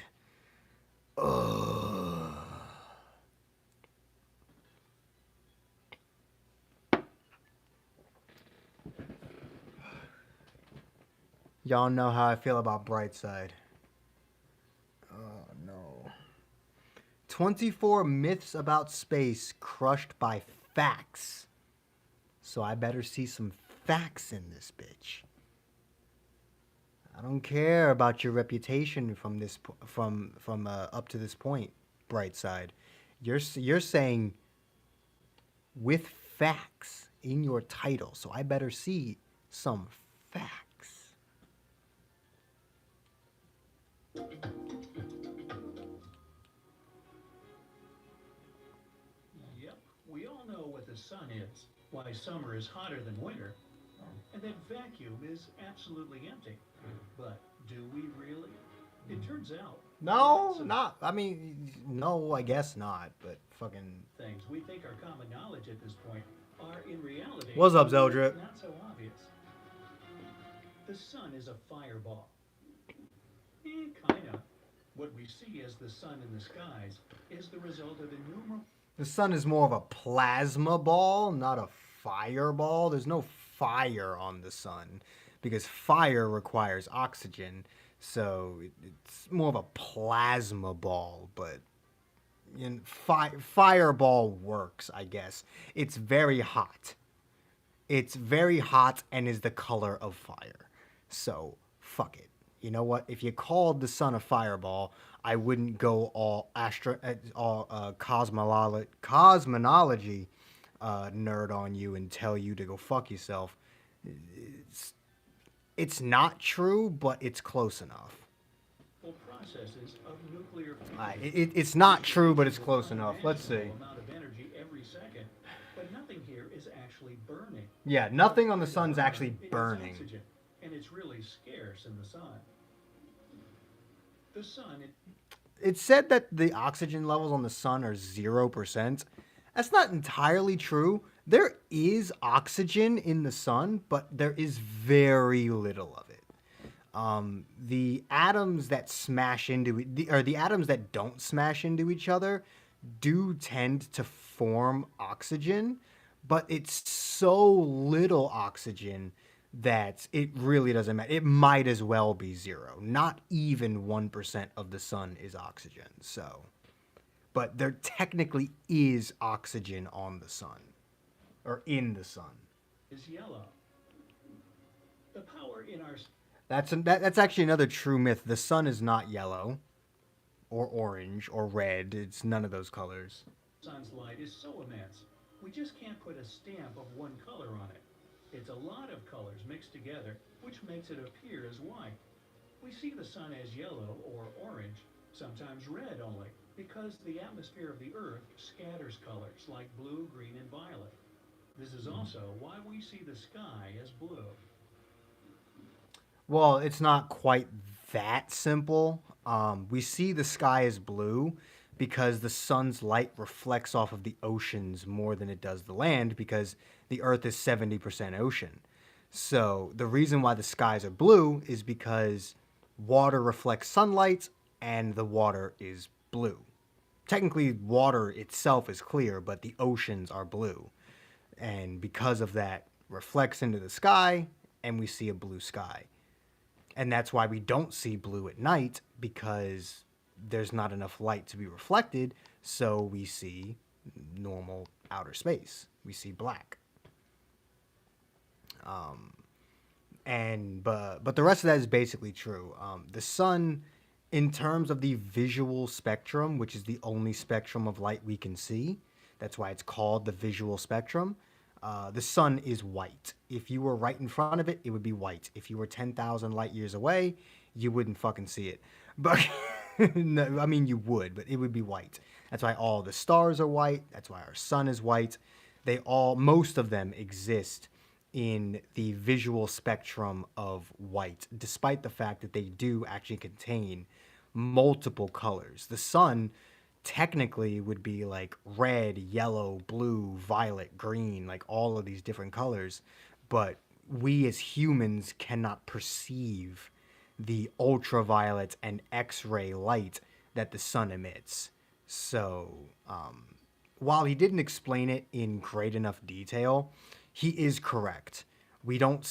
[SPEAKER 1] Ugh. Y'all know how I feel about Brightside. Oh no. 24 myths about space crushed by facts. So I better see some facts in this bitch. I don't care about your reputation from this from up to this point, Brightside. You're saying with facts in your title, so I better see some facts.
[SPEAKER 2] Yep, we all know what the sun is, why summer is hotter than winter, and that vacuum is absolutely empty. But do we really? It turns out
[SPEAKER 1] No, not. I mean, no, I guess not. But fucking.
[SPEAKER 2] things we think are common knowledge at this point are in reality
[SPEAKER 1] What's up, Zeldrip?
[SPEAKER 2] not so obvious. The sun is a fireball. Kinda. What we see as the sun in the skies is the result of innumerable.
[SPEAKER 1] The sun is more of a plasma ball, not a fireball. There's no fire on the sun because fire requires oxygen. So it's more of a plasma ball, but fireball works, I guess. It's very hot. It's very hot and is the color of fire. So fuck it. You know what? If you called the sun a fireball, I wouldn't go all cosmology nerd on you and tell you to go fuck yourself. It's not true, but it's close enough.
[SPEAKER 2] Processes of nuclear
[SPEAKER 1] It's not true, but it's close enough. Let's see.
[SPEAKER 2] amount of energy every second, but nothing here is actually burning.
[SPEAKER 1] Yeah, nothing on the sun's actually
[SPEAKER 2] It is
[SPEAKER 1] burning.
[SPEAKER 2] oxygen, and it's really scarce in the sun. The sun,
[SPEAKER 1] It's said that the oxygen levels on the sun are 0%. That's not entirely true. There is oxygen in the sun, but there is very little of it. The atoms that smash into the atoms that don't smash into each other do tend to form oxygen, but it's so little oxygen that it really doesn't matter. It might as well be zero. Not even 1% of the sun is oxygen. So, but there technically is oxygen on the sun or in the sun.
[SPEAKER 2] is yellow. The power in our
[SPEAKER 1] That's actually another true myth. The sun is not yellow or orange or red. It's none of those colors.
[SPEAKER 2] sun's light is so immense, we just can't put a stamp of one color on it. It's a lot of colors mixed together, which makes it appear as white. We see the sun as yellow or orange, sometimes red only, because the atmosphere of the Earth scatters colors like blue, green, and violet. This is also why we see the sky as blue.
[SPEAKER 1] Well, it's not quite that simple. We see the sky as blue because the sun's light reflects off of the oceans more than it does the land because the Earth is 70% ocean. So the reason why the skies are blue is because water reflects sunlight and the water is blue. Technically, water itself is clear, but the oceans are blue. And because of that, reflects into the sky and we see a blue sky. And that's why we don't see blue at night because there's not enough light to be reflected, so we see normal outer space. We see black. But the rest of that is basically true. The sun, in terms of the visual spectrum, which is the only spectrum of light we can see, that's why it's called the visual spectrum. The sun is white. If you were right in front of it, it would be white. If you were 10,000 light years away, you wouldn't fucking see it. But no, I mean, you would, but it would be white. That's why all the stars are white. That's why our sun is white. Most of them exist in the visual spectrum of white, despite the fact that they do actually contain multiple colors. The sun technically would be like red, yellow, blue, violet, green, like all of these different colors, but we as humans cannot perceive the ultraviolet and X-ray light that the sun emits. So, while he didn't explain it in great enough detail, he is correct. We only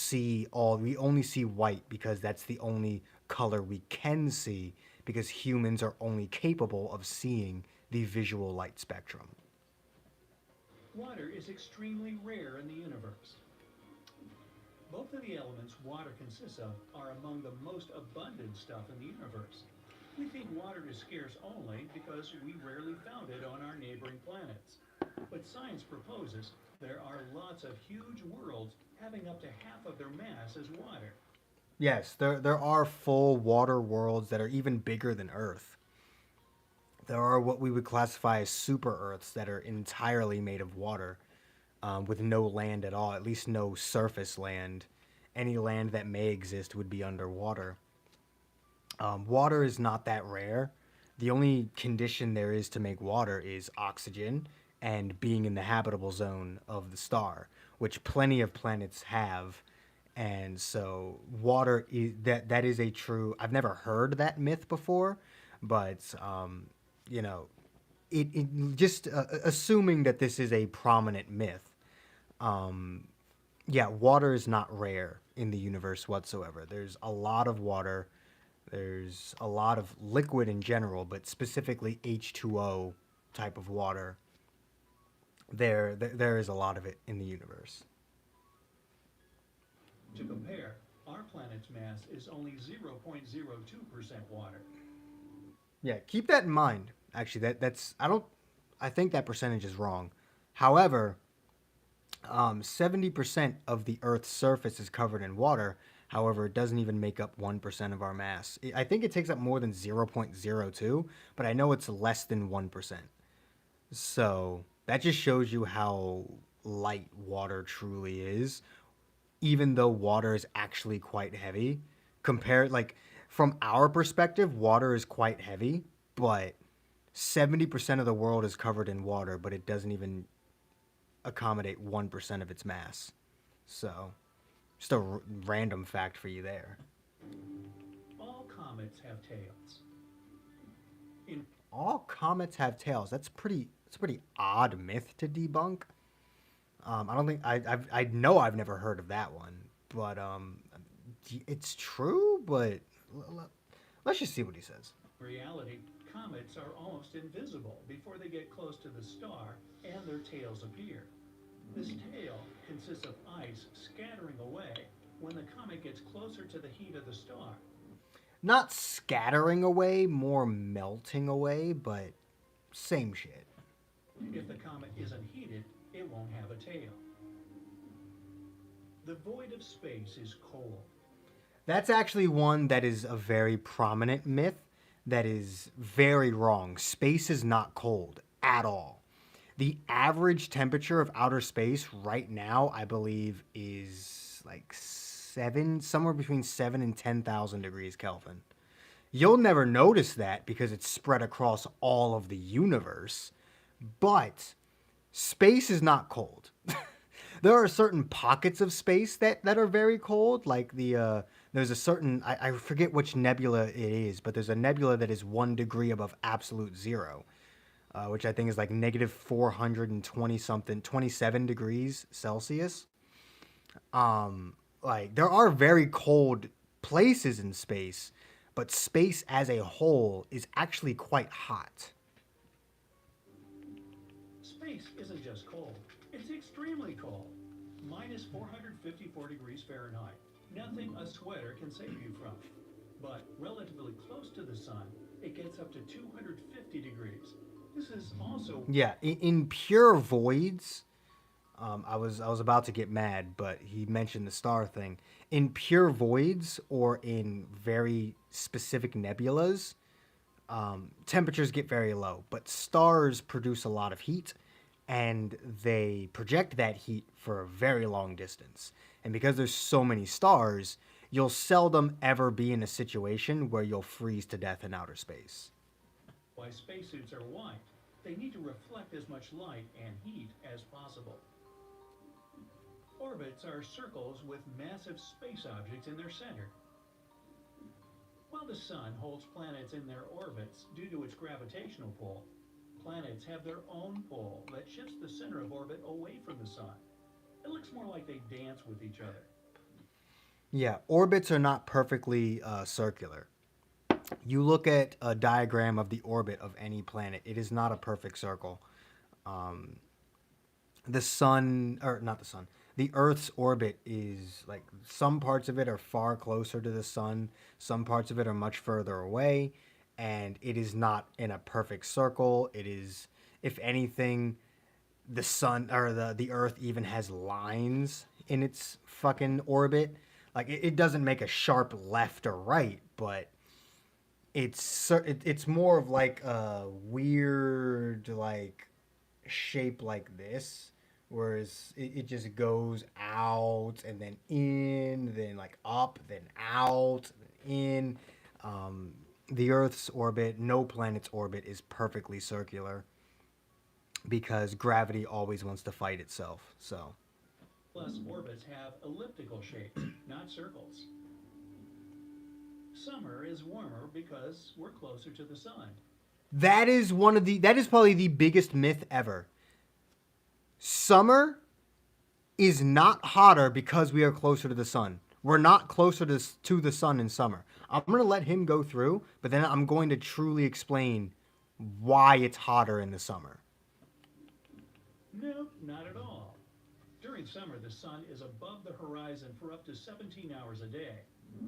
[SPEAKER 1] see white because that's the only color we can see because humans are only capable of seeing the visual light spectrum.
[SPEAKER 2] Water is extremely rare in the universe. Both of the elements water consists of are among the most abundant stuff in the universe. We think water is scarce only because we rarely found it on our neighboring planets. But science proposes there are lots of huge worlds having up to half of their mass as water.
[SPEAKER 1] Yes, there are full water worlds that are even bigger than Earth. There are what we would classify as super Earths that are entirely made of water, with no land at all, at least no surface land. Any land that may exist would be underwater. Water is not that rare. The only condition there is to make water is oxygen and being in the habitable zone of the star, which plenty of planets have. And so water is that is a true. I've never heard that myth before, but you know, it just assuming that this is a prominent myth. Yeah, water is not rare in the universe whatsoever. There's a lot of water. There's a lot of liquid in general, but specifically H2O type of water. There is a lot of it in the universe.
[SPEAKER 2] To compare, our planet's mass is only 0.02% water.
[SPEAKER 1] Yeah, keep that in mind. Actually, that's I think that percentage is wrong. However, 70% of the Earth's surface is covered in water. However, it doesn't even make up 1% of our mass. I think it takes up more than 0.02, but I know it's less than 1%. So that just shows you how light water truly is, even though water is actually quite heavy. Compared, like, from our perspective, water is quite heavy, but 70% of the world is covered in water, but it doesn't even accommodate 1% of its mass. So, just a random fact for you there.
[SPEAKER 2] All comets have tails. In
[SPEAKER 1] All comets have tails. It's a pretty odd myth to debunk. I don't think I know I've never heard of that one, but it's true. But let's just see what he says.
[SPEAKER 2] reality, comets are almost invisible before they get close to the star and their tails appear. This tail consists of ice scattering away when the comet gets closer to the heat of the star.
[SPEAKER 1] Not scattering away, more melting away, but same shit.
[SPEAKER 2] If the comet isn't heated, it won't have a tail. The void of space is cold.
[SPEAKER 1] That's actually one that is a very prominent myth that is very wrong. Space is not cold at all. The average temperature of outer space right now, I believe, is like somewhere between 7 and 10,000 degrees Kelvin. You'll never notice that because it's spread across all of the universe, but space is not cold. There are certain pockets of space that are very cold, like there's a certain I forget which nebula it is, but there's a nebula that is 1 degree above absolute zero, which I think is like negative 420 something, 27 degrees Celsius. Like there are very cold places in space, but space as a whole is actually quite hot.
[SPEAKER 2] Space isn't just cold, it's extremely cold. Minus 454 degrees Fahrenheit. Nothing a sweater can save you from. But relatively close to the sun, it gets up to 250 degrees. This is also
[SPEAKER 1] Yeah, in pure voids, I was about to get mad, but he mentioned the star thing. In pure voids or in very specific nebulas, temperatures get very low, but stars produce a lot of heat and they project that heat for a very long distance. And because there's so many stars, you'll seldom ever be in a situation where you'll freeze to death in outer space.
[SPEAKER 2] why spacesuits are white. They need to reflect as much light and heat as possible. Orbits are circles with massive space objects in their center. While the sun holds planets in their orbits due to its gravitational pull, planets have their own pull that shifts the center of orbit away from the sun. It looks more like they dance with each other.
[SPEAKER 1] Yeah, orbits are not perfectly circular. You look at a diagram of the orbit of any planet, it is not a perfect circle. Um, the sun, or not the sun, the Earth's orbit is like some parts of it are far closer to the sun, some parts of it are much further away, and it is not in a perfect circle. It is, if anything, the sun or the Earth even has lines in its fucking orbit. Like it doesn't make a sharp left or right, but it's more of like a weird like shape like this, whereas it just goes out and then in, then like up, then out, then in. Um, the Earth's orbit, no planet's orbit, is perfectly circular because gravity always wants to fight itself. So
[SPEAKER 2] Plus, orbits have elliptical shapes, not circles. Summer is warmer because we're closer to the sun.
[SPEAKER 1] that is probably the biggest myth ever. Summer is not hotter because we are closer to the sun. We're not closer to the sun in summer. I'm going to let him go through, but then I'm going to truly explain why it's hotter in the summer.
[SPEAKER 2] No, not at all. During summer, the sun is above the horizon for up to 17 hours a day.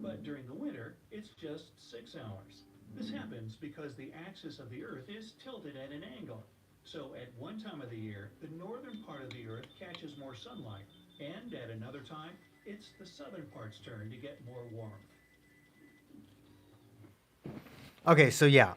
[SPEAKER 2] But during the winter, it's just 6 hours. This happens because the axis of the Earth is tilted at an angle. So at one time of the year, the northern part of the Earth catches more sunlight, and at another time, it's the southern part's turn to get more warmth.
[SPEAKER 1] Okay, so yeah,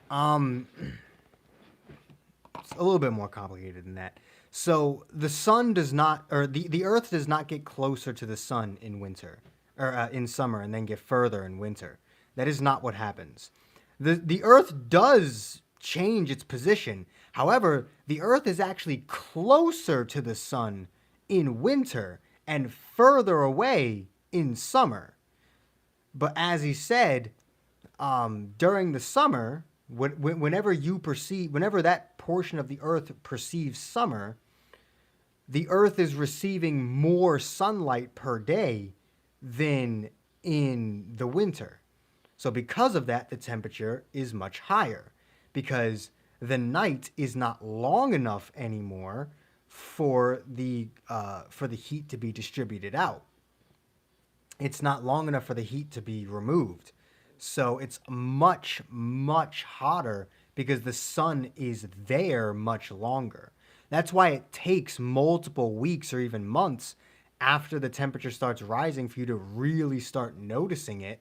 [SPEAKER 1] it's a little bit more complicated than that. So the sun does not, or the Earth does not get closer to the sun in winter, or in summer, and then get further in winter. That is not what happens. The Earth does change its position. However, the Earth is actually closer to the sun in winter and further away in summer. But as he said, during the summer, whenever that portion of the Earth perceives summer, the Earth is receiving more sunlight per day than in the winter. So because of that, the temperature is much higher because the night is not long enough anymore for the heat to be distributed out. It's not long enough for the heat to be removed. So it's much, much hotter because the sun is there much longer. That's why it takes multiple weeks or even months after the temperature starts rising for you to really start noticing it,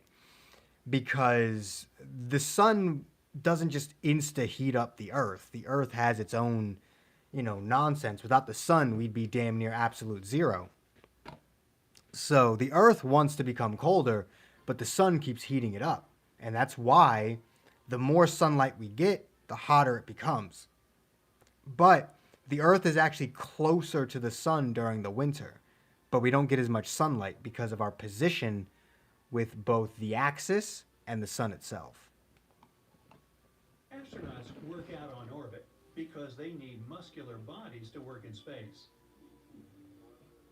[SPEAKER 1] because the sun doesn't just insta heat up the earth. The earth has its own, nonsense. Without the sun, we'd be damn near absolute zero. So the earth wants to become colder, but the sun keeps heating it up. And that's why the more sunlight we get, the hotter it becomes. But the earth is actually closer to the sun during the winter, but we don't get as much sunlight because of our position with both the axis and the sun itself.
[SPEAKER 2] Astronauts work out on orbit because they need muscular bodies to work in space.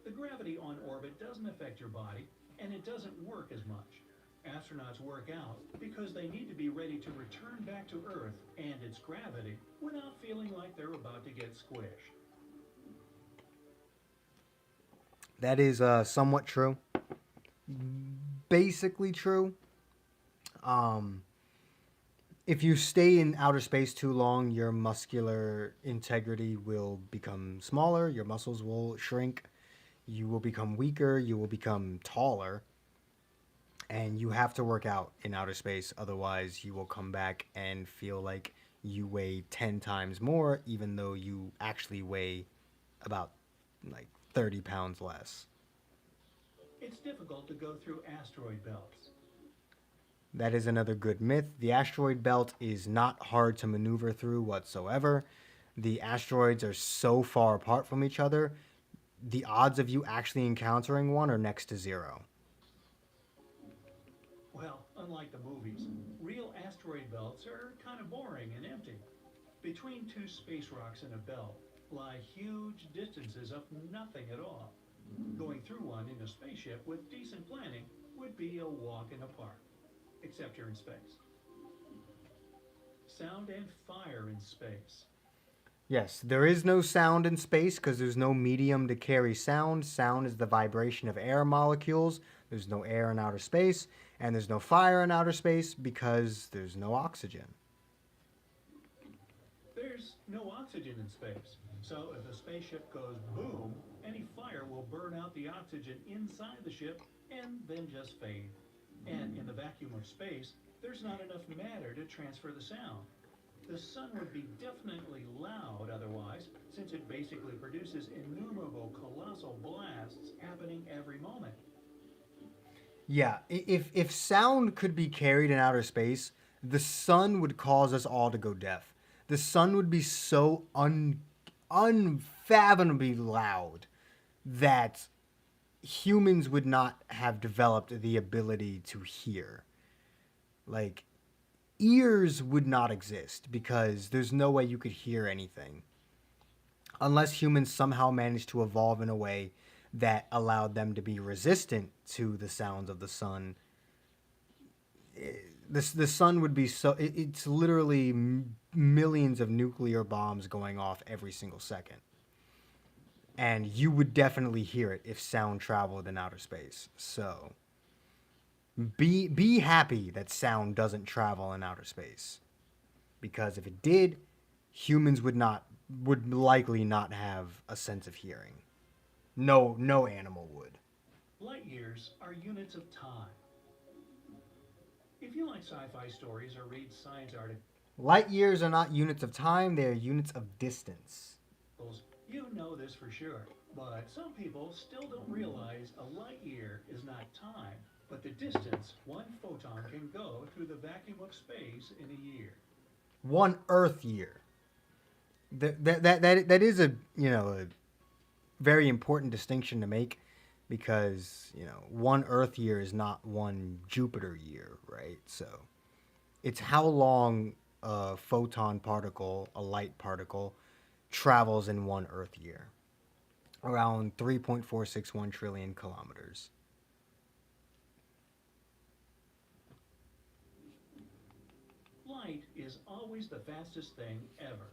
[SPEAKER 2] The gravity on orbit doesn't affect your body, and it doesn't work as much. Astronauts work out because they need to be ready to return back to Earth and its gravity without feeling like they're about to get squished.
[SPEAKER 1] That is somewhat true. Basically true. If you stay in outer space too long, your muscular integrity will become smaller, your muscles will shrink, you will become weaker, you will become taller, and you have to work out in outer space. Otherwise, you will come back and feel like you weigh 10 times more, even though you actually weigh about like 30 pounds less.
[SPEAKER 2] It's difficult to go through asteroid belts.
[SPEAKER 1] That is another good myth. The asteroid belt is not hard to maneuver through whatsoever. The asteroids are so far apart from each other, the odds of you actually encountering one are next to zero.
[SPEAKER 2] Well, unlike the movies, real asteroid belts are kind of boring and empty. Between two space rocks in a belt lie huge distances of nothing at all. Going through one in a spaceship with decent planning would be a walk in the park, except you're in space. Sound and fire in space.
[SPEAKER 1] Yes, there is no sound in space because there's no medium to carry sound. Sound is the vibration of air molecules. There's no air in outer space, and there's no fire in outer space because there's no oxygen.
[SPEAKER 2] There's no oxygen in space, so if a spaceship goes boom, any fire will burn out the oxygen inside the ship and then just fade. And in the vacuum of space, there's not enough matter to transfer the sound. The sun would be definitely loud otherwise, since it basically produces innumerable colossal blasts happening every moment.
[SPEAKER 1] Yeah, if sound could be carried in outer space, the sun would cause us all to go deaf. The sun would be so unfathomably loud that humans would not have developed the ability to hear. Like, ears would not exist because there's no way you could hear anything unless humans somehow managed to evolve in a way that allowed them to be resistant to the sounds of the sun. The sun would be so it's literally millions of nuclear bombs going off every single second, and you would definitely hear it if sound traveled in outer space. So be happy that sound doesn't travel in outer space, because if it did, humans would not would likely not have a sense of hearing. No animal would.
[SPEAKER 2] Light years are units of time. If you like sci-fi stories or read science
[SPEAKER 1] Light years are not units of time, they are units of distance.
[SPEAKER 2] articles, you know this for sure. But some people still don't realize a light year is not time, but the distance one photon can go through the vacuum of space in a year.
[SPEAKER 1] One Earth year. That is a a very important distinction to make because one Earth year is not one Jupiter year, right? So it's how long a photon particle, a light particle, travels in one Earth year, around 3.461 trillion kilometers.
[SPEAKER 2] Light is always the fastest thing ever.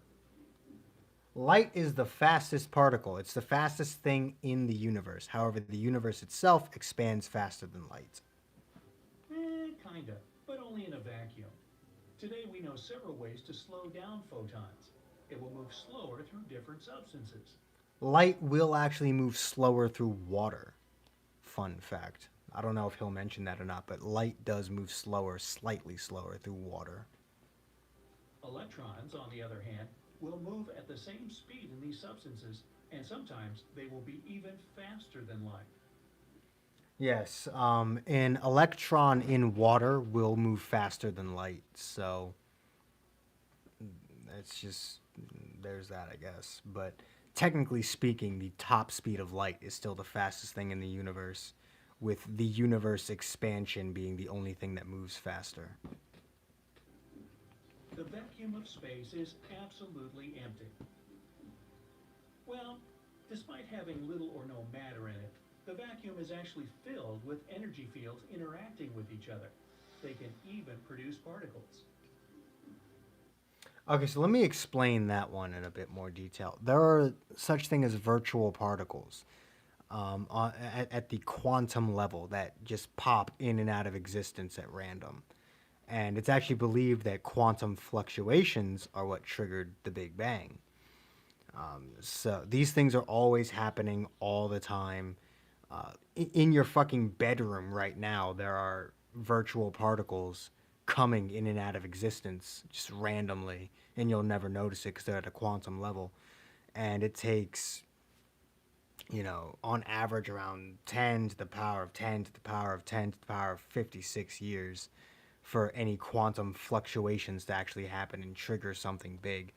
[SPEAKER 1] Light is the fastest particle. It's the fastest thing in the universe. However, the universe itself expands faster than light.
[SPEAKER 2] Kinda, but only in a vacuum. Today we know several ways to slow down photons. It will move slower through different substances.
[SPEAKER 1] Light will actually move slower through water. Fun fact. I don't know if he'll mention that or not, but light does move slower, slightly slower through water.
[SPEAKER 2] Electrons, on the other hand, will move at the same speed in these substances, and sometimes they will be even faster than light.
[SPEAKER 1] Yes, an electron in water will move faster than light, so it's just there's that, I guess. But technically speaking, the top speed of light is still the fastest thing in the universe, with the universe expansion being the only thing that moves faster.
[SPEAKER 2] The vacuum of space is absolutely empty. Well, despite having little or no matter in it, the vacuum is actually filled with energy fields interacting with each other. They can even produce particles.
[SPEAKER 1] Okay, so let me explain that one in a bit more detail. There are such thing as virtual particles at the quantum level that just pop in and out of existence at random. And it's actually believed that quantum fluctuations are what triggered the Big Bang. So these things are always happening all the time. In your fucking bedroom right now, there are virtual particles coming in and out of existence just randomly, and you'll never notice it because they're at a quantum level. And it takes, on average around 10 to the power of 10 to the power of 10 to the power of 56 years for any quantum fluctuations to actually happen and trigger something big.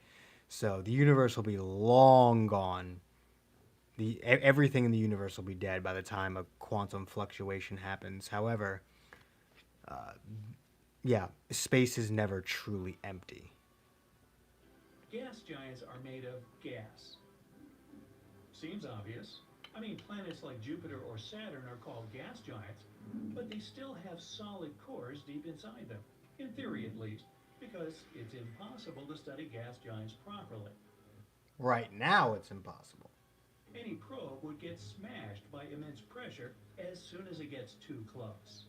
[SPEAKER 1] So the universe will be long gone. Everything in the universe will be dead by the time a quantum fluctuation happens. However, yeah, space is never truly empty.
[SPEAKER 2] Gas giants are made of gas. Seems obvious. I mean, planets like Jupiter or Saturn are called gas giants, but they still have solid cores deep inside them, in theory at least, because it's impossible to study gas giants properly.
[SPEAKER 1] Right now, it's impossible.
[SPEAKER 2] Any probe would get smashed by immense pressure as soon as it gets too close.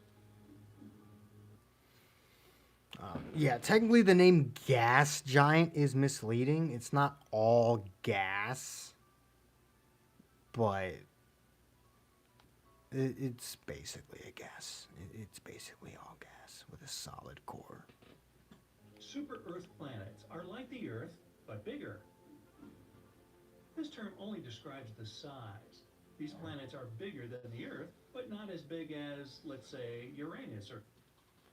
[SPEAKER 1] Yeah, technically, the name gas giant is misleading. It's not all gas, but it's basically a gas. It's basically all gas with a solid core.
[SPEAKER 2] Super Earth planets are like the Earth, but bigger. This term only describes the size. These planets are bigger than the Earth, but not as big as, let's say, Uranus or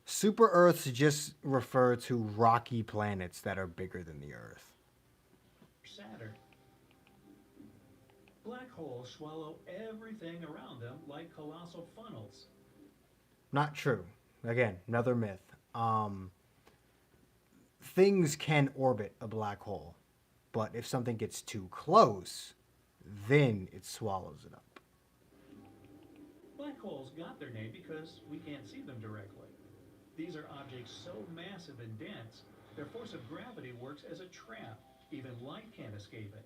[SPEAKER 1] Super Earths just refer to rocky planets that are bigger than the Earth.
[SPEAKER 2] Saturn. Black holes swallow everything around them like colossal funnels.
[SPEAKER 1] Not true. Again, another myth. Things can orbit a black hole, but if something gets too close, then it swallows it up.
[SPEAKER 2] Black holes got their name because we can't see them directly. These are objects so massive and dense, their force of gravity works as a trap. Even light can't escape it.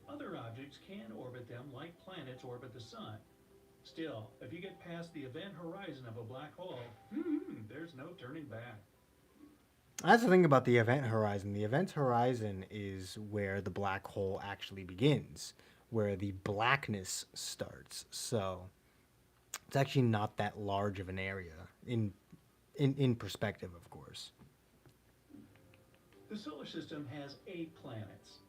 [SPEAKER 2] Other objects can orbit them like planets orbit the sun. Still, if you get past the event horizon of a black hole, there's no turning back.
[SPEAKER 1] That's the thing about the event horizon. The event horizon is where the black hole actually begins, where the blackness starts. So it's actually not that large of an area in perspective, of course.
[SPEAKER 2] The solar system has 8 planets.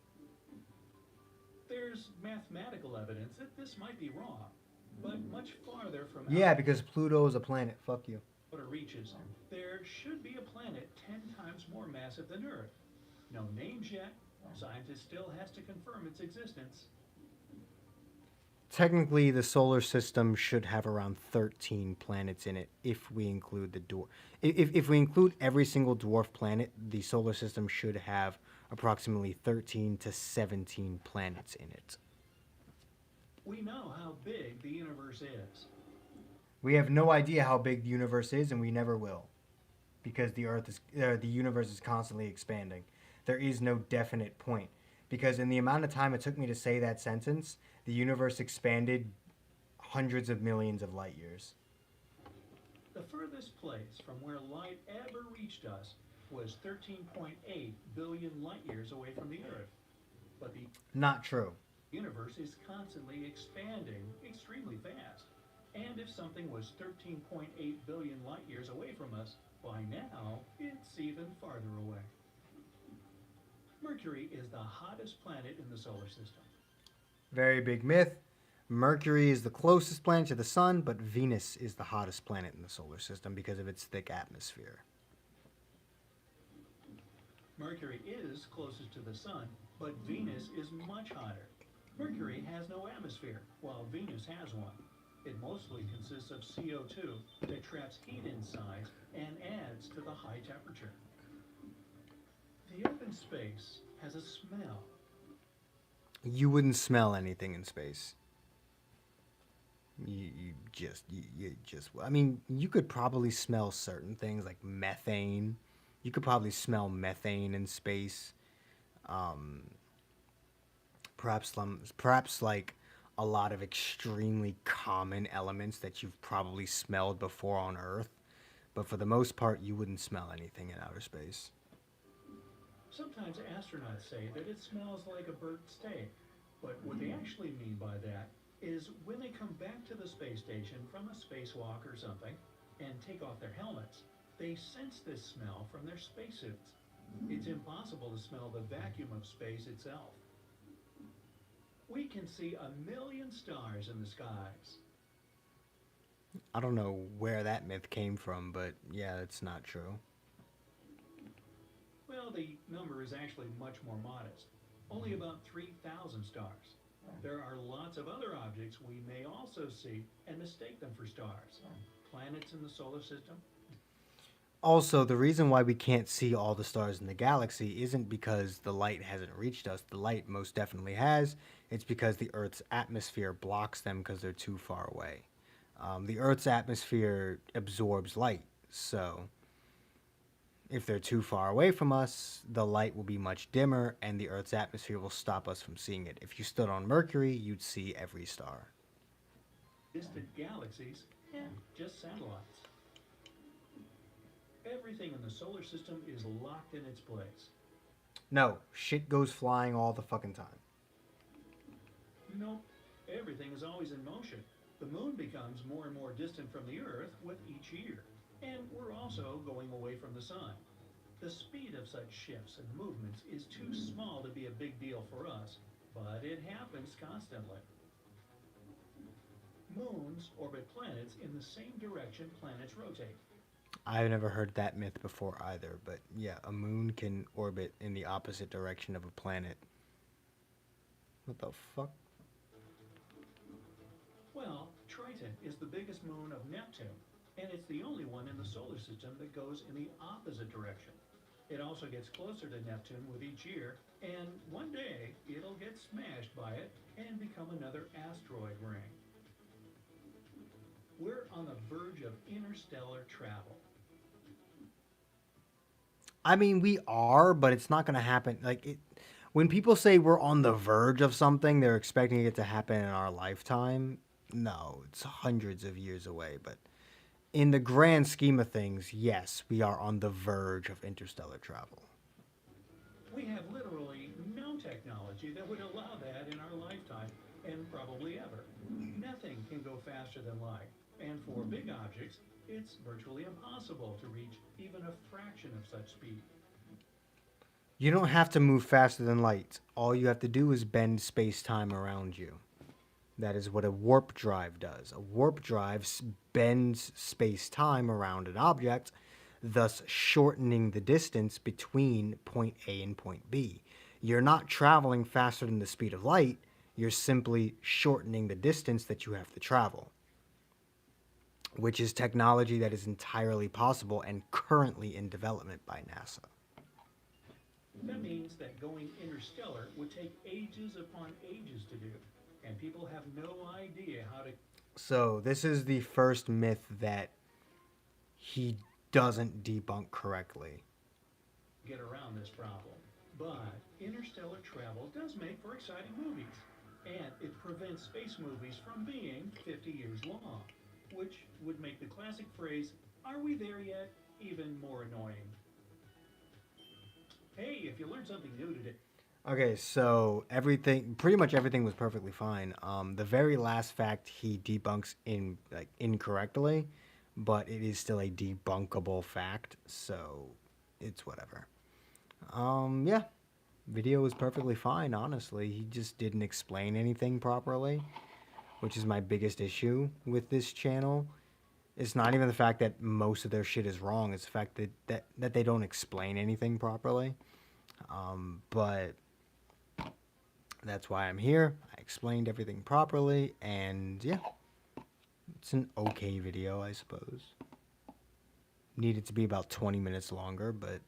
[SPEAKER 2] There's mathematical evidence that this might be wrong, but much farther from
[SPEAKER 1] Yeah, because Pluto is a planet. Fuck you.
[SPEAKER 2] outer reaches, there should be a planet 10 times more massive than Earth. No names yet. Scientists still has to confirm its existence.
[SPEAKER 1] Technically, the solar system should have around 13 planets in it if we include the dwarf. If we include every single dwarf planet, the solar system should have approximately 13 to 17 planets in it.
[SPEAKER 2] We know how big the universe is.
[SPEAKER 1] We have no idea how big the universe is, and we never will, because the universe is constantly expanding. There is no definite point, because in the amount of time it took me to say that sentence, the universe expanded hundreds of millions of light years.
[SPEAKER 2] The furthest place from where light ever reached us was 13.8 billion light years away from the Earth. But the
[SPEAKER 1] Not true.
[SPEAKER 2] universe is constantly expanding extremely fast. And if something was 13.8 billion light years away from us, by now it's even farther away. Mercury is the hottest planet in the solar system.
[SPEAKER 1] Very big myth. Mercury is the closest planet to the sun, but Venus is the hottest planet in the solar system because of its thick atmosphere.
[SPEAKER 2] Mercury is closest to the sun, but Venus is much hotter. Mercury has no atmosphere, while Venus has one. It mostly consists of CO2 that traps heat inside and adds to the high temperature. The open space has a smell.
[SPEAKER 1] You wouldn't smell anything in space. You just. I mean, you could probably smell certain things like methane. You could probably smell methane in space. Um, perhaps like a lot of extremely common elements that you've probably smelled before on Earth. But for the most part, you wouldn't smell anything in outer space.
[SPEAKER 2] Sometimes astronauts say that it smells like a burnt steak, but what they actually mean by that is when they come back to the space station from a spacewalk or something and take off their helmets, they sense this smell from their spacesuits. It's impossible to smell the vacuum of space itself. We can see 1 million stars in the skies.
[SPEAKER 1] I don't know where that myth came from, but yeah, it's not true.
[SPEAKER 2] Well, the number is actually much more modest, only about 3,000 stars. There are lots of other objects we may also see and mistake them for stars. Planets in the solar system.
[SPEAKER 1] Also, the reason why we can't see all the stars in the galaxy isn't because the light hasn't reached us. The light most definitely has. It's because the Earth's atmosphere blocks them because they're too far away. The Earth's atmosphere absorbs light, so if they're too far away from us, the light will be much dimmer and the Earth's atmosphere will stop us from seeing it. If you stood on Mercury, you'd see every star.
[SPEAKER 2] Distant galaxies, and just satellites. Everything in the solar system is locked in its place.
[SPEAKER 1] No, shit goes flying all the fucking time.
[SPEAKER 2] Nope, everything is always in motion. The moon becomes more and more distant from the Earth with each year, and we're also going away from the sun. The speed of such shifts and movements is too small to be a big deal for us, but it happens constantly. Moons orbit planets in the same direction planets rotate.
[SPEAKER 1] I've never heard that myth before either, but yeah, a moon can orbit in the opposite direction of a planet. What the fuck?
[SPEAKER 2] Well, Triton is the biggest moon of Neptune, and it's the only one in the solar system that goes in the opposite direction. It also gets closer to Neptune with each year, and one day it'll get smashed by it and become another asteroid ring. We're on the verge of interstellar travel.
[SPEAKER 1] I mean, we are, but it's not going to happen. When people say we're on the verge of something, they're expecting it to happen in our lifetime. No, it's hundreds of years away, but in the grand scheme of things, yes, we are on the verge of interstellar travel.
[SPEAKER 2] We have literally no technology that would allow that in our lifetime, and probably ever. Nothing can go faster than light, and for big objects, it's virtually impossible to reach even a fraction of such speed.
[SPEAKER 1] You don't have to move faster than light. All you have to do is bend space time around you. That is what a warp drive does. A warp drive bends space time around an object, thus shortening the distance between point A and point B. You're not traveling faster than the speed of light, you're simply shortening the distance that you have to travel, which is technology that is entirely possible and currently in development by NASA.
[SPEAKER 2] That means that going interstellar would take ages upon ages to do, and people have no idea how to
[SPEAKER 1] So, this is the first myth that he doesn't debunk correctly.
[SPEAKER 2] get around this problem. But interstellar travel does make for exciting movies, and it prevents space movies from being 50 years long, which would make the classic phrase, "Are we there yet?" even more annoying. Hey, if you learned something new today,
[SPEAKER 1] Okay, so pretty much everything was perfectly fine. The very last fact he debunks incorrectly, but it is still a debunkable fact, so it's whatever. Yeah, video was perfectly fine. Honestly, he just didn't explain anything properly, which is my biggest issue with this channel. It's not even the fact that most of their shit is wrong; it's the fact that they don't explain anything properly. But that's why I'm here. I explained everything properly, and yeah, it's an okay video, I suppose. Needed to be about 20 minutes longer, but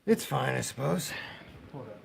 [SPEAKER 1] it's fine, I suppose. Hold up.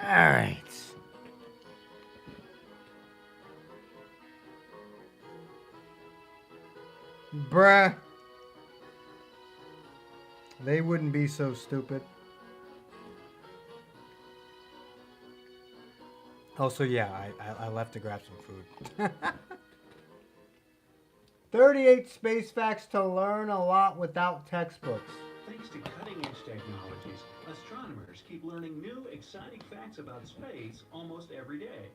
[SPEAKER 1] Alright. Bruh. They wouldn't be so stupid. Also, yeah, I left to grab some food. 38 space facts to learn a lot without textbooks.
[SPEAKER 2] Thanks to cutting-edge technologies, astronomers keep learning new, exciting facts about space almost every day.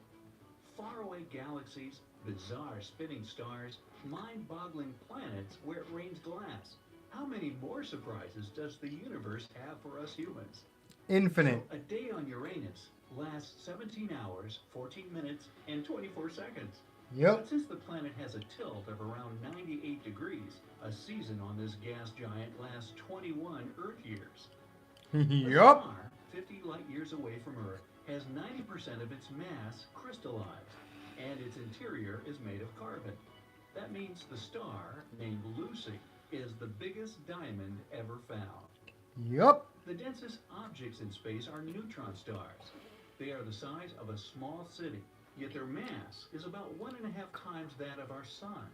[SPEAKER 2] Faraway galaxies, bizarre spinning stars, mind-boggling planets where it rains glass. How many more surprises does the universe have for us humans?
[SPEAKER 1] Infinite.
[SPEAKER 2] So, a day on Uranus lasts 17 hours, 14 minutes, and 24 seconds.
[SPEAKER 1] Yep.
[SPEAKER 2] But since the planet has a tilt of around 98 degrees, a season on this gas giant lasts 21 Earth years. A
[SPEAKER 1] Yup.
[SPEAKER 2] star 50 light years away from Earth has 90% of its mass crystallized, and its interior is made of carbon. That means the star, named Lucy, is the biggest diamond ever found.
[SPEAKER 1] Yup.
[SPEAKER 2] The densest objects in space are neutron stars. They are the size of a small city, yet their mass is about 1.5 times that of our sun.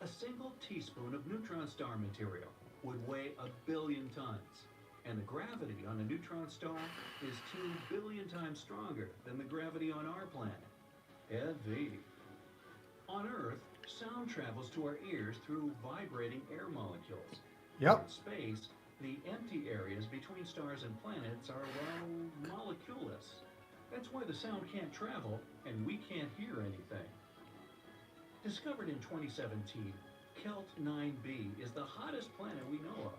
[SPEAKER 2] A single teaspoon of neutron star material would weigh 1 billion tons, and the gravity on a neutron star is 2 billion times stronger than the gravity on our planet. Heavy. On Earth, sound travels to our ears through vibrating air molecules.
[SPEAKER 1] Yep.
[SPEAKER 2] In space, the empty areas between stars and planets are, well, moleculous. That's why the sound can't travel, and we can't hear anything. Discovered in 2017, Kelt 9b is the hottest planet we know of.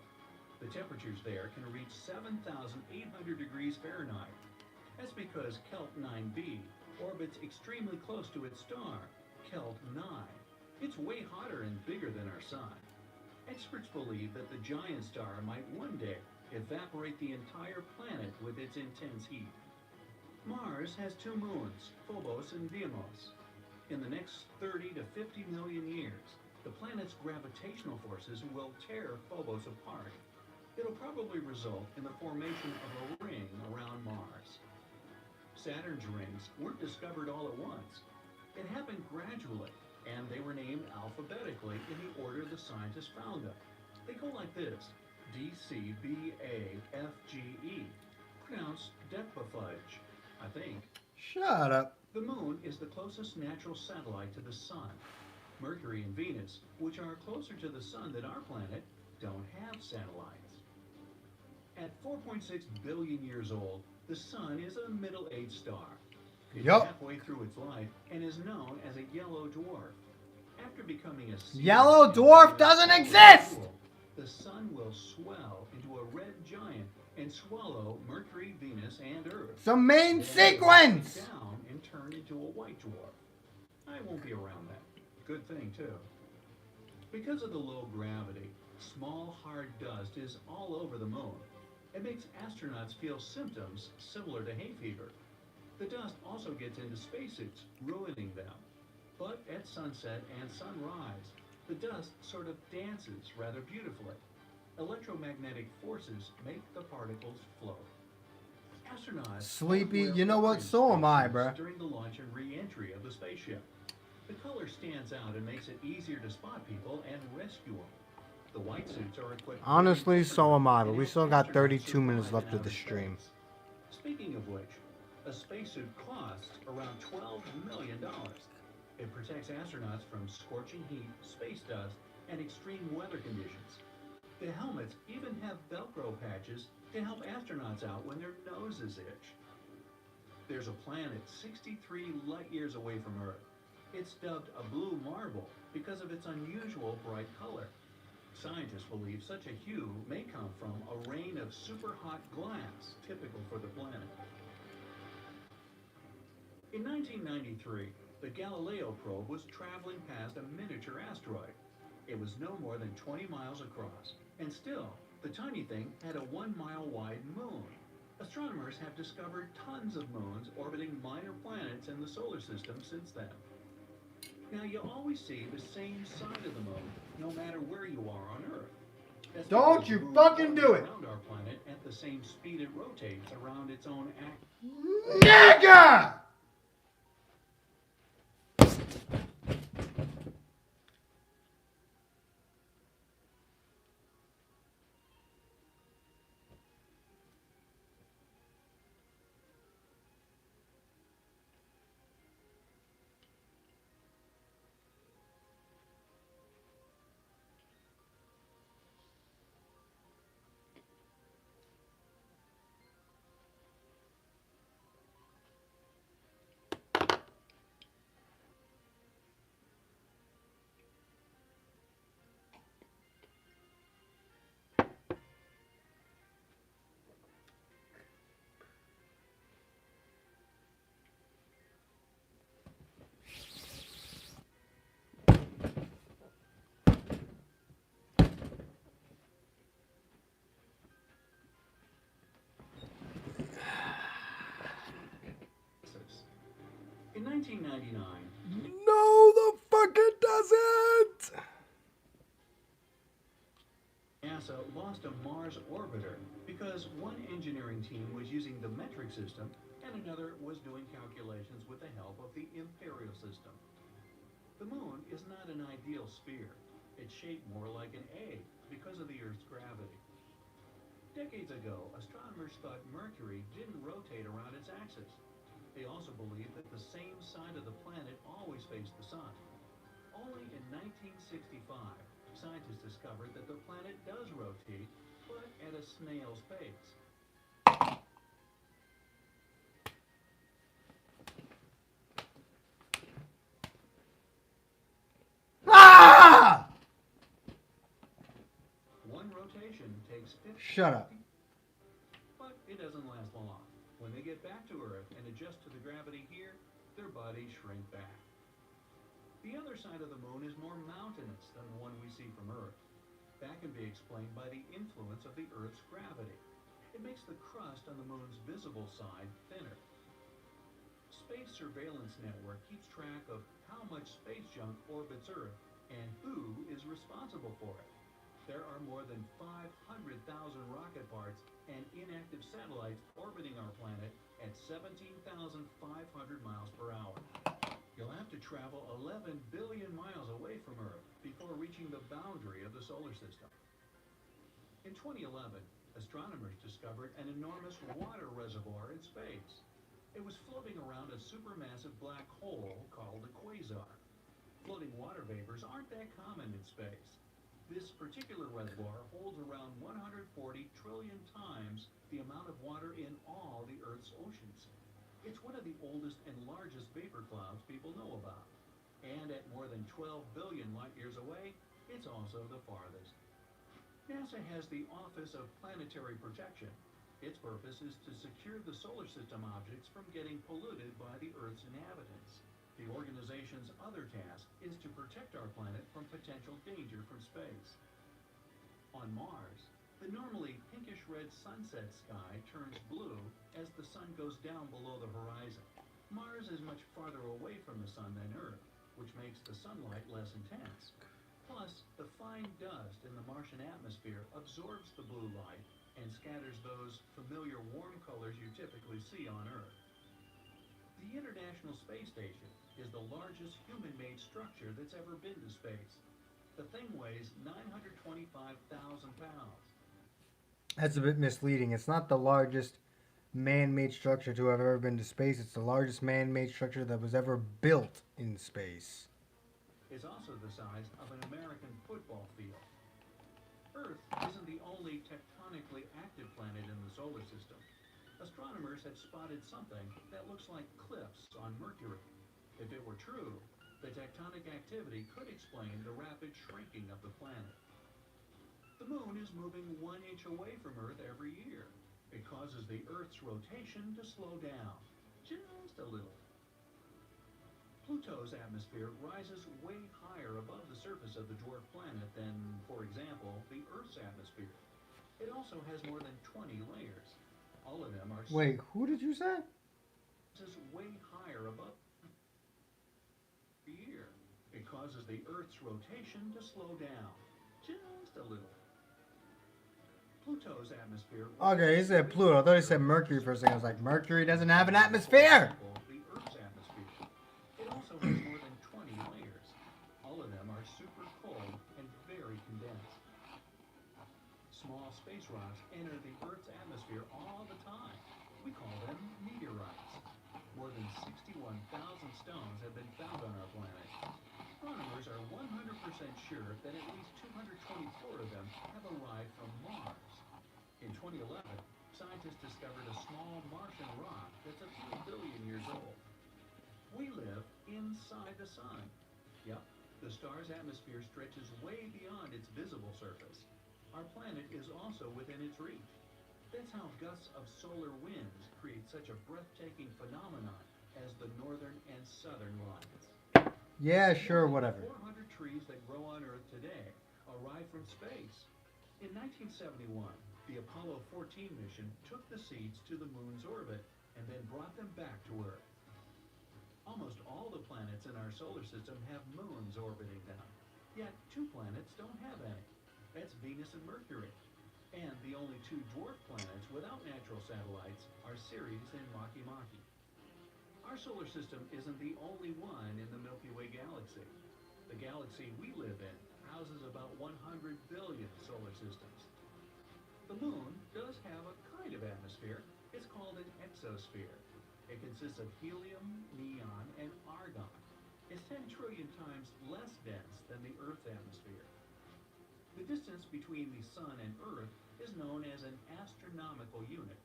[SPEAKER 2] The temperatures there can reach 7,800 degrees Fahrenheit. That's because Kelt 9b orbits extremely close to its star, Kelt 9. It's way hotter and bigger than our sun. Experts believe that the giant star might one day evaporate the entire planet with its intense heat. Mars has 2 moons, Phobos and Deimos. In the next 30 to 50 million years, the planet's gravitational forces will tear Phobos apart. It'll probably result in the formation of a ring around Mars. Saturn's rings weren't discovered all at once. It happened gradually, and they were named alphabetically in the order the scientists found them. They go like this: D, C, B, A, F, G, E. Pronounced Dephafudge, I think.
[SPEAKER 1] Shut up.
[SPEAKER 2] The moon is the closest natural satellite to the sun. Mercury and Venus, which are closer to the sun than our planet, don't have satellites. At 4.6 billion years old, the sun is a middle-aged star. It's
[SPEAKER 1] Yup.
[SPEAKER 2] halfway through its life and is known as a yellow dwarf. After becoming a
[SPEAKER 1] Yellow dwarf doesn't exist!
[SPEAKER 2] The sun will swell into a red giant and swallow Mercury, Venus, and Earth.
[SPEAKER 1] It's a main
[SPEAKER 2] Then
[SPEAKER 1] sequence!
[SPEAKER 2] it will down and turn into a white dwarf. I won't be around that. Good thing, too. Because of the low gravity, small hard dust is all over the moon. It makes astronauts feel symptoms similar to hay fever. The dust also gets into spacesuits, ruining them. But at sunset and sunrise, the dust sort of dances rather beautifully. Electromagnetic forces make the particles float. Astronauts
[SPEAKER 1] Sleepy,
[SPEAKER 2] wear
[SPEAKER 1] you know what?
[SPEAKER 2] orange
[SPEAKER 1] So am I,
[SPEAKER 2] spacesuits
[SPEAKER 1] bruh.
[SPEAKER 2] during the launch and re-entry of the spaceship. The color stands out and makes it easier to spot people and rescue them. The white suits are equipped.
[SPEAKER 1] Honestly, so am I, but
[SPEAKER 2] and
[SPEAKER 1] we
[SPEAKER 2] help
[SPEAKER 1] still got
[SPEAKER 2] astronauts
[SPEAKER 1] 32 minutes
[SPEAKER 2] survive
[SPEAKER 1] left
[SPEAKER 2] in
[SPEAKER 1] of the
[SPEAKER 2] outer
[SPEAKER 1] stream.
[SPEAKER 2] space. Speaking of which, a spacesuit costs around $12 million. It protects astronauts from scorching heat, space dust, and extreme weather conditions. The helmets even have Velcro patches to help astronauts out when their noses itch. There's a planet 63 light years away from Earth. It's dubbed a blue marble because of its unusual bright color. Scientists believe such a hue may come from a rain of super hot glass, typical for the planet. In 1993, the Galileo probe was traveling past a miniature asteroid. It was no more than 20 miles across, and still, the tiny thing had a 1-mile-wide moon. Astronomers have discovered tons of moons orbiting minor planets in the solar system since then. Now, you always see the same side of the moon, no matter where you are on Earth. That's
[SPEAKER 1] Don't
[SPEAKER 2] because the
[SPEAKER 1] you
[SPEAKER 2] moon
[SPEAKER 1] fucking do
[SPEAKER 2] orbits
[SPEAKER 1] it.
[SPEAKER 2] around our planet at the same speed it rotates around its own axis.
[SPEAKER 1] Nigga!
[SPEAKER 2] In 1999,
[SPEAKER 1] No, the fuck it doesn't!
[SPEAKER 2] NASA lost a Mars orbiter because one engineering team was using the metric system and another was doing calculations with the help of the imperial system. The moon is not an ideal sphere. It's shaped more like an egg because of the Earth's gravity. Decades ago, astronomers thought Mercury didn't rotate around its axis. They also believed that the same side of the planet always faced the sun. Only in 1965, scientists discovered that the planet does rotate, but at a snail's pace.
[SPEAKER 1] Ah!
[SPEAKER 2] One rotation takes 50.
[SPEAKER 1] Shut up.
[SPEAKER 2] But it doesn't last long. When they get back to Earth and adjust to the gravity here, their bodies shrink back. The other side of the moon is more mountainous than the one we see from Earth. That can be explained by the influence of the Earth's gravity. It makes the crust on the moon's visible side thinner. Space Surveillance Network keeps track of how much space junk orbits Earth and who is responsible for it. There are more than 500,000 rocket parts and inactive satellites orbiting our planet at 17,500 miles per hour. You'll have to travel 11 billion miles away from Earth before reaching the boundary of the solar system. In 2011, astronomers discovered an enormous water reservoir in space. It was floating around a supermassive black hole called a quasar. Floating water vapors aren't that common in space. This particular reservoir holds around 140 trillion times the amount of water in all the Earth's oceans. It's one of the oldest and largest vapor clouds people know about. And at more than 12 billion light years away, it's also the farthest. NASA has the Office of Planetary Protection. Its purpose is to secure the solar system objects from getting polluted by the Earth's inhabitants. The organization's other task is to protect our planet from potential danger from space. On Mars, the normally pinkish-red sunset sky turns blue as the sun goes down below the horizon. Mars is much farther away from the sun than Earth, which makes the sunlight less intense. Plus, the fine dust in the Martian atmosphere absorbs the blue light and scatters those familiar warm colors you typically see on Earth. The International Space Station is the largest human-made structure that's ever been to space. The thing weighs 925,000 pounds.
[SPEAKER 1] That's a bit misleading. It's not the largest man-made structure to have ever been to space. It's the largest man-made structure that was ever built in space.
[SPEAKER 2] It's also the size of an American football field. Earth isn't the only tectonically active planet in the solar system. Astronomers have spotted something that looks like cliffs on Mercury. If it were true, the tectonic activity could explain the rapid shrinking of the planet. The moon is moving 1 inch away from Earth every year. It causes the Earth's rotation to slow down, just a little. Pluto's atmosphere rises way higher above the surface of the dwarf planet than, for example, the Earth's atmosphere. It also has more than 20 layers. All of them are...
[SPEAKER 1] Wait, who did you say?
[SPEAKER 2] This is way higher above the year. It causes the Earth's rotation to slow down, just a little. Pluto's atmosphere.
[SPEAKER 1] Okay, he said Pluto. I thought he said Mercury for a second. I was like, Mercury doesn't have an atmosphere.
[SPEAKER 2] The Earth's atmosphere. It also has more than 20 layers. All of them are super cold and very condensed. Small space rocks enter the Earth's atmosphere all the time. We call them meteorites. More than 61,000 stones have been found on our planet. Astronomers are 100% sure that at least 224 of them have arrived from Mars. In 2011, scientists discovered a small Martian rock that's a few billion years old. We live inside the sun. Yep, the star's atmosphere stretches way beyond its visible surface. Our planet is also within its reach. That's how gusts of solar winds create such a breathtaking phenomenon as the northern and southern lights.
[SPEAKER 1] Yeah, sure, whatever.
[SPEAKER 2] 400 trees that grow on Earth today arrived from space. In 1971, the Apollo 14 mission took the seeds to the moon's orbit and then brought them back to Earth. Almost all the planets in our solar system have moons orbiting them. Yet two planets don't have any. That's Venus and Mercury. And the only two dwarf planets without natural satellites are Ceres and Makemake. Our solar system isn't the only one in the Milky Way galaxy. The galaxy we live in houses about 100 billion solar systems. The moon does have a kind of atmosphere. It's called an exosphere. It consists of helium, neon, and argon. It's 10 trillion times less dense than the Earth's atmosphere. The distance between the Sun and Earth is known as an astronomical unit.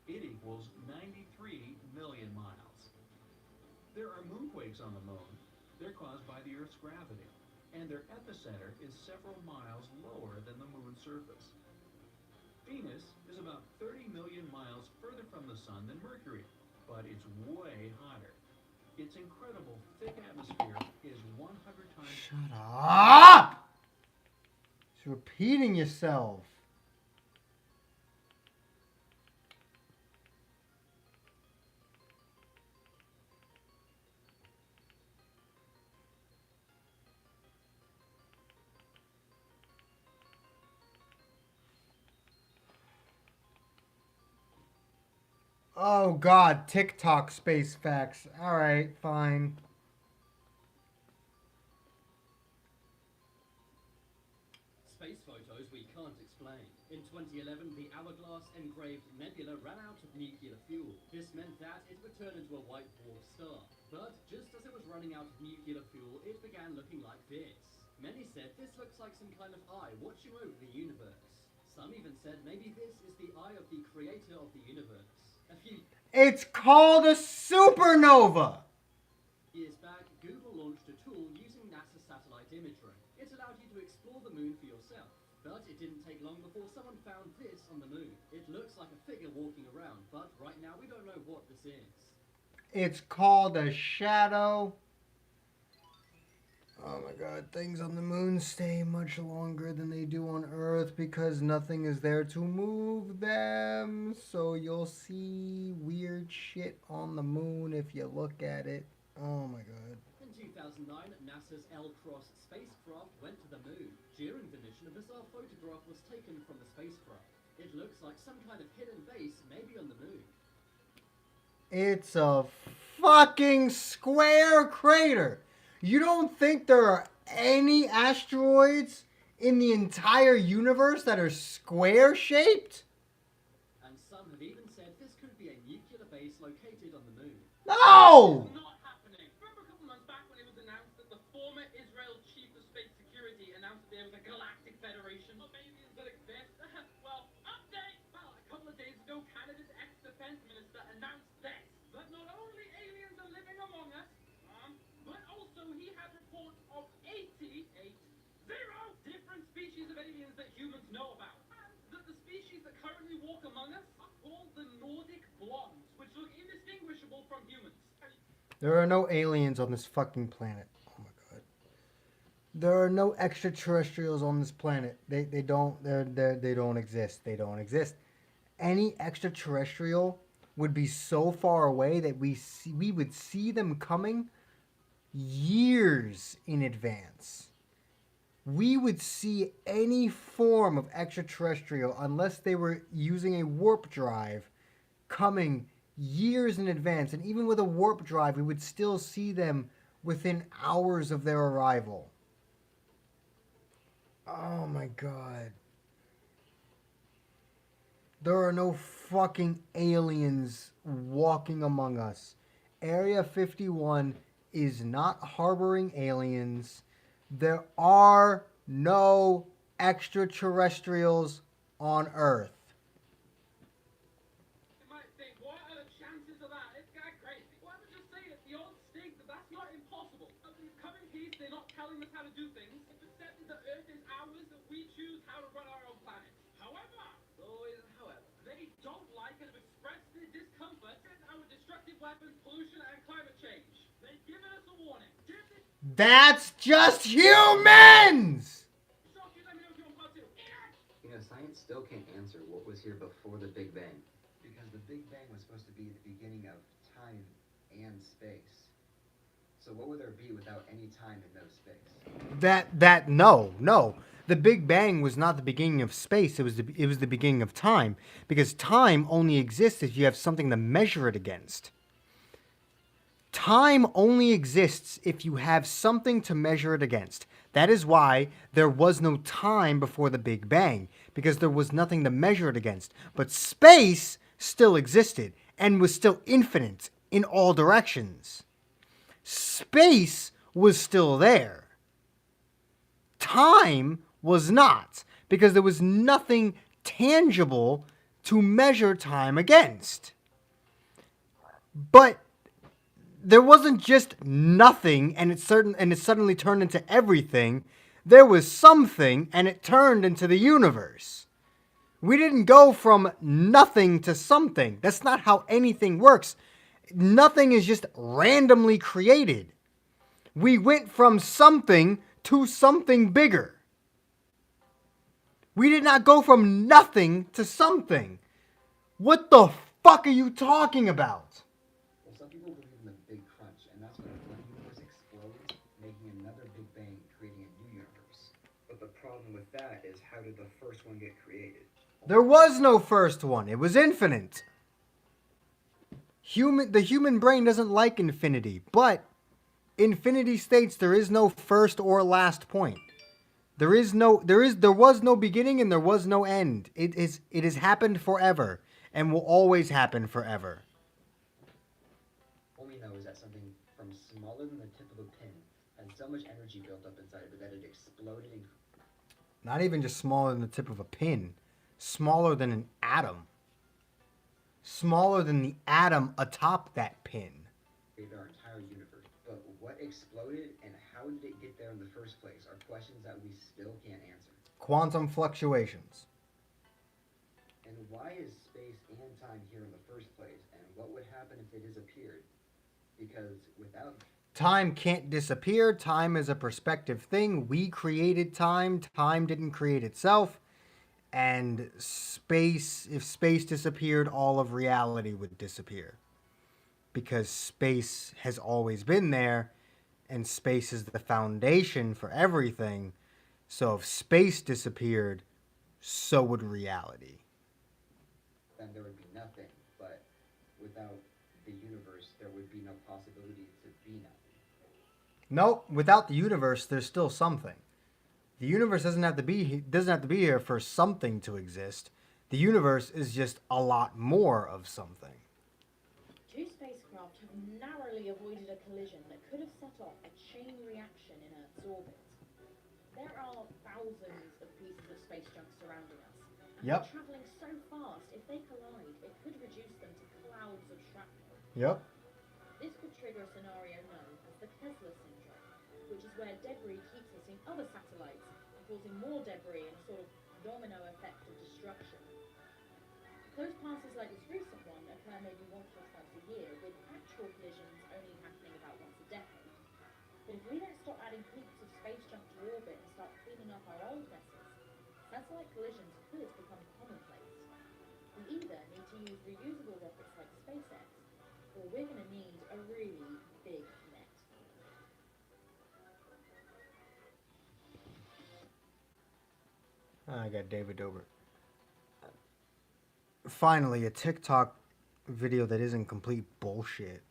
[SPEAKER 2] It equals 93 million miles. There are moonquakes on the moon. They're caused by the Earth's gravity, and their epicenter is several miles lower than the moon's surface. Venus is about 30 million miles further from the Sun than Mercury, but it's way hotter. Its incredible thick atmosphere is 100 times...
[SPEAKER 1] Shut up! You're repeating yourself. Oh God, TikTok space facts. All right, fine.
[SPEAKER 3] Space photos we can't explain. In 2011, the hourglass engraved nebula ran out of nuclear fuel. This meant that it would turn into a white dwarf star. But just as it was running out of nuclear fuel, it began looking like this. Many said this looks like some kind of eye watching over the universe. Some even said maybe this is the eye of the creator of the universe.
[SPEAKER 1] It's called a supernova!
[SPEAKER 3] Years back, Google launched a tool using NASA satellite imagery. It allowed you to explore the moon for yourself. But it didn't take long before someone found this on the moon. It looks like a figure walking around, but right now we don't know what this is.
[SPEAKER 1] It's called a shadow. Oh my God, things on the moon stay much longer than they do on Earth because nothing is there to move them. So you'll see weird shit on the moon if you look at it. Oh my God.
[SPEAKER 3] In 2009, NASA's L-Cross spacecraft went to the moon. During the mission, a bizarre photograph was taken from the spacecraft. It looks like some kind of hidden base, maybe on the moon.
[SPEAKER 1] It's a fucking square crater. You don't think there are any asteroids in the entire universe that are square shaped?
[SPEAKER 3] And some have even said this could be a nuclear base located on the moon.
[SPEAKER 1] No!
[SPEAKER 4] It's not happening. Remember a couple months back when it was announced that the former Israel chief of space security announced that there was a galactic federation of aliens that exist? Well, update! Well, a couple of days ago, Canada's ex-defense minister announced this. That not only aliens are living among us, but also he had reports of 88 different species of aliens that humans know about. And that the species that currently walk among us are called the Nordic blondes, which look indistinguishable from humans.
[SPEAKER 1] There are no aliens on this fucking planet. Oh my God. There are no extraterrestrials on this planet. They don't exist. They don't exist. Any extraterrestrial would be so far away that we would see them coming years in advance. we would see any form of extraterrestrial unless they were using a warp drive coming years in advance. And even with a warp drive, we would still see them within hours of their arrival. Oh my god. There are no fucking aliens walking among us. Area 51 is not harboring aliens. There are no extraterrestrials on Earth.
[SPEAKER 4] You might think, what are the chances of that? It's kind of crazy. Why would you say it? The odds stink that that's not impossible. Of these coming peace, they're not telling us how to do things. It's accepted that Earth is ours, that we choose how to run our own planet. However, they don't like and have expressed their discomfort at our destructive weapons, pollution, and climate change. They've given us a warning.
[SPEAKER 1] That's just humans!
[SPEAKER 5] You know, science still can't answer what was here before the Big Bang. Because the Big Bang was supposed to be the beginning of time and space. So what would there be without any time and no space?
[SPEAKER 1] No. The Big Bang was not the beginning of space. It was the beginning of time. Because time only exists if you have something to measure it against. Time only exists if you have something to measure it against. That is why there was no time before the Big Bang, because there was nothing to measure it against. But space still existed and was still infinite in all directions. Space was still there. Time was not, because there was nothing tangible to measure time against. But there wasn't just nothing and it suddenly turned into everything. There was something and it turned into the universe. We didn't go from nothing to something. That's not how anything works. Nothing is just randomly created. We went from something to something bigger. We did not go from nothing to something. What the fuck are you talking about?
[SPEAKER 5] Well, some people believe in the Big Crunch, and that's when one universe explodes, making another Big Bang, creating a new universe. But the problem with that is, how did the first one get created?
[SPEAKER 1] There was no first one. It was infinite. The human brain doesn't like infinity, but infinity states there is no first or last point. There was no beginning and there was no end. It has happened forever and will always happen forever.
[SPEAKER 5] All we know is that something from smaller than the tip of a pin had so much energy built up inside of it that it exploded and...
[SPEAKER 1] Not even just smaller than the tip of a pin. Smaller than an atom. Smaller than the atom atop that pin.
[SPEAKER 5] created our entire universe. But what exploded and how did it get there in the first place are questions that we still can't answer.
[SPEAKER 1] Quantum fluctuations.
[SPEAKER 5] And why is space and time here in the first place? And what would happen if they disappeared? Because without...
[SPEAKER 1] Time can't disappear. Time is a perspective thing. We created time. Time didn't create itself. And space, if space disappeared, all of reality would disappear. Because space has always been there, and space is the foundation for everything. So if space disappeared, so would reality.
[SPEAKER 5] Then there would be nothing, but without the universe, there would be no possibility to be nothing.
[SPEAKER 1] No, without the universe, there's still something. The universe doesn't have to be here for something to exist. The universe is just a lot more of something.
[SPEAKER 6] Two spacecraft have narrowly avoided a collision that could have set off a chain reaction in Earth's orbit. There are thousands of pieces of space junk surrounding us. And
[SPEAKER 1] Yep.
[SPEAKER 6] they're traveling so fast, if they collide, it could reduce them to clouds of shrapnel.
[SPEAKER 1] Yep.
[SPEAKER 6] This could trigger a scenario known as the Kessler syndrome, which is where debris keeps hitting other satellites and causing more debris in a sort of domino effect of destruction. Close passes like this recent one occur maybe once or twice a year, with actual collisions only happening about once a decade. But if we don't stop adding heaps of space junk to orbit and start cleaning up our old messes, satellite collisions could become commonplace. We either need to use reusable rockets like SpaceX, or we're going to need a really big net.
[SPEAKER 1] I got David Dobrik. Finally, a TikTok video that isn't complete bullshit.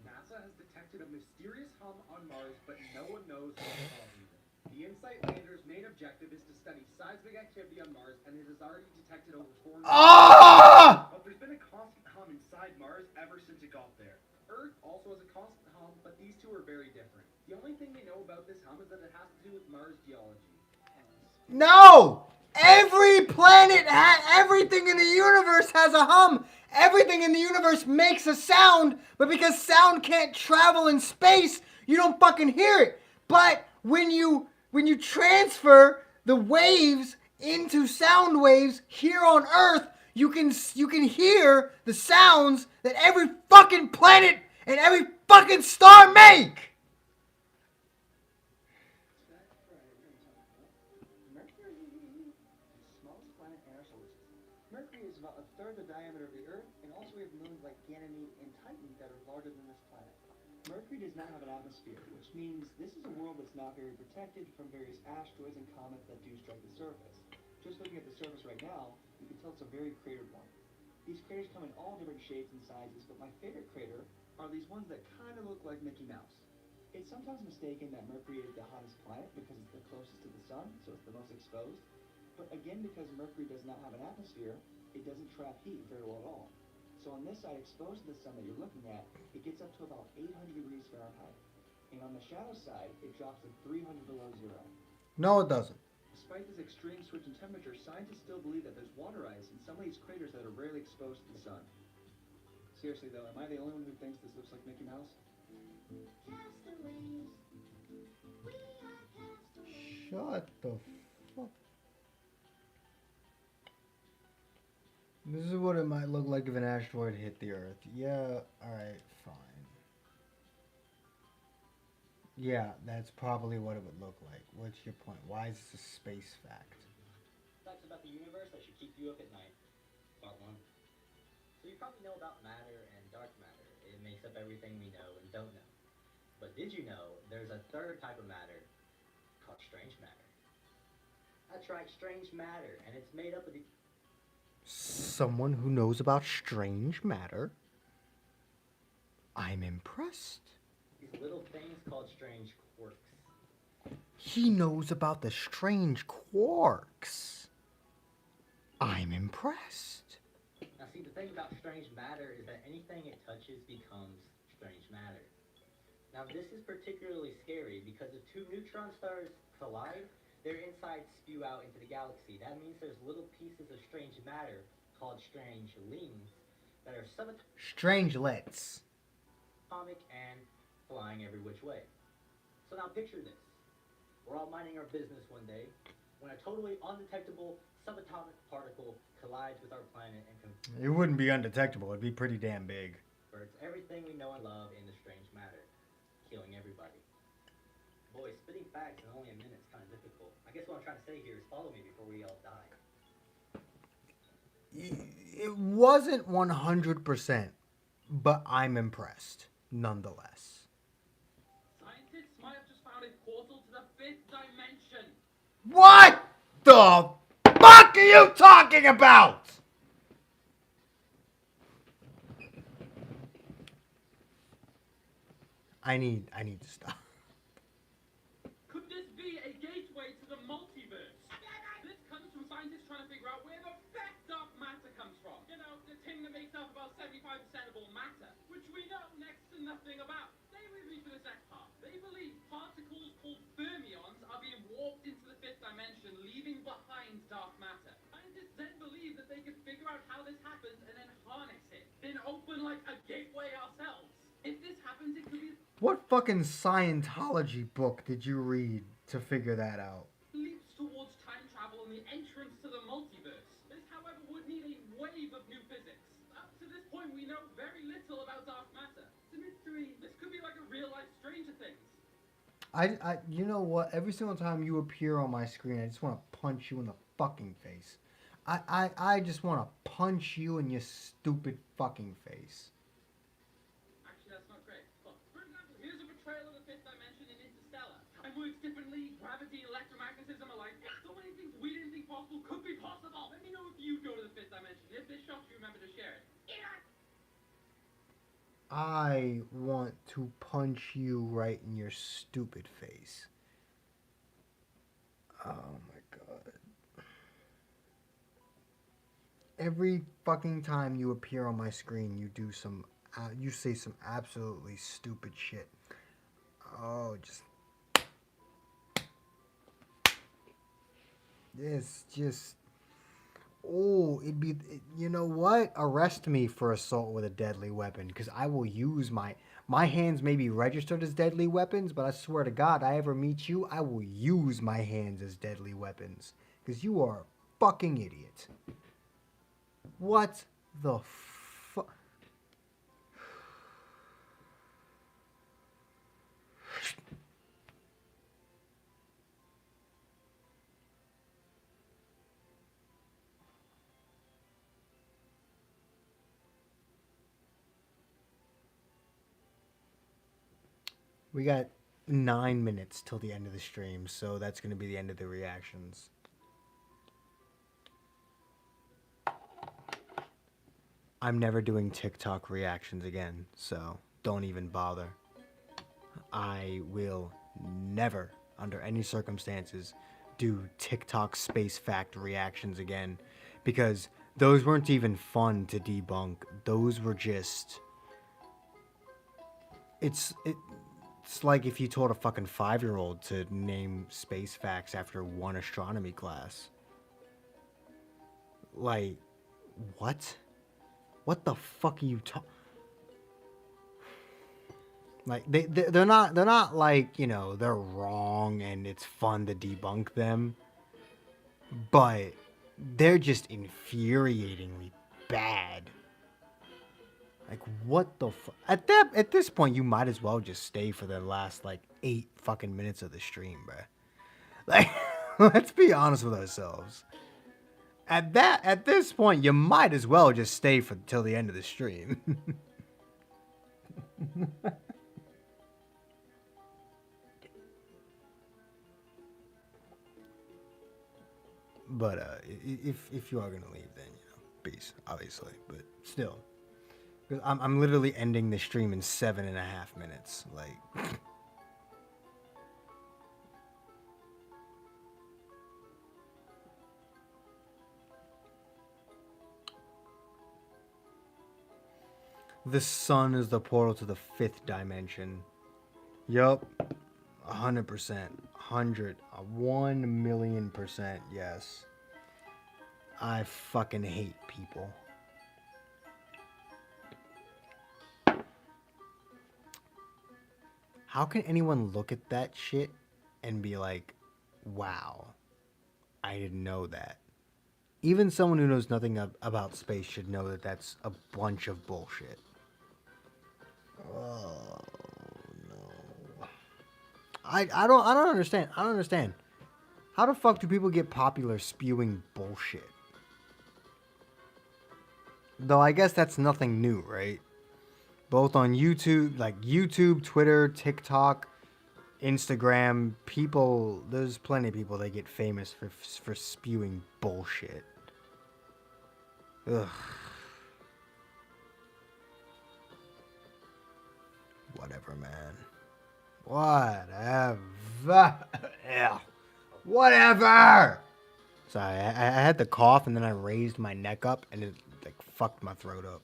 [SPEAKER 7] NASA has detected a mysterious hum on Mars, but no one knows what causing it. The InSight lander's main objective is to study seismic activity on Mars, and it has already detected over 400.
[SPEAKER 1] Ah!
[SPEAKER 7] But there's been a constant hum inside Mars ever since it got there. Earth also has a constant hum, but these two are very different. The only thing they know about this hum is that it has to do with Mars geology.
[SPEAKER 1] No! Every planet, everything in the universe has a hum. Everything in the universe makes a sound, but because sound can't travel in space, you don't fucking hear it. But when you transfer the waves into sound waves here on Earth, you can hear the sounds that every fucking planet and every fucking star make.
[SPEAKER 5] Mercury, the smallest planet in our solar system. Mercury is about a third the diameter of the Earth, and also we have moons like Ganymede and Titan that are larger than this planet. Mercury does not have an atmosphere, which means this is a world that's not very protected from various asteroids and comets that do strike the surface. Just looking at the surface right now, you can tell it's a very cratered one. These craters come in all different shapes and sizes, but my favorite crater are these ones that kind of look like Mickey Mouse. It's sometimes mistaken that Mercury is the hottest planet because it's the closest to the sun, so it's the most exposed. But again, because Mercury does not have an atmosphere, it doesn't trap heat very well at all. So on this side, exposed to the sun that you're looking at, it gets up to about 800 degrees Fahrenheit. And on the shadow side, it drops to 300 below zero.
[SPEAKER 1] No, it doesn't.
[SPEAKER 5] Despite this extreme switch in temperature, scientists still believe that there's water ice in some of these craters that are rarely exposed to the sun. Seriously though, am I the only one who thinks this looks like Mickey Mouse?
[SPEAKER 1] Shut the fuck. This is what it might look like if an asteroid hit the Earth. Yeah, alright, fine. Yeah, that's probably what it would look like. What's your point? Why is this a space fact?
[SPEAKER 8] Facts about the universe that should keep you up at night. Part 1. So you probably know about matter and dark matter. It makes up everything we know and don't know. But did you know there's a third type of matter called strange matter? That's right, strange matter, and it's made up of the...
[SPEAKER 1] Someone who knows about strange matter? I'm impressed.
[SPEAKER 8] These little things called strange quirks.
[SPEAKER 1] He knows about the strange quarks. I'm impressed.
[SPEAKER 8] Now see, the thing about strange matter is that anything it touches becomes strange matter. Now this is particularly scary because if two neutron stars collide, their insides spew out into the galaxy. That means there's little pieces of strange matter called strangelings that are
[SPEAKER 1] Strangelets.
[SPEAKER 8] subatomic and flying every which way. So now picture this. We're all minding our business one day when a totally undetectable subatomic particle collides with our planet and
[SPEAKER 1] It wouldn't be undetectable. It'd be pretty damn big.
[SPEAKER 8] converts everything we know and love into strange matter, killing everybody. Boy, spitting facts in only a minute is kind of difficult. I guess what I'm trying to say here is follow me before we all die.
[SPEAKER 1] It wasn't 100%, but I'm impressed nonetheless.
[SPEAKER 4] Scientists might have just found a portal to the 5th dimension.
[SPEAKER 1] What the fuck are you talking about? I need to stop.
[SPEAKER 4] Could this be a gateway to the multiverse? This comes from scientists trying to figure out where the fat dark matter comes from. You know, the thing that makes up about 75% of all matter, which we know next to nothing about. Stay with me for this next part. They believe particles called fermions are being warped into the 5th dimension, leaving behind dark matter. Scientists then believe that they could figure out how this happens and then harness it. Then open like a gateway ourselves. If this happens, it could be
[SPEAKER 1] What fucking Scientology book did you read to figure that out?
[SPEAKER 4] leaps towards time travel and the entrance to the multiverse. This, however, would need a wave of new physics. Up to this point, we know very little about dark matter. It's a mystery. This could be like a real-life Stranger Things.
[SPEAKER 1] You know what? Every single time you appear on my screen, I just want to punch you in the fucking face. I just want to punch you in your stupid fucking face.
[SPEAKER 4] Actually, that's skepticism alike. So many things we didn't think possible could be possible. Let me know if you go to the fifth dimension. If this shocks you, remember to share it.
[SPEAKER 1] I want to punch you right in your stupid face. Oh my god. Every fucking time you appear on my screen, you say some absolutely stupid shit. Oh, you know what? Arrest me for assault with a deadly weapon, because I will use my hands may be registered as deadly weapons, but I swear to God, I ever meet you, I will use my hands as deadly weapons, because you are a fucking idiot. What the fuck? We got 9 minutes till the end of the stream, so that's going to be the end of the reactions. I'm never doing TikTok reactions again, so don't even bother. I will never, under any circumstances, do TikTok space fact reactions again, because those weren't even fun to debunk. Those were just... It's like if you told a fucking 5-year-old to name space facts after one astronomy class. Like, what? What the fuck are you talking? Like, they're not like, you know, they're wrong and it's fun to debunk them, but they're just infuriatingly bad. Like, what the fuck? At this point, you might as well just stay for the last, like, 8 fucking minutes of the stream, bruh. Like, let's be honest with ourselves. At this point, you might as well just stay till the end of the stream. But if you are gonna leave, then, you know, peace, obviously. But still, I'm literally ending the stream in 7.5 minutes. Like, the sun is the portal to the 5th dimension. Yup, 100%, 1,000,000%, yes. I fucking hate people. How can anyone look at that shit and be like, wow, I didn't know that? Even someone who knows nothing about space should know that that's a bunch of bullshit. Oh, no. I don't understand. I don't understand. How the fuck do people get popular spewing bullshit? Though I guess that's nothing new, right? Both on YouTube, like YouTube, Twitter, TikTok, Instagram, there's plenty of people that get famous for spewing bullshit. Ugh. Whatever, man. Whatever. Yeah. Whatever. Sorry, I had the cough and then I raised my neck up and it like fucked my throat up.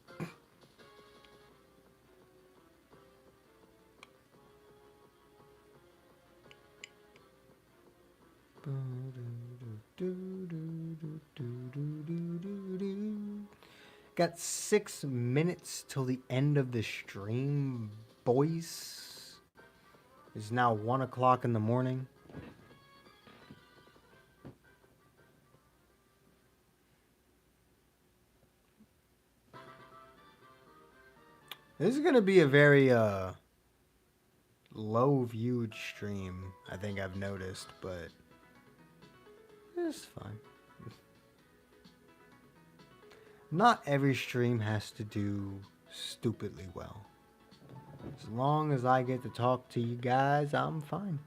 [SPEAKER 1] Got 6 minutes till the end of the stream, boys. It's now 1 o'clock in the morning. This is gonna be a very low viewed stream, I think I've noticed, but it's fine. Not every stream has to do stupidly well. As long as I get to talk to you guys, I'm fine.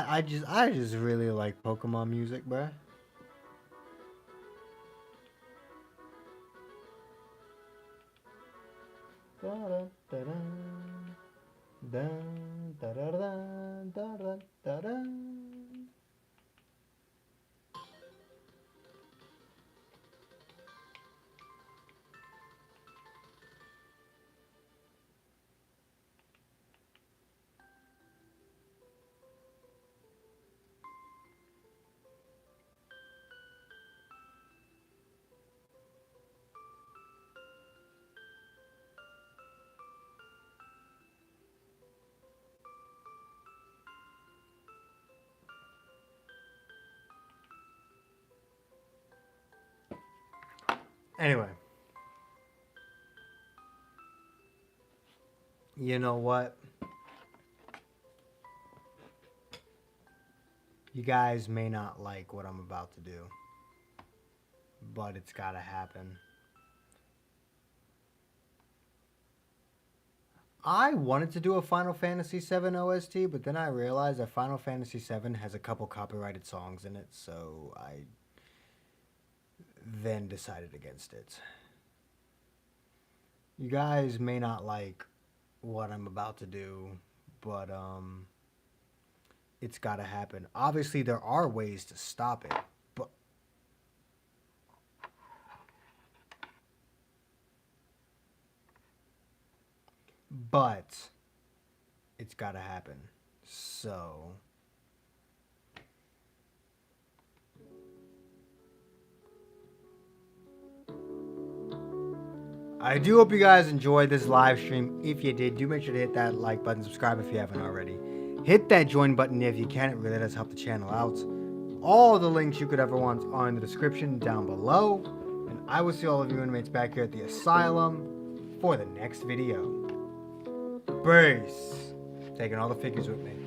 [SPEAKER 1] I just really like Pokemon music, bruh. Anyway, you know what? You guys may not like what I'm about to do, but it's gotta happen. I wanted to do a Final Fantasy VII OST, but then I realized that Final Fantasy VII has a couple copyrighted songs in it, so I then decided against it. You guys may not like what I'm about to do, but it's gotta happen. Obviously, there are ways to stop it, but it's gotta happen. So I do hope you guys enjoyed this live stream. If you did, do make sure to hit that like button, subscribe if you haven't already. Hit that join button if you can. It really does help the channel out. All the links you could ever want are in the description down below. And I will see all of you inmates back here at the asylum for the next video. Peace. Taking all the figures with me.